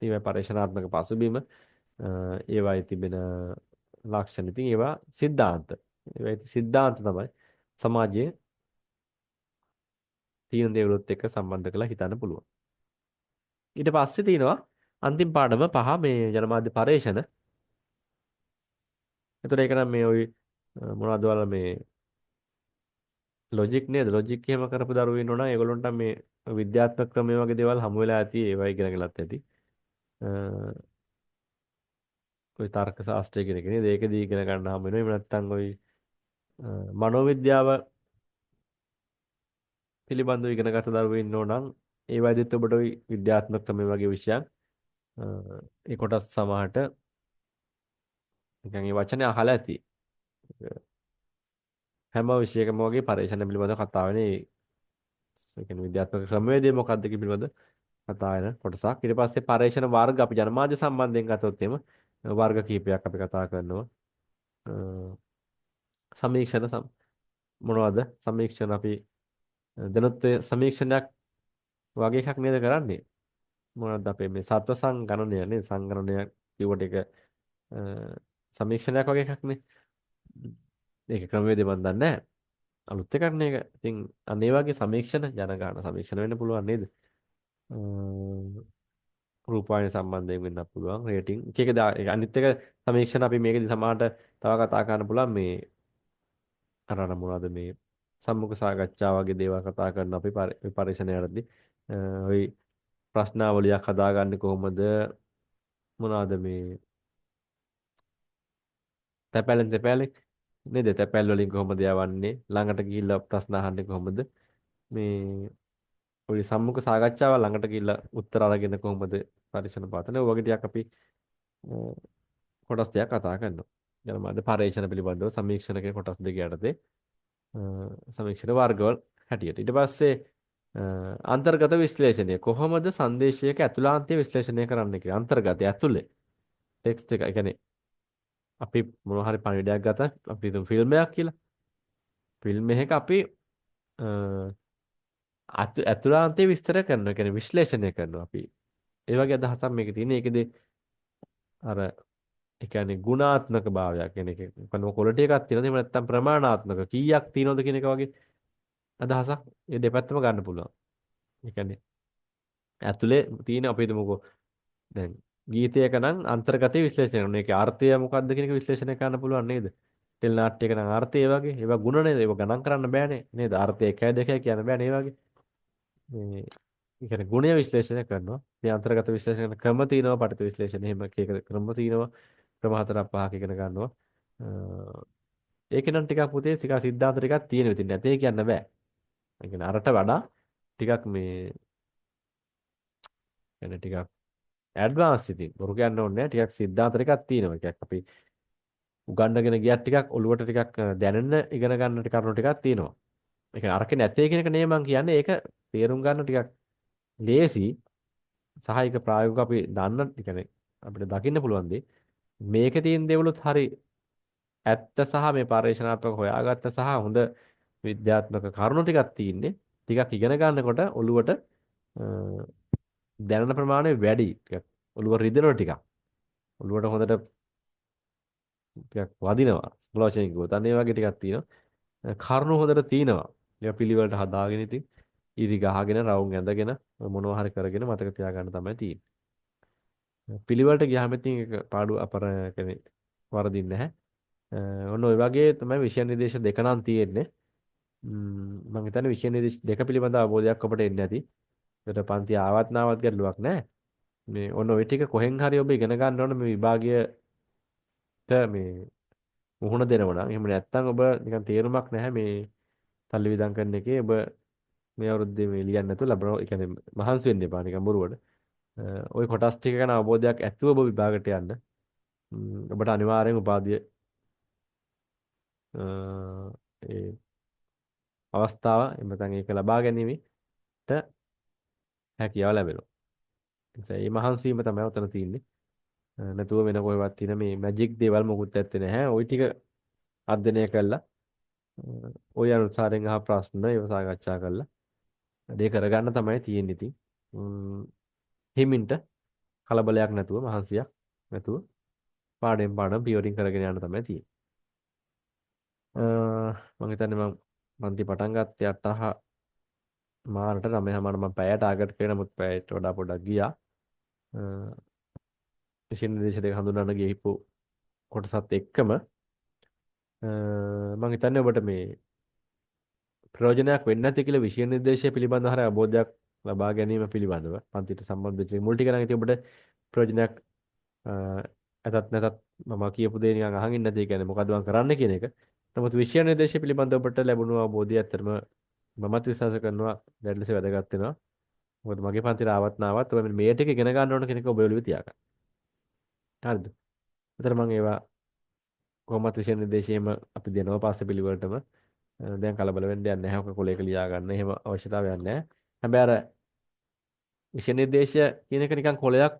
Speaker 1: ඒවා පරිශනාත්මක පසුබිම ඒවායි තිබෙන ලක්ෂණ. ඉතින් ඒවා સિદ્ધාන්ත. ඒවා સિદ્ધාන්ත තමයි සමාජයේ තියෙන දේවලුත් එක්ක සම්බන්ධ කරලා හිතන්න පුළුවන්. ඊට පස්සේ තියෙනවා අන්තිම පාඩම පහ මේ ජනමාධ්‍ය පරේෂණ. එතකොට ඒක නම් මේ ওই මොනවද වල මේ ලොජික් නේද? ලොජික් එහෙම කරපු දරුවෝ ඉන්නෝ නම් ඒගොල්ලන්ට මේ විද්‍යාත්මක ක්‍රමයේ වගේ දේවල් හමු වෙලා ඇති ඒවා ඉගෙන ගලත් ඇති. ඔය තර්ක ශාස්ත්‍රය කියන එක නේද? ඒකදී ඉගෙන ගන්න හම්බ වෙනවා. එහෙම නැත්නම් ඔය මනෝවිද්‍යාව පිළිබඳව ඉගෙනගත්ත දරුවෝ ඉන්නෝ නම් ඒ වයිදිත් ඔබට ওই විද්‍යාත්මක ක්‍රමයේ වගේ විෂයන් ඒ කොටස් සමහරට නිකන් ඒ වචනේ අහලා ඇති. හැම විෂයකම වගේ පරීක්ෂණ පිළිබඳව කතා වෙන්නේ ඒ කියන්නේ විද්‍යාත්මක ක්‍රමවේදය මොකක්ද කියන පිළිබඳ කතා වෙන කොටසක්. ඊට පස්සේ පරීක්ෂණ වර්ග අපි ජනමාධ්‍ය සම්බන්ධයෙන් ගත්තොත් එimhe වර්ග කීපයක් අපි කතා කරනවා. සමීක්ෂණ මොනවද? සමීක්ෂණ අපි දැනුත් සමීක්ෂණයක් වගේ එකක් නේද කරන්නේ? මොනවද අපේ මේ සත්ව සංගණනය නේද? සංගණනය කිව්වට ඒක සමීක්ෂණයක් වගේ එකක් නේ. ඒක ක්‍රමවේදය මන් දන්නේ නැහැ. අලුත් එකක් නේ ඒක. ඉතින් අන්න ඒ වගේ සමීක්ෂණ ජනගහන සමීක්ෂණ වෙන්න පුළුවන් නේද? රූපවාහිනිය සම්බන්ධයෙන් වෙන්නත් පුළුවන්. රේටින් එක අනිත් එක සමීක්ෂණ අපි මේකදී සමහරට තව කතා කරන්න පුළුවන් මේ අර මොනවද මේ සම්මුඛ සාකච්ඡා වගේ දේවල් කතා කරන අපි පරිශ්‍රණයේදී ওই ප්‍රශ්නාවලියක් හදාගන්නේ කොහොමද මොනවද මේ තැපැලෙන් නේද? තැපැල් වලින් කොහොමද යවන්නේ? ළඟට ගිහිල්ලා ප්‍රශ්න අහන්නේ කොහොමද? මේ ඔය සම්මුඛ සාකච්ඡාව ළඟට ගිහිල්ලා උත්තර අරගෙන කොහොමද පරීක්ෂණ පාතන ඔය වගේ ටිකක් අපි කොටස් දෙකක් කතා කරනවා. ජනමාධ්‍ය පරීක්ෂණ පිළිබඳව සමීක්ෂණ කියන කොටස් දෙක යටතේ සමීක්ෂණ වර්ගවල හැටියට. ඊට පස්සේ අන්තර්ගත විශ්ලේෂණය කොහොමද සංදේශයක ඇතුළාන්තය විශ්ලේෂණය කරන්න කියලා. අන්තර්ගතය ඇතුළේ ටෙක්ස්ට් එක. ඒ කියන්නේ අපි මොනවා හරි පණිවිඩයක් ගත්තා අපි හිතමු ෆිල්ම් එකක් කියලා. ෆිල්ම් එකක අපි ඇතුළාන්තයේ විස්තර කරනවා. ඒ කියන්නේ විශ්ලේෂණය කරනවා අපි. ඒ වගේ අදහසක් මේකේ තියෙන. ඒකෙදි අර ඒ කියන්නේ ගුණාත්මක භාවයක් කියන එක. කොන ක්වොලිටි එකක් තියෙනවද? එහෙම නැත්නම් ප්‍රමාණාත්මක කීයක් තියෙනවද කියන එක වගේ අදහසක් මේ දෙපැත්තම ගන්න පුළුවන්. ඒ කියන්නේ ඇතුලේ තියෙන අපි හිතමුකෝ දැන් ගීතයක නම් අන්තර්ගතයේ විශ්ලේෂණය කරනවා. ඒකේ අර්ථය මොකක්ද කියන එක විශ්ලේෂණය කරන්න පුළුවන් නේද? ටෙලි නාට්‍යයක නම් අර්ථය ඒ වගේ. ඒවා ගුණ නේද? ඒවා ගණන් කරන්න බෑනේ නේද? අර්ථය 1යි 2යි කියන්න බෑනේ ඒ වගේ. මේ ඒ කියන්නේ ගුණය විශ්ලේෂණය කරනවා. මේ අන්තර්ගත විශ්ලේෂණ කරන ක්‍රම තියෙනවා පටිත විශ්ලේෂණ. එහෙම එක එක ක්‍රම තියෙනවා. ක්‍රම 4ක් 5ක් ඉගෙන ගන්නවා. ඒක නම් ටිකක් පුතේ සිද්ධාන්ත ටිකක් තියෙනවා. ඉතින් නැතේ කියන්න බෑ. ඒ කියන්නේ අරට වඩා ටිකක් මේ يعني ටිකක් ඇඩ්වාන්ස් ඉතින්. බොරු කියන්න ඕනේ නැහැ. ටිකක් සිද්ධාන්ත ටිකක් තියෙනවා. ඒකක් අපි උගන්නගෙන ගියත් ටිකක් ඔළුවට ටිකක් දැනෙන්න ඉගෙන ගන්න කරුණු ටිකක් තියෙනවා. ඒ කියන්නේ අරක නැතේ කියන එක නේ මම කියන්නේ. ඒක තේරුම් ගන්න ටිකක් ලේසි. සහ ඒක ප්‍රායෝගිකව අපි දන්න ඒ කියන්නේ අපිට දකින්න පුළුවන් දේ. මේකේ තියෙන දේවලුත් හරි ඇත්ත සහ මේ පරිශනාත්මක හොයාගත්ත සහ හොඳ විද්‍යාත්මක කරුණු ටිකක් තියෙන්නේ. ටිකක් ඉගෙන ගන්නකොට ඔළුවට දැනෙන ප්‍රමාණය වැඩි. ටිකක් ඔළුව රිදෙනවා ටිකක්. ඔළුවට හොඳට ටිකක් වදිනවා. සුළු වශයෙන් කිව්වොත්. අන්න ඒ වගේ ටිකක් තියෙනවා. කරුණු හොඳට තියෙනවා. ඒක පිළිවෙලට හදාගෙන ඉතින් ඉරි ගහගෙන රවුම් ඇඳගෙන මොනවා හරි කරගෙන මතක තියාගන්න තමයි තියෙන්නේ. පිළිවෙලට ගියාම ඉතින් ඒක පාඩු අපර කියන්නේ වරදින්නේ නැහැ. ඔන්න ඔය වගේ තමයි විෂය නිර්දේශ දෙක නම් තියෙන්නේ. මම හිතන්නේ විෂය නිර්දේශ දෙක පිළිබඳ අවබෝධයක් ඔබට එන්නේ නැති. ඒකට පන්ති ආවත් නාවත් ගැටලුවක් නැහැ. මේ ඔන්න ඔය ටික කොහෙන් හරි ඔබ ඉගෙන ගන්න ඕන මේ විභාගයට මේ මුහුණ දෙනවා නම් එහෙම නැත්නම් ඔබ නිකන් තේරුමක් නැහැ මේ තල්ලි විදම් කරන එකේ ඔබ මේ අවුරුද්දේ මේ ලියන්න නැතුව ලබන ඒ කියන්නේ මහන්සි වෙන්න එපා නිකන් බොරුවට. ওই කොටස් ටික ගැන අවබෝධයක් ඇතුව ඔබ විභාගයට යන්න. ඔබට අනිවාර්යෙන් උපාධිය ඒ අවස්ථාව එහෙම නැත්නම් ඒක ලබා ගැනීමට හැකියාව ලැබෙනවා. ඒ නිසා මේ මහන්සි වීම තමයි උතන තියෙන්නේ. නැතුව වෙන කොහෙවත් තියෙන මේ මැජික් දේවල් මොකුත් ඇත්තේ නැහැ. ওই ටික අධ්‍යයනය කළා. ওই අනුසාරයෙන් අහ ප්‍රශ්න ඒව සාකච්ඡා කළා. වැඩේ කරගන්න තමයි තියෙන්නේ ඉතින්. හිමින්ට කලබලයක් නැතුව මහන්සියක් නැතුව පාඩම් පාඩම් පියවරින් කරගෙන යන්න තමයි තියෙන්නේ. මම හිතන්නේ මම පන්ති පටන් ගත්තේ 8:00 මාරට 9:00 මම පැය ටාගට් කරේ නමුත් පැයට වඩා පොඩ්ඩක් ගියා. විශේෂ නිර්දේශ දෙක හඳුනන ගියපු කොටසත් එක්කම මම හිතන්නේ ඔබට මේ ප්‍රයෝජනයක් වෙන්නේ නැති කියලා විෂය නිර්දේශය පිළිබඳව හරිය අවබෝධයක් ලබා ගැනීම පිළිබඳව පන්තිට සම්බන්ධ වෙච්ච මුල් ටික නම් ඉතින් ඔබට ප්‍රයෝජනයක් අතත් නැතත් මම කියපු දේ නිකන් අහන් ඉන්න නැති කියන්නේ මොකද්ද මම කරන්න කියන එක. නමුත් විෂය නිර්දේශය පිළිබඳව ඔබට ලැබුණු අවබෝධය ඇත්තටම මමත් විශ්වාස කරනවා දැඩි ලෙස වැදගත් වෙනවා. මොකද මගේ පන්තිට ආවත් නාවත් ඔය මේ ටික ඉගෙන ගන්න ඕන කෙනෙක් ඔබ ඔළුවේ තියාගන්න. හරිද? ඒතර මම ඒවා කොහොමත් විෂය නිර්දේශයේම අපි දෙනවා පස්සේ පිළිවෙලටම දැන් කලබල වෙන්න දෙයක් නැහැ. ඔක කොලේක ලියා ගන්න. එහෙම අවශ්‍යතාවයක් නැහැ. හැබැයි අර විෂය නිර්දේශය කියන එක නිකන් කොලයක්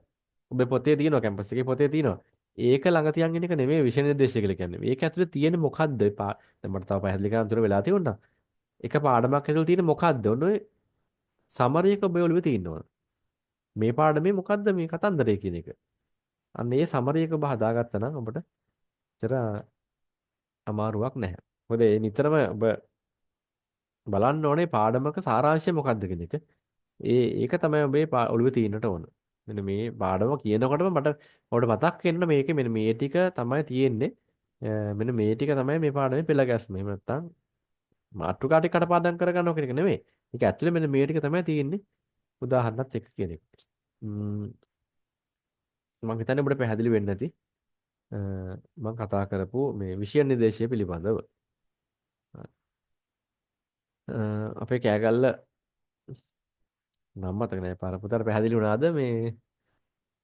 Speaker 1: ඔබේ පොතේ තියෙනවා කැම්පස් එකේ පොතේ තියෙනවා. ඒක ළඟ තියන් ඉන්න එක නෙමෙයි විෂය නිර්දේශය කියලා කියන්නේ. ඒක ඇතුලේ තියෙන්නේ මොකද්ද? දැන් මට තව පැහැදිලි කරන්න තුර වෙලා තියුණා. එක පාඩමක් ඇතුලේ තියෙන්නේ මොකද්ද? ඔන්න ඔය සමරි එක ඔබේ ඔළුවේ තියෙන්න ඕන. මේ පාඩමේ මොකද්ද මේ කතන්දරය කියන එක. අන්න ඒ සමරි එක ඔබ හදාගත්තා නම් ඔබට චර අමාරුවක් නැහැ. මොකද ඒ නිතරම ඔබ බලන්න ඕනේ පාඩමක සාරාංශය මොකක්ද කියන එක. ඒක තමයි ඔබේ ඔළුවේ තියෙන්නට ඕන. මෙන්න මේ පාඩම කියනකොටම මට ඔබට මතක් වෙන්න මේකේ මෙන්න මේ ටික තමයි තියෙන්නේ. මෙන්න මේ ටික තමයි මේ පාඩමේ පෙළ ගැස්ම. එහෙම නැත්නම් මාතෘකා ටික කටපාඩම් කරගන්න ඕක නෙමෙයි. ඒක ඇක්චුලි මෙන්න මේ ටික තමයි තියෙන්නේ. උදාහරණත් එක්ක කියන එක. මම හිතන්නේ ඔබට පැහැදිලි වෙන්නේ නැති මම කතා කරපු මේ විෂය නිර්දේශය පිළිබඳව. අපේ කෑගල්ල නම් මතක නැහැ පාර පුතාට පැහැදිලි වුණාද මේ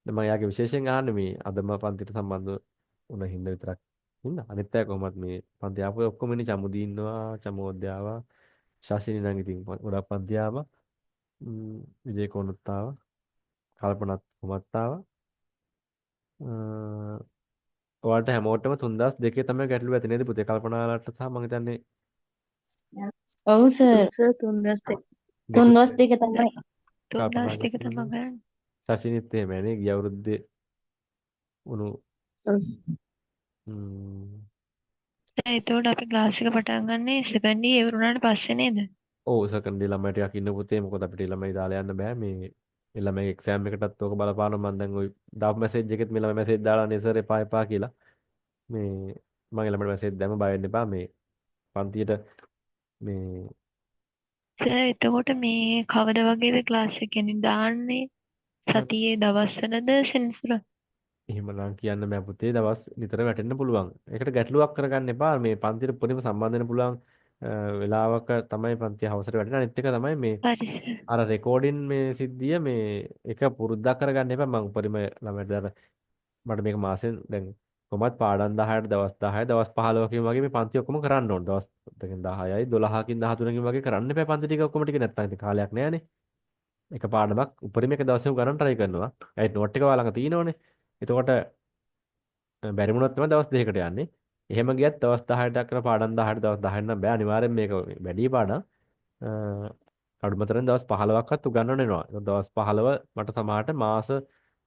Speaker 1: මම යාගේ විශේෂයෙන් අහන්නේ මේ අදම පන්තිට සම්බන්ධ වුණ හින්දා විතරක් හින්දා අනිත් අය කොහොමත් මේ පන්ති ආපු ඔක්කොම ඉන්නේ චමුදී ඉන්නවා චමෝද්‍ය ආවා ශාසිනී නම් ඉතින් ගොඩක් පන්ති ආවා විජේ කොණුත් ආවා කල්පනාත් කොමත් ආවා ඔයාලට හැමෝටම 3002 තමයි ගැටලුව ඇති නේද පුතේ කල්පනාලට සහ මම හිතන්නේ
Speaker 4: ඔව් සර්
Speaker 3: සර් 3002
Speaker 4: 32 තමයි.
Speaker 1: කල්පනා
Speaker 4: 32 තමයි කරන්නේ.
Speaker 1: ශාසිනීත් එහෙමනේ ගිය අවුරුද්දේ උණු
Speaker 4: එතකොට අපි ක්ලාස් එක පටන් ගන්නේ සෙකන්ඩ් ඉයර් ඉවරුණාට පස්සේ නේද?
Speaker 1: ඔව් සෙකන්ඩ් ළමයි ටිකක් ඉන්න පුතේ මොකද අපිට ළමයි දාලා යන්න බෑ මේ ළමයි එක්සෑම් එකටත් ඕක බලපානවා මම දැන් ওই ඩාප් මැසේජ් එකෙත් මේ ළමයි මැසේජ් දාලා නේ සර් එපා එපා කියලා මේ මම ළමයට මැසේජ් දැම්ම බය වෙන්න එපා මේ පන්තියට මේ
Speaker 4: සර් එතකොට මේ කවද වගේද ක්ලාස් එක කියන්නේ දාන්නේ සතියේ දවස්වලද සෙනසුරා?
Speaker 1: එහෙමනම් කියන්න බෑ පුතේ දවස් නිතර වැටෙන්න පුළුවන්. ඒකට ගැටලුවක් කරගන්න එපා. මේ පන්තියට උපරිම සම්බන්ධ වෙන්න පුළුවන් වෙලාවක තමයි පන්තිය හවසට වැටෙන්නේ. අනිත් එක තමයි මේ
Speaker 4: හරි සර්.
Speaker 1: අර රෙකෝඩින් මේ සිද්ධිය මේ එක පුරුද්දක් කරගන්න එපා. මම උපරිම ළමයට අර මට මේක මාසෙන් දැන් කොහොමත් පාඩම් 10ට දවස් 10යි දවස් 15කින් වගේ මේ පන්ති ඔක්කොම කරන්න ඕන. දවස් දැන් 10යි 12කින් 13කින් වගේ කරන්න එපා පන්ති ටික ඔක්කොම ටික නැත්තම් ඉතින් කාලයක් නෑනේ. එක පාඩමක් උපරිම එක දවසෙම ගන්න try කරනවා. ඒයි නෝට් එක ඔයාලා ළඟ තියෙනවනේ. එතකොට බැරි වුණොත් තමයි දවස් දෙකකට යන්නේ. එහෙම ගියත් දවස් 10ට දක්වන පාඩම් 10ට දවස් 10ට නම් බෑ අනිවාර්යෙන් මේක වැඩි පාඩම්. අඩුමතරෙන් දවස් 15ක්වත් උගන්වන්න වෙනවා. ඒක දවස් 15 මට සමහරට මාස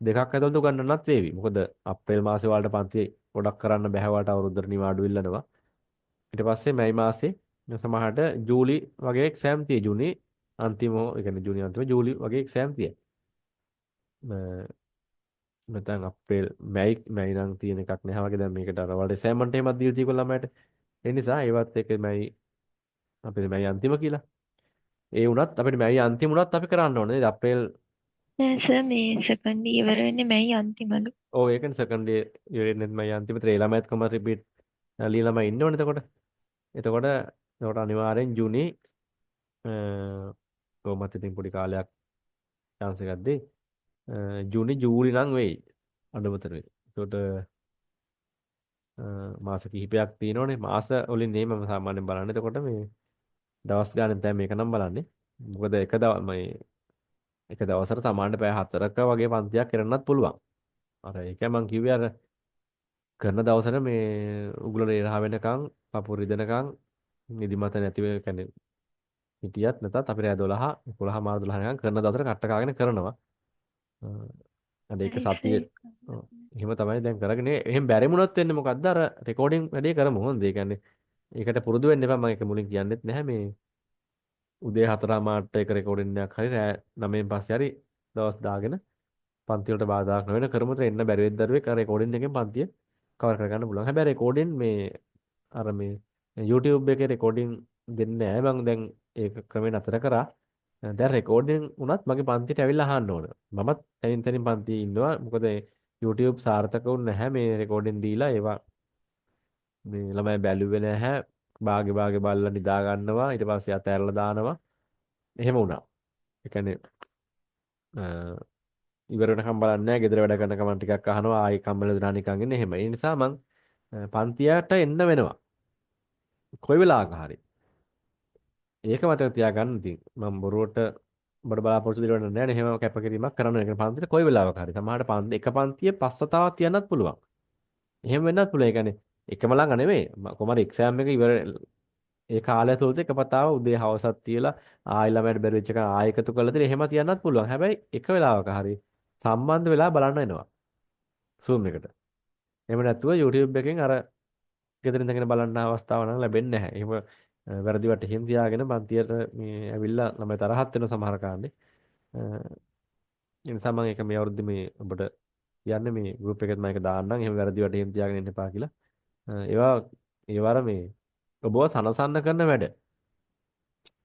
Speaker 1: දෙකක් ඇතුළත උගන්වන්නත් වේවි. මොකද අප්‍රේල් මාසේ වලට පන්ති ගොඩක් කරන්න බෑ වට අවුරුද්දට නිවාඩු ඉල්ලනවා. ඊට පස්සේ මැයි මාසේ සමහරට ජූලි වගේ එක්සෑම් තියෙයි. ජූනි අන්තිම ඒ කියන්නේ ජූනි අන්තිම ජූලි වගේ එක්සෑම් තියෙයි. නැත්නම් අප්‍රේල් මැයි නම් තියෙන එකක් නැහැ වගේ දැන් මේකට අර වල සෑමන්ට එහෙමත් දීලා තියෙකෝ ළමයට. ඒ නිසා ඒවත් එක මැයි අපේ මැයි අන්තිම කියලා. ඒ වුණත් අපිට මැයි අන්තිම වුණත් අපි කරන්න ඕනේ නේද? අප්‍රේල්
Speaker 4: නෑ සර් මේ සෙකන්ඩ් ඉවර වෙන්නේ මැයි අන්තිමලු.
Speaker 1: ඔව් ඒකනේ සෙකන්ඩ් ඉයර් මැයි අන්තිමට ඒ ළමයිත් කොහමද රිපීට් ලියලා ළමයි ඉන්න ඕනේ එතකොට අනිවාර්යෙන් ජූනි කොහොමත් ඉතින් පොඩි කාලයක් chance එකක් දෙයි. ජූනි ජූලි නම් වෙයි. අඩුමතර වෙයි. එතකොට මාස කිහිපයක් තියෙනවනේ. මාස වලින් නේ මම සාමාන්‍යයෙන් බලන්නේ. එතකොට මේ දවස් ගානෙන් තමයි මේක නම් බලන්නේ. මොකද එක දවසට සාමාන්‍ය පැය 4ක වගේ පන්තියක් කරන්නත් පුළුවන්. අර ඒකයි මං කිව්වේ අර කරන දවසට මේ උගුල රේරහ වෙනකන් පපුව රිදෙනකන් නිදිමත නැතිව කියන්නේ හිටියත් නැතත් අපි රෑ 12 11 මාර 12 නිකන් කරන දවසට කට්ට කාගෙන කරනවා. අර ඒක
Speaker 4: හරි
Speaker 1: සතියේ
Speaker 4: සර්.
Speaker 1: ඔව්. එහෙම තමයි දැන් කරගෙන එහෙම බැරි වුණොත් වෙන්නේ මොකද්ද අර රෙකෝඩින් වැඩේ කරමු හොඳ. ඒ කියන්නේ ඒකට පුරුදු වෙන්න එපා මම ඒක මුලින් කියන්නෙත් නැහැ මේ උදේ 4:00 එක රෙකෝඩින් එකක් හරි රෑ 9න් පස්සේ හරි දවස් දාගෙන පන්ති වලට බාධාක් නොවන කරමුත එන්න බැරි වෙද්ද දරුවෙක් අර රෙකෝඩින් එකෙන් පන්තිය කවර් කරගන්න පුළුවන්. හැබැයි රෙකෝඩින් මේ අර මේ YouTube එකේ රෙකෝඩින් දෙන්නේ නැහැ. මම දැන් ඒක ක්‍රමෙන් අතර කරා. දැන් රෙකෝඩින් උනත් මගේ පන්තියට ඇවිල්ලා අහන්න ඕන. මමත් තනින් තනින් පන්තියේ ඉන්නවා. මොකද YouTube සාර්ථක වුණ නැහැ මේ රෙකෝඩින් දීලා ඒවා මේ ළමයි බැලුවේ නැහැ. බාගේ බලලා නිදා ගන්නවා. ඊට පස්සේ අතෑරලා දානවා. එහෙම වුණා. ඒ කියන්නේ ඉවර වෙනකම් බලන්නේ නැහැ. ගෙදර වැඩ කරන කමන් ටිකක් අහනවා. ආයි කම්මල දුනා නිකන් ඉන්නේ එහෙම. ඒ නිසා මං පන්තියට එන්න වෙනවා. කොයි වෙලාවක හරි. ඒක මතක තියාගන්න ඉතින්. මම බොරුවට බඩ බලාපොරොත්තු දෙන්න නැහැ නේ. එහෙම කැපකිරීමක් කරන්න ඕනේ. පන්තියට කොයි වෙලාවක හරි. සමහරට පන්ති එක පන්තියේ පස්සතාවක් තියන්නත් පුළුවන්. එහෙම වෙන්නත් පුළුවන්. ඒ කියන්නේ එකම ළඟ නෙමෙයි. කොහමද එක්සෑම් එක ඉවර ඒ කාලය තුලද එක පතාව උදේ හවසක් තියලා ආයෙ ළමයට බැරි වෙච්ච එක ආයෙ එකතු කරලා තියලා එහෙම තියන්නත් පුළුවන්. හැබැයි එක වෙලාවක හරි සම්බන්ධ වෙලා බලන්න වෙනවා. Zoom එකට. එහෙම නැත්නම් YouTube එකෙන් අර ගෙදරින් ඉඳගෙන බලන්න අවස්ථාව නම් ලැබෙන්නේ නැහැ. එහෙම වැරදි වටහින් තියාගෙන පන්තියට මේ ඇවිල්ලා ළමයි තරහත් වෙන සමහර කාණ්ඩේ. ඒ නිසා මම ඒක මේ අවුරුද්දේ මේ ඔබට කියන්නේ මේ ගෲප් එකෙත් මම ඒක දාන්නම්. එහෙම වැරදි වටහින් තියාගෙන ඉන්න එපා කියලා. ඒවර මේ ඔබව සනසන්න කරන වැඩ.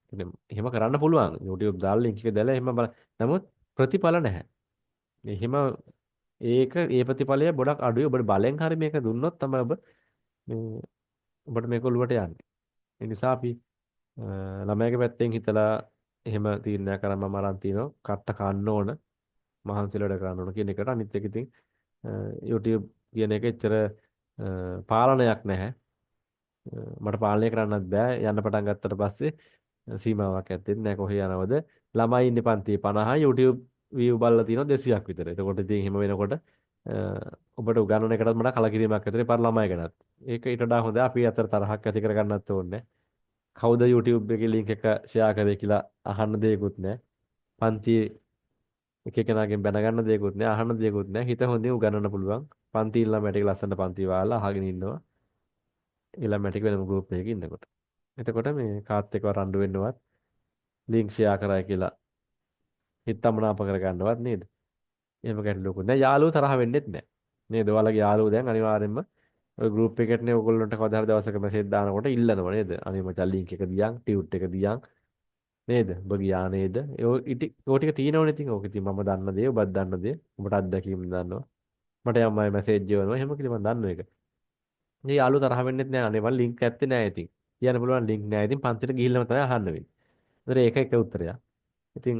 Speaker 1: කියන්නේ එහෙම කරන්න පුළුවන්. YouTube දාලා link එක දාලා එහෙම නමුත් ප්‍රතිඵල නැහැ. එහෙම ඒ ප්‍රතිඵලය ගොඩක් අඩුයි. ඔබට බලෙන් හරි මේක දුන්නොත් තමයි ඔබ මේ ඔබට මේක ඔලුවට යන්නේ. ඒ නිසා අපි ළමයාගේ පැත්තෙන් හිතලා එහෙම තීරණයක් කරන් මම අරන් තිනවා. කට්ට කන්න ඕන. මහන්සිලා වැඩ කරන්න ඕන කියන එකට. අනිත් එක ඉතින් YouTube කියන එක එච්චර පාලනයක් නැහැ. මට පාලනය කරන්නත් බෑ. යන්න පටන් ගත්තට පස්සේ සීමාවක් ඇත්තෙත් නැහැ කොහේ යනවද. ළමයි ඉන්නේ පන්තියේ 50යි YouTube view බලලා තියෙනවා 200ක් විතර. එතකොට ඉතින් එහෙම වෙනකොට ඔබට උගන්වන එකටත් මට කලකිරීමක් ඇති වෙනවා ළමයි ගැනත්. ඒක ඊට වඩා හොඳ අපි අතර තරහක් ඇති කරගන්නත් ඕනේ. කවුද YouTube එකේ link එක share කරේ කියලා අහන්න දෙයක්වත් නැහැ. පන්තියේ එක එකනාගෙන් බැන ගන්න දෙයක්වත් නැහැ. අහන්න දෙයක්වත් නැහැ. හිත හොඳින් උගන්වන්න පුළුවන්. පන්ති ළමයට ලස්සන පන්ති වාලා අහගෙන ඉන්නවා. ළමයට වෙනම group එකක ඉන්නකොට. එතකොට මේ කාත් එක්ක රණ්ඩු වෙන්නවත් link share කරයි කියලා හිතමනාප කරගන්නවත් නේද? එහෙම ගැටලුවකුත් නැහැ. යාළුවෝ තරහ වෙන්නෙත් නැහැ. නේද? ඔයාලගේ යාළුවෝ දැන් අනිවාර්යයෙන්ම ඔය ගෲප් එකකටනේ ඔයගොල්ලන්ට කවදා හරි දවසක මැසේජ් දානකොට ඉල්ලනවා නේද? අනේ මචං ලින්ක් එක දියන්, ටියුට් එක දියන් නේද? ඔබ ගියා නේද? ඒ ටික තියෙනවනේ ඉතින්. ඕක ඉතින් මම දන්න දේ, ඔබත් දන්න දේ, ඔබට අත්දැකීම් දන්නවා. මට යම්මයි මැසේජ් යවනවා. එහෙම කියලා මම දන්නවා ඒක. ඉතින් යාළුවෝ තරහ වෙන්නෙත් නෑ. අනේ මම ලින්ක් ඇත්තේ නෑ ඉතින්. කියන්න පුළුවන් ලින්ක් නෑ. ඉතින් පන්තිට ගිහිල්ලාම තමයි අහන්න වෙන්නේ. ඒතර ඒක එක උත්තරයක්. ඉතින්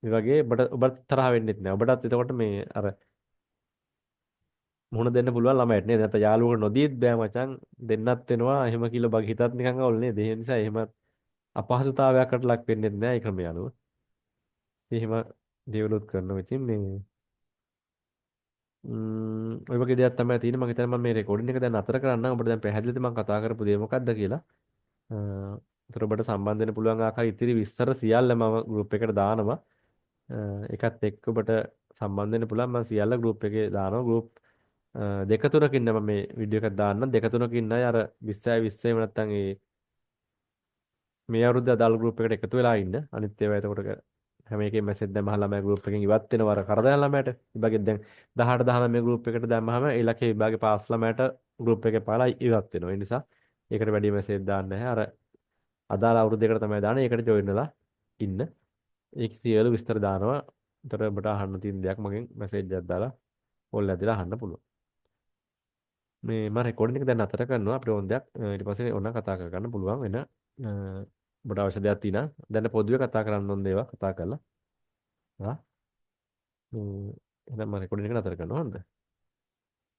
Speaker 1: මේ වගේ ඔබට තරහ වෙන්නෙත් නෑ. ඔබටත් එතකොට මේ අර මුහුණ දෙන්න පුළුවන් ළමයට නේද? නැත්නම් යාළුවෙකුට නොදීත් බෑ මචං දෙන්නත් වෙනවා. එහෙම කියලා බග හිතත් නිකන් අවුල් නේද? ඒ නිසා එහෙම අපහසුතාවයකට ලක් වෙන්නෙත් නෑ ඒ ක්‍රමය අනුව. එහෙම දේවලුත් කරනවා. ඉතින් මේ ඔය වගේ දෙයක් තමයි තියෙන්නේ. මම හිතන්නේ මම මේ රෙකෝඩින් එක දැන් නතර කරන්නම්. ඔබට දැන් පැහැදිලිද මම කතා කරපු දේ මොකක්ද කියලා? ඒතර ඔබට සම්බන්ධ වෙන්න පුළුවන් ආකාරය ඉතිරි විස්තර සියල්ල මම ගෲප් එකට දානවා. ඒකත් එක්ක ඔබට සම්බන්ධ වෙන්න පුළුවන්. මම සියල්ල ගෲප් එකේ දානවා. ගෲප් දෙක තුනකින් මම මේ වීඩියෝ එකක් දාන්නම්. දෙක තුනකින් අය අර 20 20 එහෙම නැත්නම් මේ අවුරුද්ද අදාළ ගෲප් එකට එකතු වෙලා ඉන්න. අනිත් ඒවා එතකොට හැම එකෙම මැසේජ් දැම්මහම ළමයා ගෲප් එකෙන් ඉවත් වෙනවා අර කරදර ළමයාට. විභාගෙත් දැන් 18 19 ගෲප් එකට දැම්මහම ඒ ලකේ විභාගේ පාස් ළමයාට ගෲප් එකේ පාලා ඉවත් වෙනවා. ඒ නිසා ඒකට වැඩි මැසේජ් දාන්න නැහැ. අර අදාළ අවුරුද්දේකට තමයි දාන්නේ. ඒකට ජොයින් වෙලා ඉන්න. ඒක සියලු විස්තර දානවා. ඒතර ඔබට අහන්න තියෙන දෙයක් මගෙන් මැසේජ් එකක් දාලා ඕල් ඇදලා අහන්න පුළුවන්. මේ මම රෙකෝඩින් එක දැන් නතර කරනවා අපිට ඕන දෙයක් ඊට පස්සේ ඕන කතා කර ගන්න පුළුවන් වෙන ඔබට අවශ්‍ය දෙයක් තියෙනවා දැන් පොදුවේ කතා කරන්න ඕන දේවල් කතා කරලා හා එහෙනම් මම රෙකෝඩින් එක නතර කරනවා හොඳද